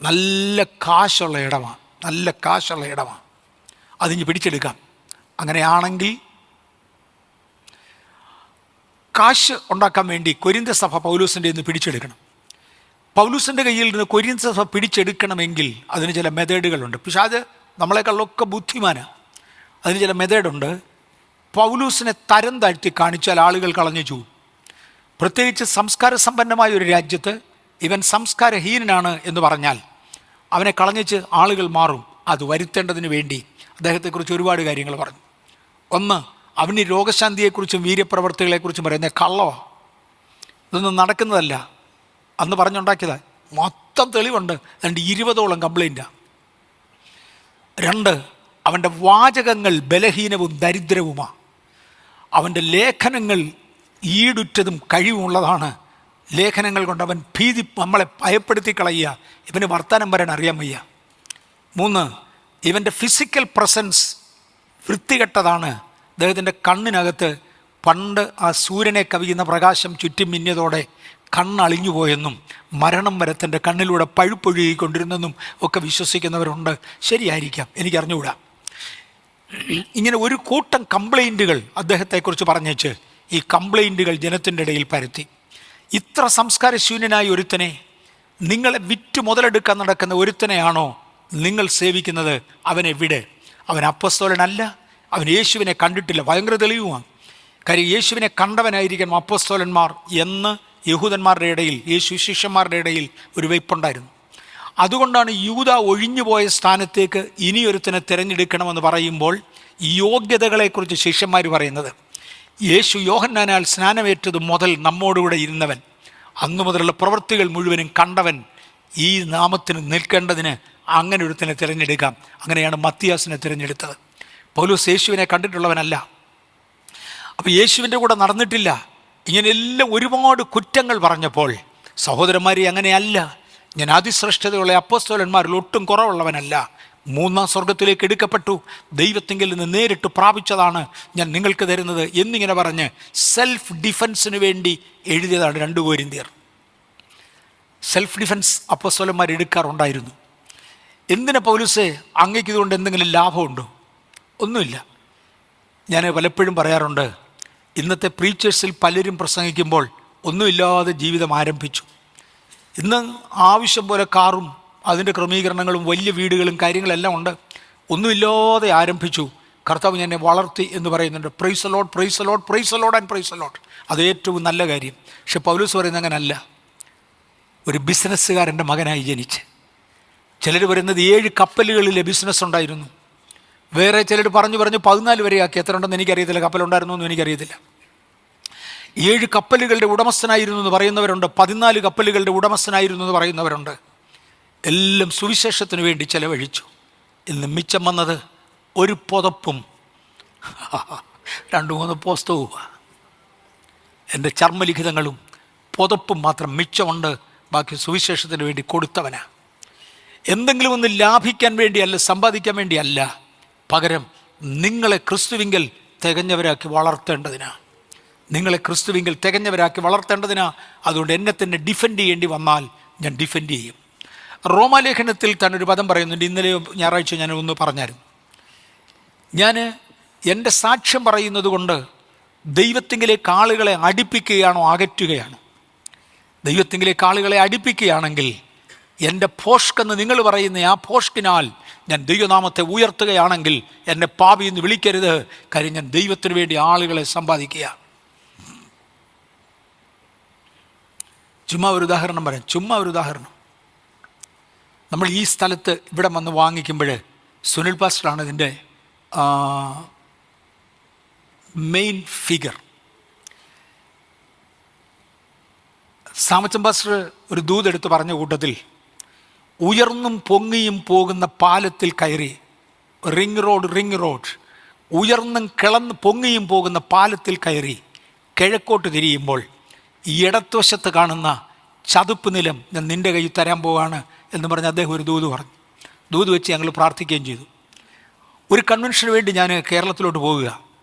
നല്ല കാശുള്ള ഇടമാണ്, അതിഞ്ഞ് പിടിച്ചെടുക്കാം. അങ്ങനെയാണെങ്കിൽ കാശ് ഉണ്ടാക്കാൻ വേണ്ടി കൊരിന്ത്യ സഭ പൗലോസിൻ്റെ നിന്ന് പിടിച്ചെടുക്കണം. പൗലോസിൻ്റെ കയ്യിൽ നിന്ന് കൊരിന്ത്യ സഭ പിടിച്ചെടുക്കണമെങ്കിൽ അതിന് ചില മെത്തേഡുകളുണ്ട്. പക്ഷേ അത് നമ്മളെക്കാളൊക്കെ ബുദ്ധിമാനാണ്. അതിന് ചില മെത്തേഡുണ്ട്. പൗലോസിനെ തരം താഴ്ത്തി കാണിച്ചാൽ ആളുകൾ കളഞ്ഞു ചൂവും. പ്രത്യേകിച്ച് സംസ്കാര സമ്പന്നമായ ഒരു രാജ്യത്ത് ഇവൻ സംസ്കാരഹീനനാണ് എന്ന് പറഞ്ഞാൽ അവനെ കളഞ്ഞിച്ച് ആളുകൾ മാറും. അത് വരുത്തേണ്ടതിന് വേണ്ടി അദ്ദേഹത്തെക്കുറിച്ച് ഒരുപാട് കാര്യങ്ങൾ പറഞ്ഞു. ഒന്ന്, അവന് രോഗശാന്തിയെക്കുറിച്ചും വീര്യപ്രവർത്തികളെക്കുറിച്ചും പറയുന്നത് കള്ളമാണ്, ഇതൊന്നും നടക്കുന്നതല്ല, അന്ന് പറഞ്ഞുണ്ടാക്കിയതാണ്. മൊത്തം തെളിവുണ്ട്. 20ഓളം കംപ്ലൈൻറ്റാണ്. 2, അവൻ്റെ വാചകങ്ങൾ ബലഹീനവും ദരിദ്രവുമാണ്. അവൻ്റെ ലേഖനങ്ങൾ ഈടുറ്റതും കഴിവുള്ളതാണ്. ലേഖനങ്ങൾ കൊണ്ട് അവൻ നമ്മളെ ഭയപ്പെടുത്തി കളയുക. ഇവന് വർത്തമാനം വരാൻ അറിയാൻ വയ്യ. 3, ഇവൻ്റെ ഫിസിക്കൽ പ്രസൻസ് വൃത്തികെട്ടതാണ്. അദ്ദേഹത്തിൻ്റെ കണ്ണിനകത്ത് പണ്ട് ആ സൂര്യനെ കവിയുന്ന പ്രകാശം ചുറ്റും മിന്നിയതോടെ കണ്ണളിഞ്ഞു പോയെന്നും മരണം വരെ തൻ്റെ കണ്ണിലൂടെ പഴുപ്പൊഴുകിക്കൊണ്ടിരുന്നെന്നും ഒക്കെ വിശ്വസിക്കുന്നവരുണ്ട്. ശരിയായിരിക്കാം, എനിക്കറിഞ്ഞുകൂടാ. ഇങ്ങനെ ഒരു കൂട്ടം കംപ്ലൈൻറ്റുകൾ അദ്ദേഹത്തെക്കുറിച്ച് പറഞ്ഞേച്ച് ഈ കംപ്ലൈൻറ്റുകൾ ജനത്തിൻ്റെ ഇടയിൽ പരത്തി. ഇത്ര സംസ്കാരശൂന്യനായ ഒരുത്തനെ, നിങ്ങളെ വിറ്റ് മുതലെടുക്കാൻ നടക്കുന്ന ഒരുത്തനെയാണോ നിങ്ങൾ സേവിക്കുന്നത്? അവനെവിടെ? അവൻ അപ്പോസ്തലനല്ല, അവൻ യേശുവിനെ കണ്ടിട്ടില്ല. ഭയങ്കര തെളിവുമാണ്. കാര്യം യേശുവിനെ കണ്ടവനായിരിക്കണം അപ്പോസ്തലന്മാർ എന്ന് യഹൂദന്മാരുടെ ഇടയിൽ, യേശു ശിഷ്യന്മാരുടെ ഇടയിൽ ഒരു വെയ്പ്പുണ്ടായിരുന്നു. അതുകൊണ്ടാണ് യൂദ ഒഴിഞ്ഞുപോയ സ്ഥാനത്തേക്ക് ഇനിയൊരുത്തനെ തിരഞ്ഞെടുക്കണമെന്ന് പറയുമ്പോൾ യോഗ്യതകളെക്കുറിച്ച് ശിഷ്യന്മാർ പറയുന്നത്. യേശു യോഹന്നാനാൽ സ്നാനമേറ്റത് മുതൽ നമ്മോടുകൂടെ ഇരുന്നവൻ, അന്നു മുതലുള്ള പ്രവൃത്തികൾ മുഴുവനും കണ്ടവൻ, ഈ നാമത്തിന് നിൽക്കേണ്ടതിന് അങ്ങനെ ഒരുത്തനെ തിരഞ്ഞെടുക്കാം. അങ്ങനെയാണ് മത്തിയാസിനെ തിരഞ്ഞെടുത്തത്. പൗലോസ് യേശുവിനെ കണ്ടിട്ടുള്ളവനല്ല, അപ്പോൾ യേശുവിൻ്റെ കൂടെ നടന്നിട്ടില്ല. ഇങ്ങനെയെല്ലാം ഒരുപാട് കുറ്റങ്ങൾ പറഞ്ഞപ്പോൾ സഹോദരന്മാരെ, അങ്ങനെയല്ല, ഞാൻ അതിശ്രേഷ്ഠതയുള്ള അപ്പോസ്തലന്മാരിൽ ഒട്ടും കുറവുള്ളവനല്ല, 3-ാം സ്വർഗത്തിലേക്ക് എടുക്കപ്പെട്ടു, ദൈവത്തിങ്കിൽ നിന്ന് നേരിട്ട് പ്രാപിച്ചതാണ് ഞാൻ നിങ്ങൾക്ക് തരുന്നത് എന്നിങ്ങനെ പറഞ്ഞ് സെൽഫ് ഡിഫൻസിന് വേണ്ടി എഴുതിയതാണ് 2 കൊരിന്ത്യർ. Self defence അപ്പോസ്തലന്മാർ എടുക്കാറുണ്ടായിരുന്നു. എന്തിനാ പൗലോസേ, അങ്ങേക്ക് ഇതുകൊണ്ട് എന്തെങ്കിലും ലാഭമുണ്ടോ? ഒന്നുമില്ല. ഞാൻ പലപ്പോഴും പറയാറുണ്ട്, ഇന്നത്തെ പ്രീച്ചേഴ്സിൽ പലരും പ്രസംഗിക്കുമ്പോൾ ഒന്നുമില്ലാതെ ജീവിതം ആരംഭിച്ചു. ഇന്ന് ആവശ്യം പോലെ കാറും അതിൻ്റെ ക്രമീകരണങ്ങളും വലിയ വീടുകളും കാര്യങ്ങളെല്ലാം ഉണ്ട്. ഒന്നുമില്ലാതെ ആരംഭിച്ചു, കർത്താവ് എന്നെ വളർത്തി എന്ന് പറയുന്നുണ്ട്. Praise the Lord, praise the Lord, praise the Lord and praise the Lord. അത് ഏറ്റവും നല്ല കാര്യം. പക്ഷെ പൗലോസ് പറയുന്നത് അങ്ങനല്ല. ഒരു ബിസിനസ്സുകാരൻ്റെ മകനായി ജനിച്ച്, ചിലർ പറയുന്നത് 7 കപ്പലുകളിലെ ബിസിനസ് ഉണ്ടായിരുന്നു. വേറെ ചിലർ പറഞ്ഞു 14 വരെയാക്കി. എത്ര ഉണ്ടെന്ന് എനിക്കറിയത്തില്ല, കപ്പലുണ്ടായിരുന്നു എന്നും എനിക്കറിയത്തില്ല. 7 കപ്പലുകളുടെ ഉടമസ്ഥനായിരുന്നു എന്ന് പറയുന്നവരുണ്ട്, 14 കപ്പലുകളുടെ ഉടമസ്ഥനായിരുന്നു എന്ന് പറയുന്നവരുണ്ട്. എല്ലാം സുവിശേഷത്തിന് വേണ്ടി ചെലവഴിച്ചു. ഇന്ന് മിച്ചം വന്നത് ഒരു പുതപ്പും 2-3 പുസ്തകവും, എൻ്റെ ചർമ്മലിഖിതങ്ങളും പുതപ്പും മാത്രം മിച്ചമുണ്ട്. ബാക്കി സുവിശേഷത്തിന് വേണ്ടി കൊടുത്തവനാ. എന്തെങ്കിലും ഒന്ന് ലാഭിക്കാൻ വേണ്ടിയല്ല, സമ്പാദിക്കാൻ വേണ്ടിയല്ല, പകരം നിങ്ങളെ ക്രിസ്തുവിങ്കൽ തികഞ്ഞവരാക്കി വളർത്തേണ്ടതിനാ. നിങ്ങളെ ക്രിസ്തുവിങ്കൽ തികഞ്ഞവരാക്കി വളർത്തേണ്ടതിനാ. അതുകൊണ്ട് എന്നെ തന്നെ ഡിഫെൻഡ് ചെയ്യേണ്ടി വന്നാൽ ഞാൻ ഡിഫെൻഡ് ചെയ്യും. റോമാലേഖനത്തിൽ തന്നെ ഒരു പദം പറയുന്നുണ്ട്. ഇന്നലെ ഞായറാഴ്ച ഞാൻ ഒന്ന് പറഞ്ഞായിരുന്നു. ഞാൻ എൻ്റെ സാക്ഷ്യം പറയുന്നത് കൊണ്ട് ദൈവത്തിങ്കിലേക്ക് ആളുകളെ അടുപ്പിക്കുകയാണോ അകറ്റുകയാണോ? ദൈവത്തിങ്കിലേക്ക് ആളുകളെ അടുപ്പിക്കുകയാണെങ്കിൽ എൻ്റെ ഭോഷ്കെന്ന് നിങ്ങൾ പറയുന്ന ആ ഭോഷ്കിനാൽ ഞാൻ ദൈവനാമത്തെ ഉയർത്തുകയാണെങ്കിൽ എന്നെ പാപി എന്ന് വിളിക്കരുത്. കാര്യം ഞാൻ ദൈവത്തിന് വേണ്ടി ആളുകളെ സമ്പാദിക്കുക. ചുമ്മാ ഒരു ഉദാഹരണം പറയാം, ചുമ്മാ ഒരു ഉദാഹരണം. നമ്മൾ ഈ സ്ഥലത്ത് ഇവിടെ വന്ന് വാങ്ങിക്കുമ്പോൾ സുനിൽ പാസ്റ്ററാണ് ഇതിൻ്റെ മെയിൻ ഫിഗർ. സാമച്ചൻ പാസ്റ്റർ ഒരു ദൂതെടുത്ത് പറഞ്ഞ കൂട്ടത്തിൽ, ഉയർന്നും പൊങ്ങിയും പോകുന്ന പാലത്തിൽ കയറി, റിംഗ് റോഡ് ഉയർന്നും പൊങ്ങിയും പോകുന്ന പാലത്തിൽ കയറി കിഴക്കോട്ട് തിരിയുമ്പോൾ ഇടത്തുവശത്ത് കാണുന്ന ചതുപ്പ് നിലം ഞാൻ നിൻ്റെ കയ്യിൽ തരാൻ പോവാണ് എന്ന് പറഞ്ഞ് അദ്ദേഹം ഒരു ദൂത് പറഞ്ഞു. ദൂത് വെച്ച് ഞങ്ങൾ പ്രാർത്ഥിക്കുകയും ചെയ്തു. ഒരു കൺവെൻഷന് വേണ്ടി ഞാൻ കേരളത്തിലോട്ട് പോവുക.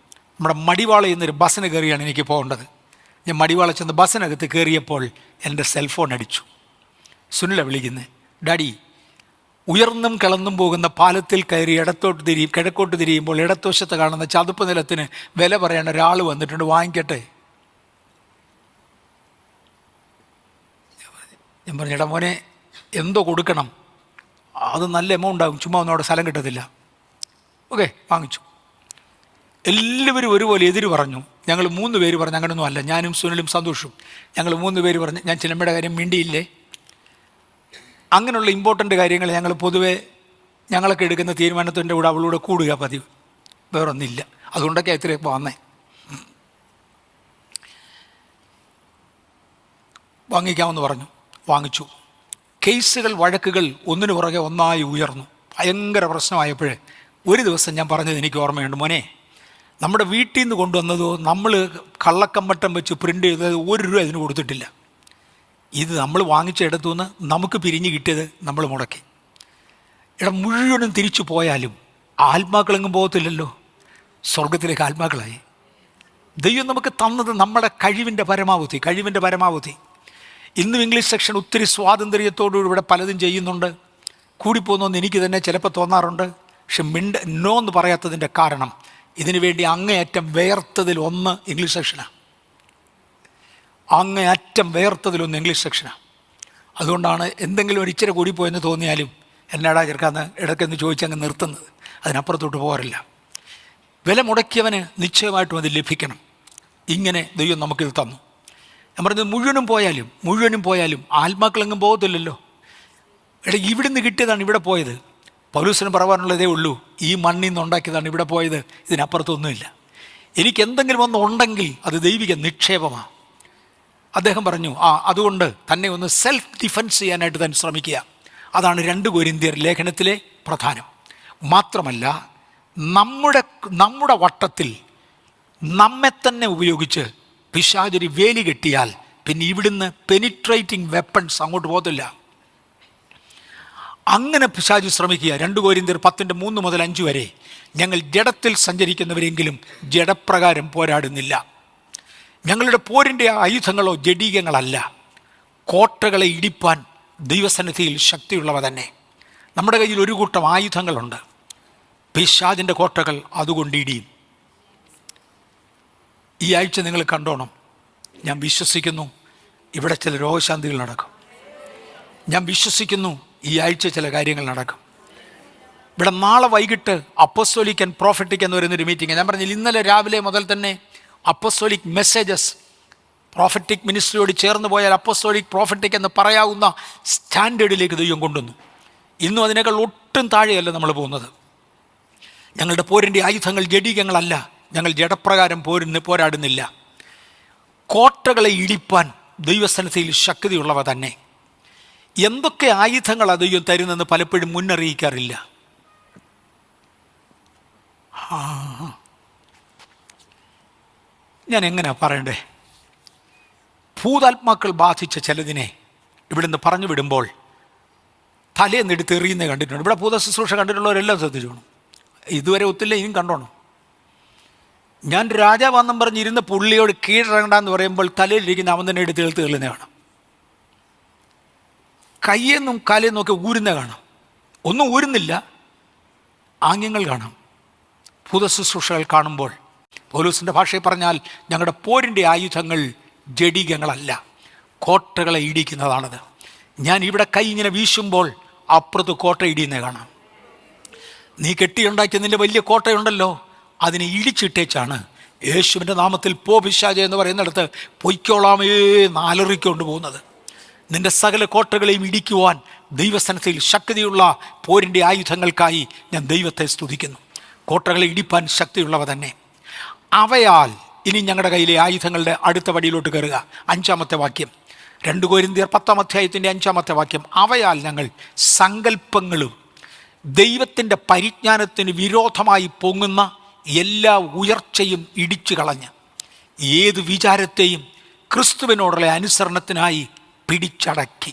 നമ്മുടെ മടിവാള എന്നൊരു ബസ്സിന് കയറിയാണ് എനിക്ക് പോകേണ്ടത്. ഞാൻ മടിവാള ചെന്ന് ബസ്സിനകത്ത് കയറിയപ്പോൾ എൻ്റെ സെൽഫോൺ അടിച്ചു. സുനില വിളിക്കുന്നത്, ഡാഡി, ഉയർന്നും കിളന്നും പോകുന്ന പാലത്തിൽ കയറി കിഴക്കോട്ട് തിരിയുമ്പോൾ ഇടത്തുവശത്ത് കാണുന്ന ചതുപ്പ് നിലത്തിന് വില പറയാൻ ഒരാൾ വന്നിട്ടുണ്ട്, വാങ്ങിക്കട്ടെ. ഞാൻ പറഞ്ഞു, എടാ മോനെ, എന്തോ കൊടുക്കണം, അത് നല്ല എമൗണ്ട് ആകും, ചുമ്മാ ഒന്നും അവിടെ സ്ഥലം കിട്ടത്തില്ല. ഓക്കെ, വാങ്ങിച്ചു. എല്ലാവരും ഒരുപോലെ എതിര് പറഞ്ഞു. ഞങ്ങൾ 3 പേര് പറഞ്ഞു അങ്ങനെയൊന്നും അല്ല. ഞാനും സുനിലും സന്തോഷും ഞങ്ങൾ 3 പേര് പറഞ്ഞു. ഞാൻ ചിലമ്പയുടെ കാര്യം മിണ്ടിയില്ലേ. അങ്ങനെയുള്ള ഇമ്പോർട്ടൻ്റ് കാര്യങ്ങൾ ഞങ്ങൾ പൊതുവെ ഞങ്ങളൊക്കെ എടുക്കുന്ന തീരുമാനത്തിൻ്റെ കൂടെ അവളൂടെ കൂടുക പതിവ്, വേറൊന്നില്ല. അതുകൊണ്ടൊക്കെ ഇത്രയും വന്നേ. വാങ്ങിക്കാമെന്ന് പറഞ്ഞു, വാങ്ങിച്ചു. കേസുകൾ, വഴക്കുകൾ ഒന്നിനു പുറകെ ഒന്നായി ഉയർന്നു. ഭയങ്കര പ്രശ്നമായപ്പോഴേ ഒരു ദിവസം ഞാൻ പറഞ്ഞത് എനിക്ക് ഓർമ്മയുണ്ട്, മോനെ, നമ്മുടെ വീട്ടിൽ നിന്ന് കൊണ്ടുവന്നതോ നമ്മൾ കള്ളക്കമ്പട്ടം വെച്ച് പ്രിൻ്റ് ചെയ്തത് 1 രൂപ അതിന് കൊടുത്തിട്ടില്ല. ഇത് നമ്മൾ വാങ്ങിച്ചെടുത്തു നിന്ന് നമുക്ക് പിരിഞ്ഞ് കിട്ടിയത് നമ്മൾ മുടക്കി. മുഴുവനും തിരിച്ചു പോയാലും ആത്മാക്കളെങ്ങും പോകത്തില്ലല്ലോ, സ്വർഗത്തിലേക്ക് ആത്മാക്കളായി. ദൈവം നമുക്ക് തന്നത് നമ്മുടെ കഴിവിൻ്റെ പരമാവധി. ഇന്നും ഇംഗ്ലീഷ് സെക്ഷൻ ഒത്തിരി സ്വാതന്ത്ര്യത്തോടുകൂടി ഇവിടെ പലതും ചെയ്യുന്നുണ്ട്. കൂടിപ്പോകുന്നെന്ന് എനിക്ക് തന്നെ ചിലപ്പോൾ തോന്നാറുണ്ട്. പക്ഷെ നോ എന്ന് പറയാത്തതിൻ്റെ കാരണം ഇതിനു വേണ്ടി അങ്ങേയറ്റം വേർത്തതിൽ ഒന്ന് ഇംഗ്ലീഷ് സെക്ഷനാണ്. ഇംഗ്ലീഷ് സെക്ഷനാണ്. അതുകൊണ്ടാണ് എന്തെങ്കിലും ഒരു ഇച്ചിരി കൂടിപ്പോയെന്ന് തോന്നിയാലും എന്നാടാ ചെറുക്കാന്ന് ഇടയ്ക്കെന്ന് ചോദിച്ചങ്ങ് നിർത്തുന്നത്. അതിനപ്പുറത്തോട്ട് പോകാറില്ല. വില മുടക്കിയവന് നിശ്ചയമായിട്ടും അത് ലഭിക്കണം. ഇങ്ങനെ ദൈവം നമുക്കിത് തന്നു. ഞാൻ പറഞ്ഞത് മുഴുവനും പോയാലും ആത്മാക്കളെങ്ങും പോകത്തില്ലല്ലോ. ഇവിടുന്ന് കിട്ടിയതാണ് ഇവിടെ പോയത്. പൗലോസിന് പറയാനുള്ളതേ ഉള്ളൂ, ഈ മണ്ണിൽ നിന്ന് ഉണ്ടാക്കിയതാണ് ഇവിടെ പോയത്, ഇതിനപ്പുറത്തൊന്നുമില്ല. എനിക്ക് എന്തെങ്കിലും ഒന്ന് ഉണ്ടെങ്കിൽ അത് ദൈവിക നിക്ഷേപമാണ്. അദ്ദേഹം പറഞ്ഞു, അതുകൊണ്ട് തന്നെ ഒന്ന് സെൽഫ് ഡിഫെൻസ് ചെയ്യാനായിട്ട് തന്നെ ശ്രമിക്കുക. അതാണ് 2 കൊരിന്ത്യർ ലേഖനത്തിലെ പ്രധാനം. മാത്രമല്ല, നമ്മുടെ വട്ടത്തിൽ നമ്മെ തന്നെ ഉപയോഗിച്ച് പിശാചരി വേലി കെട്ടിയാൽ പിന്നെ ഇവിടുന്ന് പെനിട്രേറ്റിംഗ് വെപ്പൺസ് അങ്ങോട്ട് പോകത്തില്ല. അങ്ങനെ പിശാചി ശ്രമിക്കുക. 2 കൊരിന്ത്യർ 10:3-5 വരെ, ഞങ്ങൾ ജഡത്തിൽ സഞ്ചരിക്കുന്നവരെങ്കിലും ജഡപ്രകാരം പോരാടുന്നില്ല. ഞങ്ങളുടെ പോരിൻ്റെ ആയുധങ്ങളോ ജഡീകങ്ങളല്ല, കോട്ടകളെ ഇടിപ്പാൻ ദൈവസന്നിധിയിൽ ശക്തിയുള്ളവ തന്നെ. നമ്മുടെ കയ്യിൽ ഒരു കൂട്ടം ആയുധങ്ങളുണ്ട്. പിശാചിൻ്റെ കോട്ടകൾ അതുകൊണ്ട് ഇടിയും. ഈ ആഴ്ച നിങ്ങൾ കണ്ടോണം. ഞാൻ വിശ്വസിക്കുന്നു ഇവിടെ ചില രോഗശാന്തികൾ നടക്കും. ഞാൻ വിശ്വസിക്കുന്നു ഈ ആഴ്ച ചില കാര്യങ്ങൾ നടക്കും. ഇവിടെ നാളെ വൈകിട്ട് അപ്പോസ്തോലിക് ആൻഡ് പ്രോഫറ്റിക് എന്ന് പറയുന്നൊരു മീറ്റിംഗ്. ഞാൻ പറഞ്ഞില്ല, ഇന്നലെ രാവിലെ മുതൽ തന്നെ അപ്പോസ്തോലിക് മെസ്സേജസ്, പ്രോഫറ്റിക് മിനിസ്ട്രിയോട് ചേർന്ന് പോയാൽ അപ്പോസ്തോലിക് പ്രോഫറ്റിക് എന്ന് പറയാവുന്ന സ്റ്റാൻഡേർഡിലേക്ക് ദൈവം കൊണ്ടുവന്നു. ഇന്നും അതിനേക്കാൾ ഒട്ടും താഴെയല്ല നമ്മൾ പോകുന്നത്. ഞങ്ങളുടെ പോരിൻ്റെ ആയുധങ്ങൾ ജഡീകങ്ങളല്ല, ഞങ്ങൾ ജഡപ്രകാരം പോരാടുന്നില്ല. കോട്ടകളെ ഇടിപ്പാൻ ദൈവസന്നിധിയിൽ ശക്തിയുള്ളവ തന്നെ. എന്തൊക്കെ ആയുധങ്ങൾ ദൈവം തരുന്നെന്ന് പലപ്പോഴും മുന്നറിയിക്കാറില്ല. ഞാൻ എങ്ങനെയാ പറയണ്ടേ? ഭൂതാത്മാക്കൾ ബാധിച്ച ചിലതിനെ ഇവിടുന്ന് പറഞ്ഞു വിടുമ്പോൾ തലേന്നെടുത്ത് എറിയുന്നത് കണ്ടിട്ടുണ്ട്. ഇവിടെ ഭൂത ശുശ്രൂഷ കണ്ടിട്ടുള്ളവരെല്ലാം ശ്രദ്ധിച്ചോണം. ഇതുവരെ ഒത്തില്ല, ഇനിയും കണ്ടോണം. ഞാൻ രാജാവാന്നും പറഞ്ഞിരുന്ന പുള്ളിയോട് കീഴടങ്ങണ്ടെന്ന് പറയുമ്പോൾ തലയിലിരിക്കുന്ന അവൻ തന്നെ എടുത്ത് തെളുന്ന കാണാം. കയ്യെന്നും കാലെന്നും ഒക്കെ ഊരുന്ന കാണാം. ഒന്നും ഊരുന്നില്ല, ആംഗ്യങ്ങൾ കാണാം. ഭൂതശുശ്രൂഷകൾ കാണുമ്പോൾ പൗലോസിൻ്റെ ഭാഷയിൽ പറഞ്ഞാൽ ഞങ്ങളുടെ പോരിൻ്റെ ആയുധങ്ങൾ ജഡീകങ്ങളല്ല, കോട്ടകളെ ഇടിക്കുന്നതാണത്. ഞാൻ ഇവിടെ കൈ ഇങ്ങനെ വീശുമ്പോൾ അപ്പുറത്ത് കോട്ട ഇടിയുന്നേ കാണാം. നീ കെട്ടിയുണ്ടാക്കിയ നിൻ്റെ വലിയ കോട്ടയുണ്ടല്ലോ, അതിനെ ഇടിച്ചിട്ടേച്ചാണ് യേശുവിൻ്റെ നാമത്തിൽ പോ പിശാചേ എന്ന് പറയുന്നിടത്ത് പൊയ്ക്കോളാമേ നാലറിക്കൊണ്ട് പോകുന്നത്. നിൻ്റെ സകല കോട്ടകളെയും ഇടിക്കുവാൻ ദൈവസ്ഥാനത്തിൽ ശക്തിയുള്ള പോരിൻ്റെ ആയുധങ്ങൾക്കായി ഞാൻ ദൈവത്തെ സ്തുതിക്കുന്നു. കോട്ടകളെ ഇടിപ്പാൻ ശക്തിയുള്ളവ തന്നെ. അവയാൽ ഇനി ഞങ്ങളുടെ കയ്യിലെ ആയുധങ്ങളുടെ അടുത്ത വടിയിലോട്ട് കയറുക. 5-ാമത്തെ വാക്യം, 2 കൊരിന്ത്യർ 10-ാം അധ്യായത്തിൻ്റെ 5-ാമത്തെ വാക്യം. അവയാൽ ഞങ്ങൾ സങ്കല്പങ്ങളും ദൈവത്തിൻ്റെ പരിജ്ഞാനത്തിന് വിരോധമായി പൊങ്ങുന്ന എല്ലാ ഉയർച്ചയും ഇടിച്ചു കളഞ്ഞ് ഏത് വിചാരത്തെയും ക്രിസ്തുവിനോടുള്ള അനുസരണത്തിനായി പിടിച്ചടക്കി.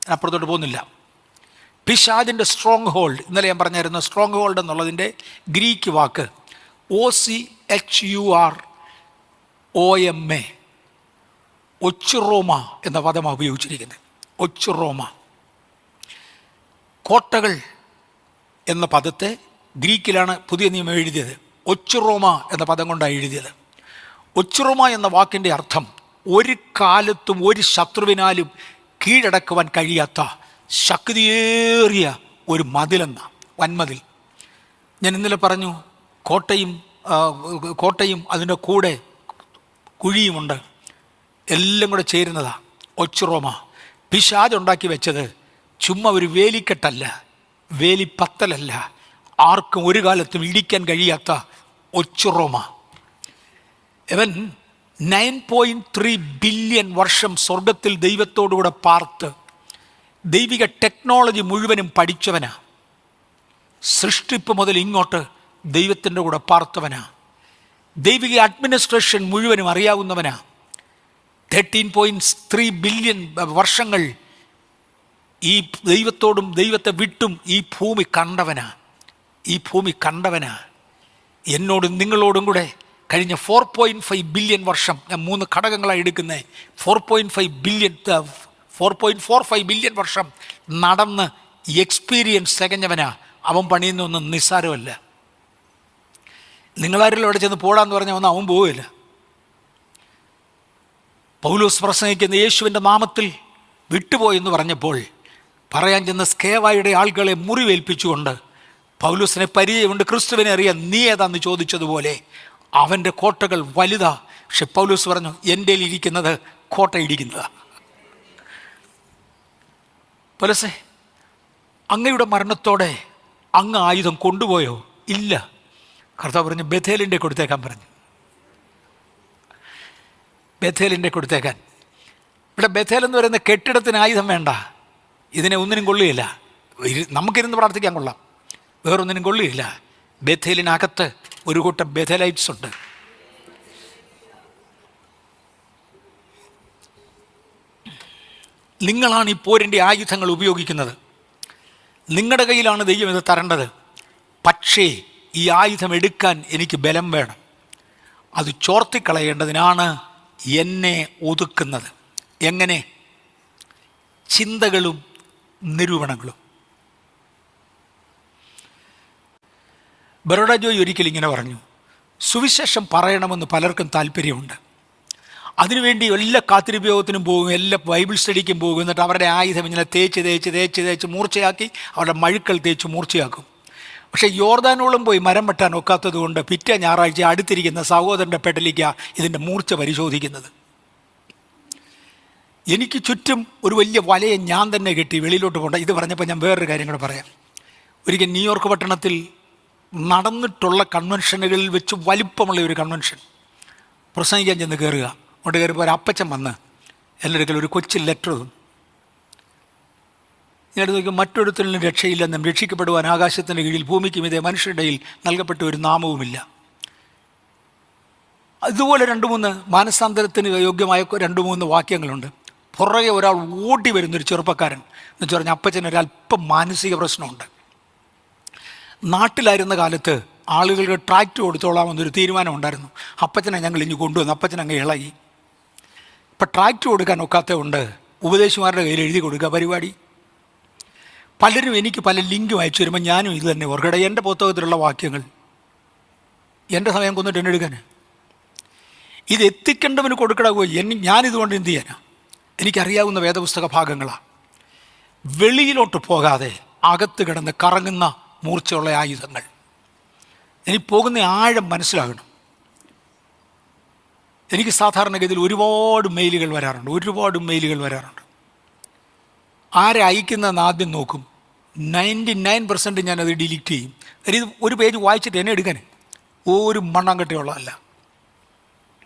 അപ്പുറത്തോട്ട് പോകുന്നില്ല. പിശാചിൻ്റെ സ്ട്രോങ് ഹോൾഡ്, ഇന്നലെ ഞാൻ പറഞ്ഞായിരുന്നു, സ്ട്രോങ് ഹോൾഡ് എന്നുള്ളതിൻ്റെ ഗ്രീക്ക് വാക്ക് OCHUROMA, ഒച്ചുറോമ എന്ന പദമാണ് ഉപയോഗിച്ചിരിക്കുന്നത്. ഒച്ചുറോമ. കോട്ടകൾ എന്ന പദത്തെ ഗ്രീക്കിലാണ് പുതിയ നിയമം എഴുതിയത്. ഒച്ചുറോമ എന്ന പദം കൊണ്ടാണ് എഴുതിയത്. ഒച്ചുറോമ എന്ന വാക്കിൻ്റെ അർത്ഥം ഒരു കാലത്തും ഒരു ശത്രുവിനാലും കീഴടക്കുവാൻ കഴിയാത്ത ശക്തിയേറിയ ഒരു മതിലെന്ന വൻമതിൽ. ഞാൻ ഇന്നലെ പറഞ്ഞു, കോട്ടയും അതിൻ്റെ കൂടെ കുഴിയുമുണ്ട്, എല്ലാം കൂടെ ചേരുന്നതാണ് ഒച്ചുറോമ. പിശാച് ഉണ്ടാക്കി വെച്ചത് ചുമ്മാ ഒരു വേലിക്കെട്ടല്ല, വേലിപ്പത്തലല്ല, ആർക്കും ഒരു കാലത്തും ഇടിക്കാൻ കഴിയാത്ത ഒച്ചുറോമ. ഇവൻ 9.3 ബില്യൺ വർഷം സ്വർഗത്തിൽ ദൈവത്തോടുകൂടെ പാർത്ത് ദൈവിക ടെക്നോളജി മുഴുവനും പഠിച്ചവനാ. സൃഷ്ടിപ്പ് മുതൽ ഇങ്ങോട്ട് ദൈവത്തിൻ്റെ കൂടെ പാർത്തവനാ. ദൈവിക അഡ്മിനിസ്ട്രേഷൻ മുഴുവനും അറിയാവുന്നവനാ. 13.3 ബില്യൺ വർഷങ്ങൾ ഈ ദൈവത്തോടും ദൈവത്തെ വിട്ടും ഈ ഭൂമി കണ്ടവനാ. എന്നോടും നിങ്ങളോടും കൂടെ കഴിഞ്ഞ 4.5 ബില്യൺ വർഷം, ഞാൻ 3 ഘടകങ്ങളായി എടുക്കുന്നത്, 4.45 ബില്യൺ വർഷം നടന്ന് എക്സ്പീരിയൻസ് തികഞ്ഞവനാ. അവൻ പണിയുന്നൊന്നും നിസ്സാരമല്ല. നിങ്ങളാരെങ്കിലും അവിടെ ചെന്ന് പോടാന്ന് പറഞ്ഞാൽ ഒന്നും അവൻ പോവില്ല. പൗലോസ് പ്രസംഗിക്കുന്ന യേശുവിൻ്റെ നാമത്തിൽ വിട്ടുപോയെന്ന് പറഞ്ഞപ്പോൾ പറയാൻ ചെന്ന സ്കേവായുടെ ആളുകളെ മുറിവേൽപ്പിച്ചുകൊണ്ട് പൗലോസിനെ പരിചയമുണ്ട്, ക്രിസ്തുവിനെ അറിയാൻ, നീ ഏതാന്ന് ചോദിച്ചതുപോലെ അവൻ്റെ കോട്ടകൾ വലുതാ. പക്ഷെ പൗലോസ് പറഞ്ഞു, എൻ്റെ ഇരിക്കുന്നത് കോട്ട ഇടിക്കുന്നതാ. പൗലോസേ, അങ്ങയുടെ മരണത്തോടെ അങ്ങ് ആയുധം കൊണ്ടുപോയോ? ഇല്ല. കർത്താവ് പറഞ്ഞു, ബേഥേലിൻ്റെ കൊടുത്തേക്കാൻ പറഞ്ഞു. ബേഥേലിൻ്റെ കൊടുത്തേക്കാൻ. ഇവിടെ ബേഥേൽ എന്ന് പറയുന്ന കെട്ടിടത്തിന് ആയുധം വേണ്ട. ഇതിനെ ഒന്നിനും കൊള്ളുകയില്ല. നമുക്കിരുന്ന് പ്രാർത്ഥിക്കാൻ കൊള്ളാം, വേറൊന്നിനും കൊള്ളുകയില്ല. ബേഥേലിനകത്ത് ഒരു കൂട്ടം ബേഥേലൈറ്റ്സ് ഉണ്ട്. നിങ്ങളാണ് ഈ പോരിൻ്റെ ആയുധങ്ങൾ ഉപയോഗിക്കുന്നത്. നിങ്ങളുടെ കയ്യിലാണ് ദൈവം ഇത് തരേണ്ടത്. പക്ഷേ ഈ ആയുധം എടുക്കാൻ എനിക്ക് ബലം വേണം. അത് ചോർത്തിക്കളയേണ്ടതിനാണ് എന്നെ ഒതുക്കുന്നത്. എങ്ങനെ? ചിന്തകളും നിരൂപണങ്ങളും. ബറോഡ ജോയ് ഒരിക്കൽ ഇങ്ങനെ പറഞ്ഞു, സുവിശേഷം പറയണമെന്ന് പലർക്കും താല്പര്യമുണ്ട്. അതിനുവേണ്ടി എല്ലാ കാത്തിരിപ്യോഗത്തിനും പോകും, എല്ലാ ബൈബിൾ സ്റ്റഡിക്കും പോകും. എന്നിട്ട് അവരുടെ ആയുധം ഇങ്ങനെ തേച്ച് മൂർച്ചയാക്കി അവരുടെ മഴുക്കൾ തേച്ച് മൂർച്ചയാക്കും. പക്ഷേ യോർദാനോളം പോയി മരം വെട്ടാൻ ഒക്കാത്തത് കൊണ്ട് പിറ്റേ ഞായറാഴ്ച അടുത്തിരിക്കുന്ന സഹോദരൻ്റെ പെടലിക്ക ഇതിൻ്റെ മൂർച്ച പരിശോധിക്കുന്നത്. എനിക്ക് ചുറ്റും ഒരു വലിയ വലയെ ഞാൻ തന്നെ കെട്ടി വെളിയിലോട്ട് പോകണ്ട. ഇത് പറഞ്ഞപ്പോൾ ഞാൻ വേറൊരു കാര്യം കൂടെ പറയാം. ഒരിക്കൽ ന്യൂയോർക്ക് പട്ടണത്തിൽ നടന്നിട്ടുള്ള കൺവെൻഷനുകളിൽ വെച്ച് വലിപ്പമുള്ള ഒരു കൺവെൻഷൻ പ്രസംഗിക്കാൻ ചെന്ന് കയറുക. അങ്ങോട്ട് കയറിപ്പോൾ ഒരു അപ്പച്ചൻ വന്ന് എല്ലാവർക്കും ഒരു കൊച്ചു ലെറ്റർ തന്നു. ഞാൻ നോക്കി, മറ്റൊരുത്തരിലും രക്ഷയില്ലെന്നും രക്ഷിക്കപ്പെടുവാൻ ആകാശത്തിൻ്റെ കീഴിൽ ഭൂമിക്കും ഇതേ മനുഷ്യരുടെ ഇടയിൽ നൽകപ്പെട്ട ഒരു നാമവുമില്ല. ഇതുപോലെ 2-3 മാനസാന്തരത്തിന് യോഗ്യമായ 2-3 വാക്യങ്ങളുണ്ട്. പുറകെ ഒരാൾ ഓടി വരുന്നൊരു ചെറുപ്പക്കാരൻ എന്ന് വെച്ച് പറഞ്ഞാൽ അപ്പച്ചന് ഒരല്പം മാനസിക പ്രശ്നമുണ്ട്. നാട്ടിലായിരുന്ന കാലത്ത് ആളുകൾക്ക് ട്രാക്റ്റ് കൊടുത്തോളാമെന്നൊരു തീരുമാനം ഉണ്ടായിരുന്നു. അപ്പച്ചനെ ഞങ്ങൾ ഇനി കൊണ്ടുവന്നു. അപ്പച്ചൻ അങ്ങ് ഇളകി. ഇപ്പം ട്രാക്റ്റ് കൊടുക്കാൻ ഒക്കാത്തതുകൊണ്ട് ഉപദേശിമാരുടെ കയ്യിൽ എഴുതി കൊടുക്കുക പരിപാടി. പലരും എനിക്ക് പല ലിങ്കും അയച്ചു വരുമ്പോൾ ഞാനും ഇത് തന്നെ ഓർക്കട്ടെ, എൻ്റെ പുസ്തകത്തിലുള്ള വാക്യങ്ങൾ എൻ്റെ സമയം കൊന്നിട്ട് എന്നെ എടുക്കാൻ ഇത് എത്തിക്കേണ്ടവന് കൊടുക്കടാകുമോ? ഞാനിതുകൊണ്ട് എന്ത് ചെയ്യാനാ? എനിക്കറിയാവുന്ന വേദപുസ്തക ഭാഗങ്ങളാണ്. വെളിയിലോട്ട് പോകാതെ അകത്ത് കിടന്ന് കറങ്ങുന്ന മൂർച്ചയുള്ള ആയുധങ്ങൾ. എനിക്ക് പോകുന്ന ആഴം മനസ്സിലാകണം. എനിക്ക് സാധാരണഗതിയിൽ ഒരുപാട് മെയിലുകൾ വരാറുണ്ട്. ആരെ അയക്കുന്നതെന്ന് ആദ്യം നോക്കും. 99% ഞാനത് ഡിലീറ്റ് ചെയ്യും. കാര്യം ഇത് ഒരു പേജ് വായിച്ചിട്ട് എന്നെ എടുക്കാൻ ഒരു മണ്ണാങ്കട്ടയുള്ളതല്ല,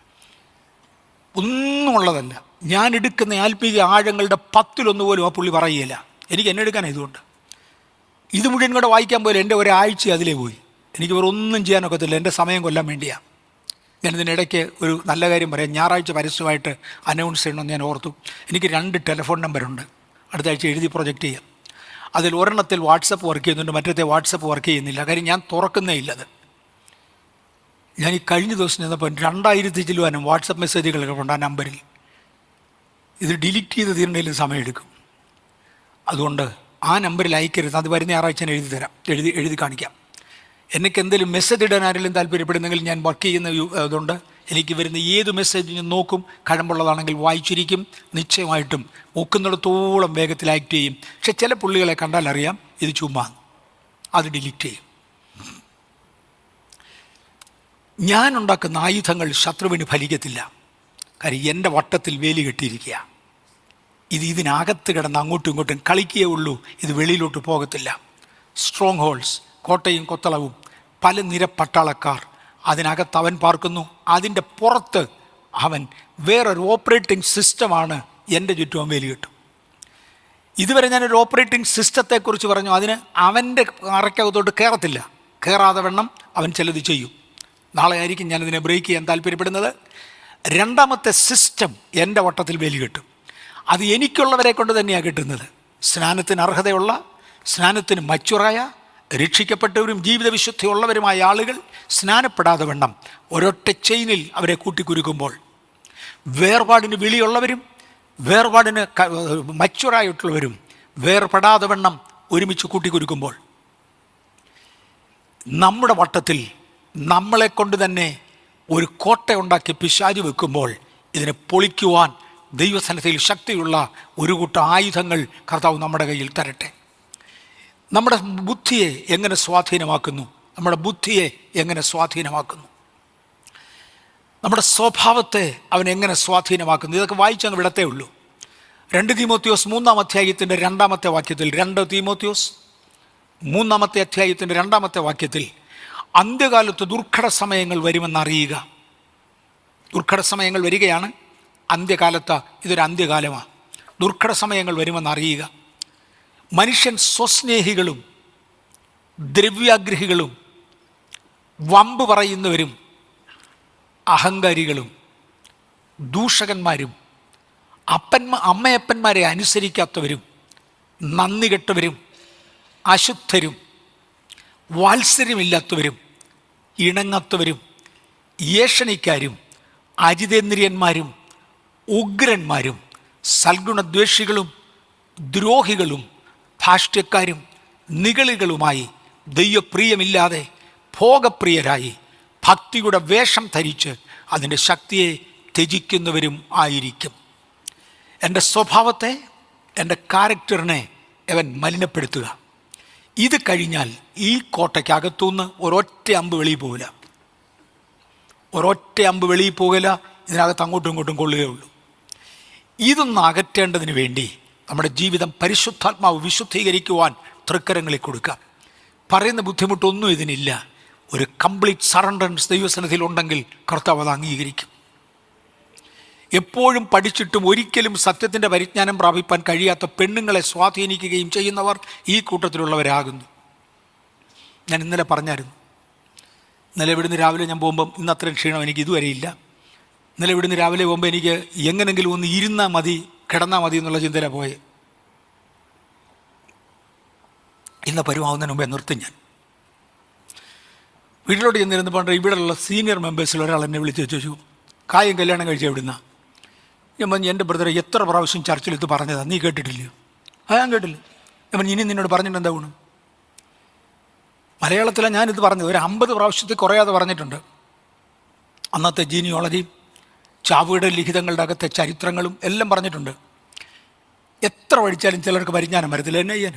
ഒന്നുമുള്ളതല്ല. ഞാൻ എടുക്കുന്ന ആത്മീയ ആഴങ്ങളുടെ 10-1 പോലും ആ പുള്ളി പറയുകയില്ല. എനിക്ക് എന്നെ എടുക്കാൻ ഇതുകൊണ്ട് ഇത് മുഴുവൻ കൂടെ വായിക്കാൻ പോലും എൻ്റെ ഒരാഴ്ച അതിലേ പോയി. എനിക്ക് വേറെ ഒന്നും ചെയ്യാനൊക്കത്തില്ല, എൻ്റെ സമയം കൊല്ലാൻ വേണ്ടിയാണ്. ഞാനിതിനിടയ്ക്ക് ഒരു നല്ല കാര്യം പറയാം. ഞായറാഴ്ച പരസ്യമായിട്ട് അനൗൺസ് ചെയ്യണമെന്ന് ഞാൻ ഓർത്തു. എനിക്ക് 2 ടെലിഫോൺ നമ്പറുണ്ട്. അടുത്ത ആഴ്ച എഴുതി പ്രൊജക്റ്റ് ചെയ്യാം. അതിൽ ഒരെണ്ണത്തിൽ വാട്സപ്പ് വർക്ക് ചെയ്യുന്നുണ്ട്, മറ്റേ വാട്സപ്പ് വർക്ക് ചെയ്യുന്നില്ല. കാര്യം ഞാൻ തുറക്കുന്നേ ഇല്ലത്. ഞാൻ ഈ കഴിഞ്ഞ ദിവസം ചെന്നപ്പോൾ 2000 ചില്ലുവാനും വാട്സപ്പ് മെസ്സേജുകളൊക്കെ ഉണ്ട് ആ നമ്പറിൽ. ഇത് ഡിലീറ്റ് ചെയ്ത് തീരേണ്ടതിലും സമയമെടുക്കും. അതുകൊണ്ട് ആ നമ്പറിൽ അയക്കരുത്. അത് വരുന്ന ഞായറാഴ്ച ഞാൻ എഴുതി കാണിക്കാം. എനിക്ക് എന്തെങ്കിലും മെസ്സേജ് ഇടാൻ ആരെങ്കിലും താല്പര്യപ്പെടുന്നെങ്കിൽ ഞാൻ വർക്ക് ചെയ്യുന്ന അതുകൊണ്ട് എനിക്ക് വരുന്ന ഏത് മെസ്സേജ് ഞാൻ നോക്കും. കഴമ്പുള്ളതാണെങ്കിൽ വായിച്ചിരിക്കും. നിശ്ചയമായിട്ടും ഒക്കുന്നിടത്തോളം വേഗത്തിൽ ആക്ട് ചെയ്യും. പക്ഷെ ചില പുള്ളികളെ കണ്ടാൽ അറിയാം ഇത് ചുമ്മാ, അത് ഡിലീറ്റ് ചെയ്യും. ഞാൻ ഉണ്ടാക്കുന്ന ആയുധങ്ങൾ ശത്രുവിന് ഫലിക്കത്തില്ല. കാര്യം എൻ്റെ വട്ടത്തിൽ വേലി കെട്ടിയിരിക്കുക. ഇതിനകത്ത് കിടന്ന് അങ്ങോട്ടും ഇങ്ങോട്ടും കളിക്കുകയേ ഉള്ളൂ. ഇത് വെളിയിലോട്ട് പോകത്തില്ല. സ്ട്രോങ് ഹോൾസ്, കോട്ടയും കൊത്തളവും, പല നിര പട്ടാളക്കാർ, അതിനകത്ത് അവൻ പാർക്കുന്നു. അതിൻ്റെ പുറത്ത് അവൻ വേറൊരു ഓപ്പറേറ്റിംഗ് സിസ്റ്റമാണ് എൻ്റെ ചുറ്റും വേലി കെട്ടും. ഇതുവരെ ഞാനൊരു ഓപ്പറേറ്റിംഗ് സിസ്റ്റത്തെക്കുറിച്ച് പറഞ്ഞു. അതിന് അവൻ്റെ അറയ്ക്കകത്തോട്ട് കയറത്തില്ല. കയറാതെ വണ്ണം അവൻ ചിലത് ചെയ്യും. നാളെ ആയിരിക്കും ഞാനിതിനെ ബ്രേക്ക് ചെയ്യാൻ താല്പര്യപ്പെടുന്നത്. രണ്ടാമത്തെ സിസ്റ്റം എൻ്റെ വട്ടത്തിൽ വേലി കെട്ടും. അത് എനിക്കുള്ളവരെ കൊണ്ട് തന്നെയാണ് കിട്ടുന്നത്. സ്നാനത്തിന് അർഹതയുള്ള, സ്നാനത്തിന് മച്ചുറായ, രക്ഷിക്കപ്പെട്ടവരും ജീവിത വിശുദ്ധിയുള്ളവരുമായ ആളുകൾ സ്നാനപ്പെടാതെ വണ്ണം ഒരൊറ്റ ചെയിനിൽ അവരെ കൂട്ടിക്കുരുക്കുമ്പോൾ, വേർപാടിന് വിളിയുള്ളവരും വേർപാടിന് മച്ചുറായിട്ടുള്ളവരും വേർപെടാതെ വണ്ണം ഒരുമിച്ച് കൂട്ടിക്കുരുക്കുമ്പോൾ, നമ്മുടെ വട്ടത്തിൽ നമ്മളെ കൊണ്ട് തന്നെ ഒരു കോട്ടയുണ്ടാക്കി പിശാച് വെക്കുമ്പോൾ, ഇതിനെ പൊളിക്കുവാൻ ദൈവസന്നിധിയിൽ ശക്തിയുള്ള ഒരു കൂട്ടം ആയുധങ്ങൾ കർത്താവ് നമ്മുടെ കയ്യിൽ തരട്ടെ. നമ്മുടെ ബുദ്ധിയെ എങ്ങനെ സ്വാധീനമാക്കുന്നു? നമ്മുടെ സ്വഭാവത്തെ അവൻ എങ്ങനെ സ്വാധീനമാക്കുന്നു? ഇതൊക്കെ വായിച്ചങ്ങ് വിടത്തേ ഉള്ളൂ. 2 തീമോത്തിയോസ് 3-ാം അധ്യായത്തിൻ്റെ 2-ാമത്തെ വാക്യത്തിൽ, 2 തീമോത്തിയോസ് 3-ാമത്തെ അധ്യായത്തിൻ്റെ 2-ാമത്തെ വാക്യത്തിൽ, അന്ത്യകാലത്ത് ദുർഘട സമയങ്ങൾ വരുമെന്നറിയുക. ദുർഘട സമയങ്ങൾ വരികയാണ്. അന്ത്യകാലത്ത് ഇതൊരു അന്ത്യകാലമാണ്. ദുർഘട സമയങ്ങൾ വരുമെന്നറിയുക. മനുഷ്യൻ സ്വസ്നേഹികളും ദ്രവ്യാഗ്രഹികളും വമ്പ് പറയുന്നവരും അഹങ്കാരികളും ദൂഷകന്മാരും അമ്മയപ്പന്മാരെ അനുസരിക്കാത്തവരും നന്ദി കെട്ടവരും അശുദ്ധരും വാത്സര്യമില്ലാത്തവരും ഇണങ്ങാത്തവരും ഏഷണിക്കാരും അജിതേന്ദ്രിയന്മാരും ഉഗ്രന്മാരും സൽഗുണദ്വേഷികളും ദ്രോഹികളും ധാഷ്ട്യക്കാരും നിഗളികളുമായി ദൈവപ്രിയമില്ലാതെ ഭോഗപ്രിയരായി ഭക്തിയുടെ വേഷം ധരിച്ച് അതിൻ്റെ ശക്തിയെ ത്യജിക്കുന്നവരും ആയിരിക്കും. എൻ്റെ സ്വഭാവത്തെ, എൻ്റെ ക്യാരക്ടറിനെ അവൻ മലിനപ്പെടുത്തുക. ഇത് കഴിഞ്ഞാൽ ഈ കോട്ടയ്ക്കകത്തുനിന്ന് ഒരൊറ്റ അമ്പ് വെളിയിൽ പോകില്ല. ഇതിനകത്ത് അങ്ങോട്ടും ഇങ്ങോട്ടും കൊള്ളുകയുള്ളൂ. ഇതൊന്ന് അകറ്റേണ്ടതിന് വേണ്ടി നമ്മുടെ ജീവിതം പരിശുദ്ധാത്മാവ് വിശുദ്ധീകരിക്കുവാൻ തൃക്കരങ്ങളിൽ കൊടുക്കാം. പറയുന്ന ബുദ്ധിമുട്ടൊന്നും ഇതിനില്ല. ഒരു കംപ്ലീറ്റ് സറണ്ടൻസ് ദൈവസന്നിധിയിൽ ഉണ്ടെങ്കിൽ കർത്താവ് അത് അംഗീകരിക്കും. എപ്പോഴും പഠിച്ചിട്ടും ഒരിക്കലും സത്യത്തിൻ്റെ പരിജ്ഞാനം പ്രാപിപ്പാൻ കഴിയാത്ത പെണ്ണുങ്ങളെ സ്വാധീനിക്കുകയും ചെയ്യുന്നവർ ഈ കൂട്ടത്തിലുള്ളവരാകുന്നു. ഞാൻ ഇന്നലെ പറഞ്ഞായിരുന്നു. ഇന്നലെ ഇവിടുന്ന് രാവിലെ ഞാൻ പോകുമ്പം ഇന്ന് അത്രയും ക്ഷീണം എനിക്ക് ഇതുവരെ ഇല്ല. ഇന്നലെ ഇവിടുന്ന് രാവിലെ പോകുമ്പോൾ എനിക്ക് എങ്ങനെങ്കിലും ഒന്ന് ഇരുന്നാൽ മതി, കിടന്നാൽ മതി എന്നുള്ള ചിന്തയിലാണ് പോയത്. ഇന്ന് പരുമാവുന്നതിന് മുമ്പേ നിർത്തും. ഞാൻ വീട്ടിലോട്ട് ചെന്നിരുന്ന് പണ്ട് ഇവിടെയുള്ള സീനിയർ മെമ്പേഴ്സിൽ ഒരാൾ എന്നെ വിളിച്ച് ചോദിച്ചു, കാര്യം കല്യാണം കഴിച്ച എവിടുന്ന? ഞാൻ പറഞ്ഞു, എൻ്റെ ബ്രദറെ എത്ര പ്രാവശ്യം ചർച്ചിൽ ഇത് പറഞ്ഞതാണ്, നീ കേട്ടിട്ടില്ലയോ? ഞാൻ കേട്ടില്ല. ഞാൻ പറഞ്ഞു, ഇനി നിന്നോട് പറഞ്ഞിട്ട് എന്താ ഗുണം? മലയാളത്തിലാണ് ഞാനിത് പറഞ്ഞത്. ഒരു 50 പ്രാവശ്യത്തിൽ കുറയാതെ പറഞ്ഞിട്ടുണ്ട്. അന്നത്തെ ജീനിയോളജിയും ചാവുകയുടെ ലിഖിതങ്ങളുടെ അകത്തെ ചരിത്രങ്ങളും എല്ലാം പറഞ്ഞിട്ടുണ്ട്. എത്ര പഠിച്ചാലും ചിലർക്ക് പരിജ്ഞാനം വരത്തില്ല. എന്നെ ചെയ്യാൻ?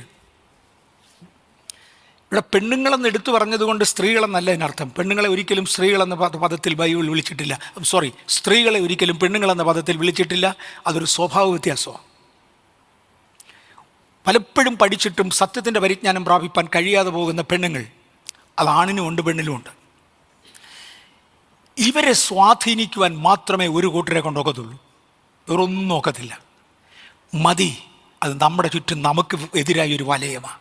ഇവിടെ പെണ്ണുങ്ങളെന്ന് എടുത്തു പറഞ്ഞതുകൊണ്ട് സ്ത്രീകളെന്നല്ല അതിനർത്ഥം. പെണ്ണുങ്ങളെ ഒരിക്കലും സ്ത്രീകളെന്ന പദത്തിൽ ബൈബിൾ വിളിച്ചിട്ടില്ല. സോറി, സ്ത്രീകളെ ഒരിക്കലും പെണ്ണുങ്ങളെന്ന പദത്തിൽ വിളിച്ചിട്ടില്ല. അതൊരു സ്വഭാവ വ്യത്യാസമാണ്. പലപ്പോഴും പഠിച്ചിട്ടും സത്യത്തിൻ്റെ പരിജ്ഞാനം പ്രാപിപ്പാൻ കഴിയാതെ പോകുന്ന പെണ്ണുങ്ങൾ, അത് ആണിനുമുണ്ട് പെണ്ണിലുമുണ്ട്. ഇവരെ സ്വാധീനിക്കുവാൻ മാത്രമേ ഒരു കൂട്ടരെ കൊണ്ടൊക്കത്തുള്ളൂ, വേറൊന്നും നോക്കത്തില്ല. മതി, അത് നമ്മുടെ ചുറ്റും നമുക്ക് എതിരായ ഒരു വലയമാണ്.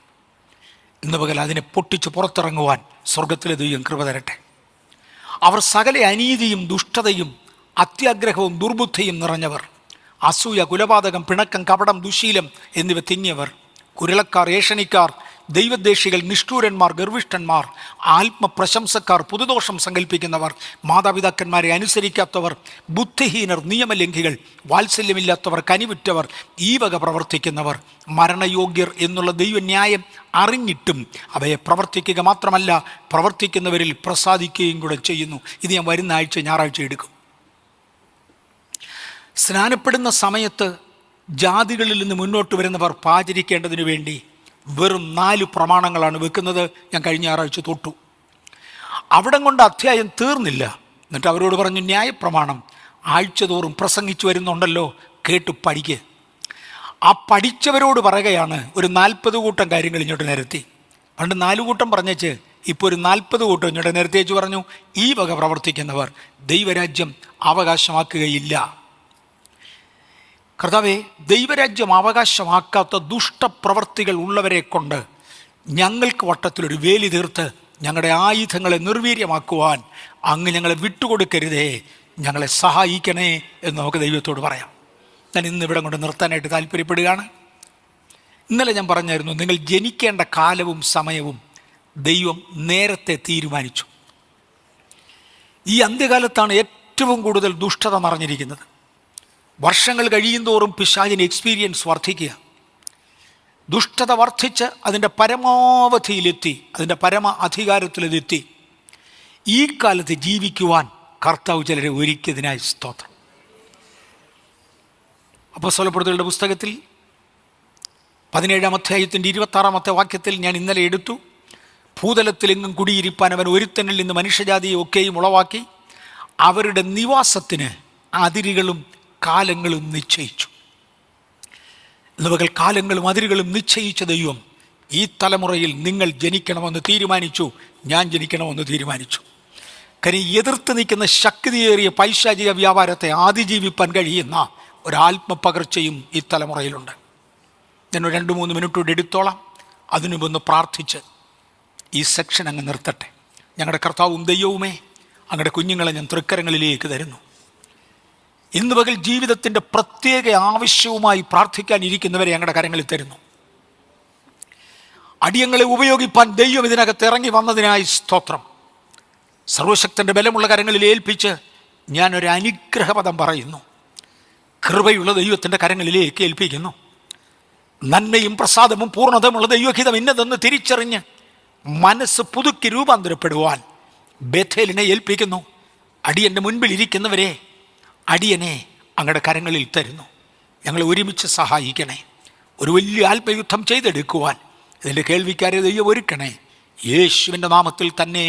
ഇന്ന് പകൽ അതിനെ പൊട്ടിച്ച് പുറത്തിറങ്ങുവാൻ സ്വർഗത്തിലെ ദൈവം കൃപ തരട്ടെ. അവർ സകല അനീതിയും ദുഷ്ടതയും അത്യാഗ്രഹവും ദുർബുദ്ധിയും നിറഞ്ഞവർ, അസൂയ, കുലപാതകം, പിണക്കം, കപടം, ദുശീലം എന്നിവ തിങ്ങിയവർ, കുരളക്കാർ, ഏഷണിക്കാർ, ദൈവദ്വേഷികൾ, നിഷ്ഠൂരന്മാർ, ഗർവിഷ്ഠന്മാർ, ആത്മപ്രശംസക്കാർ, പുതുദോഷം സങ്കല്പിക്കുന്നവർ, മാതാപിതാക്കന്മാരെ അനുസരിക്കാത്തവർ, ബുദ്ധിഹീനർ, നിയമലംഘികൾ, വാത്സല്യമില്ലാത്തവർ, കനിവുറ്റവർ, ഈ വക പ്രവർത്തിക്കുന്നവർ, മരണയോഗ്യർ എന്നുള്ള ദൈവന്യായം അറിഞ്ഞിട്ടും അവയെ പ്രവർത്തിക്കുക മാത്രമല്ല, പ്രവർത്തിക്കുന്നവരിൽ പ്രസാദിക്കുകയും കൂടെ ചെയ്യുന്നു. ഇത് ഞാൻ വരുന്ന ആഴ്ച ഞായറാഴ്ച എടുക്കും. സ്നാനപ്പെടുന്ന സമയത്ത് ജാതികളിൽ നിന്ന് മുന്നോട്ട് വരുന്നവർ പാചരിക്കേണ്ടതിനു വേണ്ടി വെറും 4 പ്രമാണങ്ങളാണ് വെക്കുന്നത്. ഞാൻ കഴിഞ്ഞ ഞായറാഴ്ച തൊട്ടു. അവിടം കൊണ്ട് അധ്യായം തീർന്നില്ല. എന്നിട്ട് അവരോട് പറഞ്ഞു, ന്യായപ്രമാണം ആഴ്ചതോറും പ്രസംഗിച്ചു വരുന്നുണ്ടല്ലോ, കേട്ടു പഠിക്കുക. ആ പഠിച്ചവരോട് പറയുകയാണ്, ഒരു 40 കൂട്ടം കാര്യങ്ങൾ ഇങ്ങോട്ട് നിരത്തി. പണ്ട് 4 കൂട്ടം പറഞ്ഞേച്ച് ഇപ്പോൾ ഒരു 40 കൂട്ടം ഇങ്ങോട്ട് നിരത്തിയേച്ച് പറഞ്ഞു, ഈ വക പ്രവർത്തിക്കുന്നവർ ദൈവരാജ്യം അവകാശമാക്കുകയില്ല. കർത്താവേ, ദൈവരാജ്യം അവകാശമാക്കാത്ത ദുഷ്ടപ്രവർത്തികൾ ഉള്ളവരെ കൊണ്ട് ഞങ്ങൾക്ക് വട്ടത്തിലൊരു വേലി തീർത്ത് ഞങ്ങളുടെ ആയുധങ്ങളെ നിർവീര്യമാക്കുവാൻ അങ്ങ് ഞങ്ങളെ വിട്ടുകൊടുക്കരുതേ, ഞങ്ങളെ സഹായിക്കണേ എന്ന് നമുക്ക് ദൈവത്തോട് പറയാം. ഞാൻ ഇന്ന് ഇവിടെ കൊണ്ട് നിർത്താനായിട്ട് താല്പര്യപ്പെടുകയാണ്. ഇന്നലെ ഞാൻ പറഞ്ഞായിരുന്നു, നിങ്ങൾ ജനിക്കേണ്ട കാലവും സമയവും ദൈവം നേരത്തെ തീരുമാനിച്ചു. ഈ അന്ത്യകാലത്താണ് ഏറ്റവും കൂടുതൽ ദുഷ്ടത നിറഞ്ഞിരിക്കുന്നത്. വർഷങ്ങൾ കഴിയുന്തോറും പിശാചിന് എക്സ്പീരിയൻസ് വർദ്ധിക്കുക, ദുഷ്ടത വർദ്ധിച്ച് അതിൻ്റെ പരമാവധിയിലെത്തി, അതിൻ്റെ പരമ അധികാരത്തിലെത്തി. ഈ കാലത്ത് ജീവിക്കുവാൻ കർത്താവ് ചിലരെ ഒരുക്കിയതിനായി സ്തോത്രം. അപ്പോസ്തലപ്രവൃത്തികളുടെ പുസ്തകത്തിൽ 17-ാം അധ്യായത്തിൻ്റെ 26-ാമത്തെ വാക്യത്തിൽ ഞാൻ ഇന്നലെ എടുത്തു, ഭൂതലത്തിലെങ്ങും കുടിയിരിപ്പാൻ അവൻ ഒരുത്തനിൽ നിന്ന് മനുഷ്യജാതിയെ ഒക്കെയും ഉളവാക്കി അവരുടെ നിവാസത്തിന് അതിരുകളും കാലങ്ങളും നിശ്ചയിച്ചു. ഇന്നുപകൽ കാലങ്ങളും അതിരുകളും നിശ്ചയിച്ച ദൈവം ഈ തലമുറയിൽ നിങ്ങൾ ജനിക്കണമെന്ന് തീരുമാനിച്ചു, ഞാൻ ജനിക്കണമെന്ന് തീരുമാനിച്ചു. കാര്യം എതിർത്ത് നിൽക്കുന്ന ശക്തിയേറിയ പൈശാചിക വ്യാപാരത്തെ അതിജീവിപ്പാൻ കഴിയുന്ന ഒരാത്മപകർച്ചയും ഈ തലമുറയിലുണ്ട്. ഞാൻ 2-3 മിനിറ്റ് കൂടി എടുത്തോളാം. അതിനു മുമ്പ് പ്രാർത്ഥിച്ച് ഈ സെക്ഷൻ അങ്ങ് നിർത്തട്ടെ. ഞങ്ങളുടെ കർത്താവും ദൈവവുമേ, അങ്ങയുടെ കുഞ്ഞുങ്ങളെ ഞാൻ തൃക്കരങ്ങളിലേക്ക് തരുന്നു. ഇന്ന് പകൽ ജീവിതത്തിൻ്റെ പ്രത്യേക ആവശ്യവുമായി പ്രാർത്ഥിക്കാനിരിക്കുന്നവരെ ഞങ്ങളുടെ കരങ്ങളിൽ തരുന്നു. അടിയങ്ങളെ ഉപയോഗിപ്പാൻ ദൈവം ഇതിനകത്ത് ഇറങ്ങി വന്നതിനായി സ്തോത്രം. സർവശക്തൻ്റെ ബലമുള്ള കരങ്ങളിൽ ഏൽപ്പിച്ച് ഞാനൊരു അനുഗ്രഹപദം പറയുന്നു. കൃപയുള്ള ദൈവത്തിൻ്റെ കരങ്ങളിലേക്ക് ഏൽപ്പിക്കുന്നു. നന്മയും പ്രസാദവും പൂർണ്ണതമുള്ള ദൈവഹിതം ഇന്നതെന്ന് തിരിച്ചറിഞ്ഞ് മനസ്സ് പുതുക്കി രൂപാന്തരപ്പെടുവാൻ ബേഥേലിനെ ഏൽപ്പിക്കുന്നു. അടിയൻ്റെ മുൻപിൽ ഇരിക്കുന്നവരെ അടിയനെ അങ്ങയുടെ കരങ്ങളിൽ തരുന്നു. ഞങ്ങളെ ഒരുമിച്ച് സഹായിക്കണേ. ഒരു വലിയ ആത്മയുദ്ധം ചെയ്തെടുക്കുവാൻ ഇതിൻ്റെ കേൾവിക്കാരെ ദൈവം ഒരുക്കണേ. യേശുവിൻ്റെ നാമത്തിൽ തന്നെ.